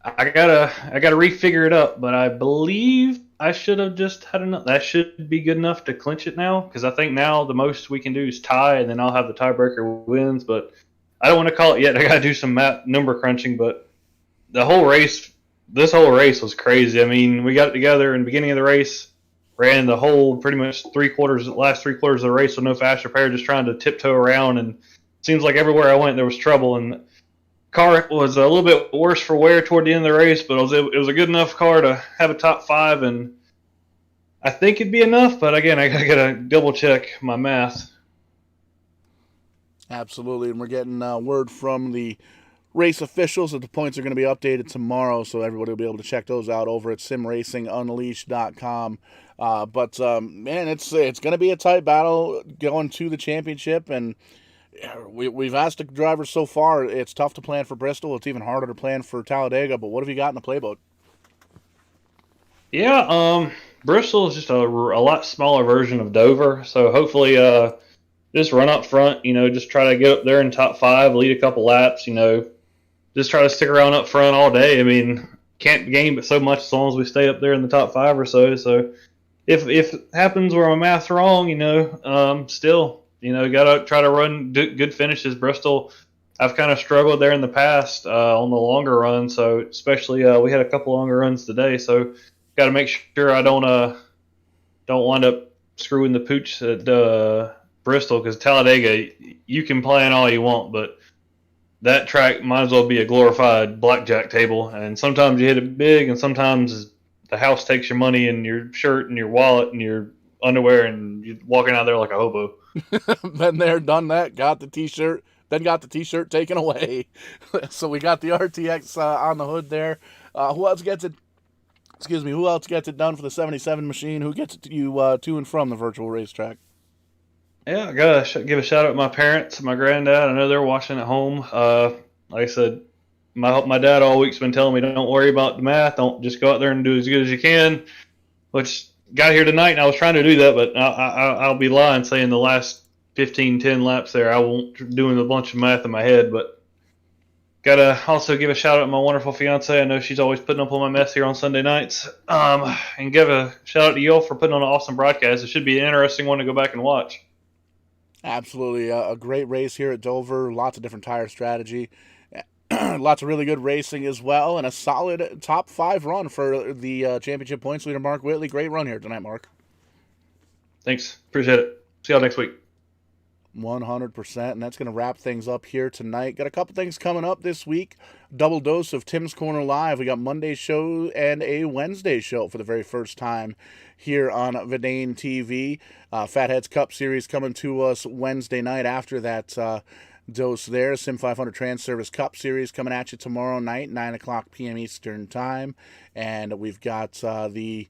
I gotta refigure it up. But I believe I should have just had enough. That should be good enough to clinch it now, because I think now the most we can do is tie, and then I'll have the tiebreaker wins. But I don't want to call it yet. I gotta do some number crunching. But this whole race was crazy. I mean, we got it together in the beginning of the race. Ran the whole pretty much last 3 quarters of the race with no fast repair, just trying to tiptoe around. And it seems like everywhere I went there was trouble. And the car was a little bit worse for wear toward the end of the race, but it was a good enough car to have a top 5, and I think it'd be enough. But again, I gotta double check my math. Absolutely, and we're getting word from the race officials that the points are going to be updated tomorrow, so everybody will be able to check those out over at SimRacingUnleashed.com. But man, it's going to be a tight battle going to the championship, and we've asked the drivers so far. It's tough to plan for Bristol. It's even harder to plan for Talladega. But what have you got in the playbook? Yeah, Bristol is just a lot smaller version of Dover, so hopefully just run up front. Just try to get up there in top 5, lead a couple laps. just try to stick around up front all day. I mean, can't gain but so much as long as we stay up there in the top 5 or so. So if it happens where my math's wrong, still, gotta try to run good finishes. Bristol, I've kind of struggled there in the past on the longer run. So especially we had a couple longer runs today. So got to make sure I don't wind up screwing the pooch at Bristol, because Talladega, you can plan all you want, but that track might as well be a glorified blackjack table. And sometimes you hit it big, and sometimes the house takes your money and your shirt and your wallet and your underwear, and you're walking out there like a hobo. Been there, done that, got the t-shirt, then got the t-shirt taken away. So we got the RTX on the hood there. Who else gets it? Who else gets it done for the 77 machine? Who gets it to and from the virtual racetrack? Yeah, I gotta give a shout out to my parents, my granddad. I know they're watching at home. Like I said, my dad all week's been telling me, don't worry about the math, don't just go out there and do as good as you can. Which got here tonight, and I was trying to do that, but I'll be lying saying the last 10 laps there, I won't doing a bunch of math in my head. But gotta also give a shout out to my wonderful fiance. I know she's always putting up with my mess here on Sunday nights. And give a shout out to y'all for putting on an awesome broadcast. It should be an interesting one to go back and watch. Absolutely. A great race here at Dover. Lots of different tire strategy. Lots of really good racing as well. And a solid top 5 run for the championship points leader, Mark Whitley. Great run here tonight, Mark. Thanks. Appreciate it. See y'all next week. 100%. And that's going to wrap things up here tonight. Got a couple things coming up this week. Double dose of Tim's Corner Live. We got Monday's show and a Wednesday show for the very first time here on Verdane TV. Fatheads Cup Series coming to us Wednesday night after that dose there. Sim 500 Trans Service Cup Series coming at you tomorrow night, 9 o'clock p.m. Eastern Time. And we've got the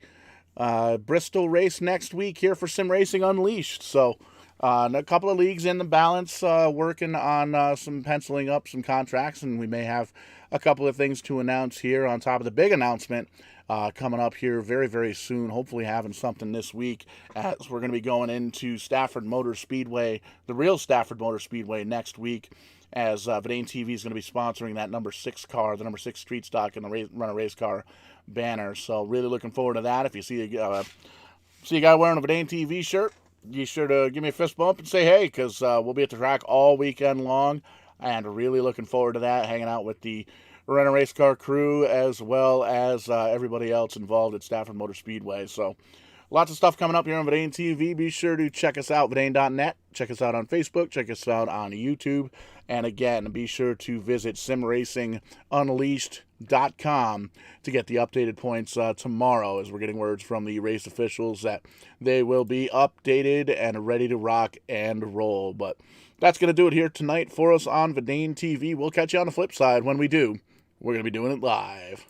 Bristol race next week here for Sim Racing Unleashed. So a couple of leagues in the balance, working on some penciling up some contracts, and we may have a couple of things to announce here on top of the big announcement coming up here very, very soon. Hopefully having something this week, as we're going to be going into Stafford Motor Speedway, the real Stafford Motor Speedway, next week, as Verdane TV is going to be sponsoring that number 6 car, the number 6 street stock and the Run a Race Car banner. So really looking forward to that. If you see a guy wearing a Verdane TV shirt, be sure to give me a fist bump and say hey, because we'll be at the track all weekend long, and really looking forward to that, hanging out with the Run a Race Car crew as well as everybody else involved at Stafford Motor Speedway. So lots of stuff coming up here on Verdane TV. Be sure to check us out, Verdane.net. Check us out on Facebook. Check us out on YouTube. And again, be sure to visit SimRacingUnleashed.com to get the updated points tomorrow, as we're getting words from the race officials that they will be updated and ready to rock and roll. But that's going to do it here tonight for us on Verdane TV. We'll catch you on the flip side. When we do, we're going to be doing it live.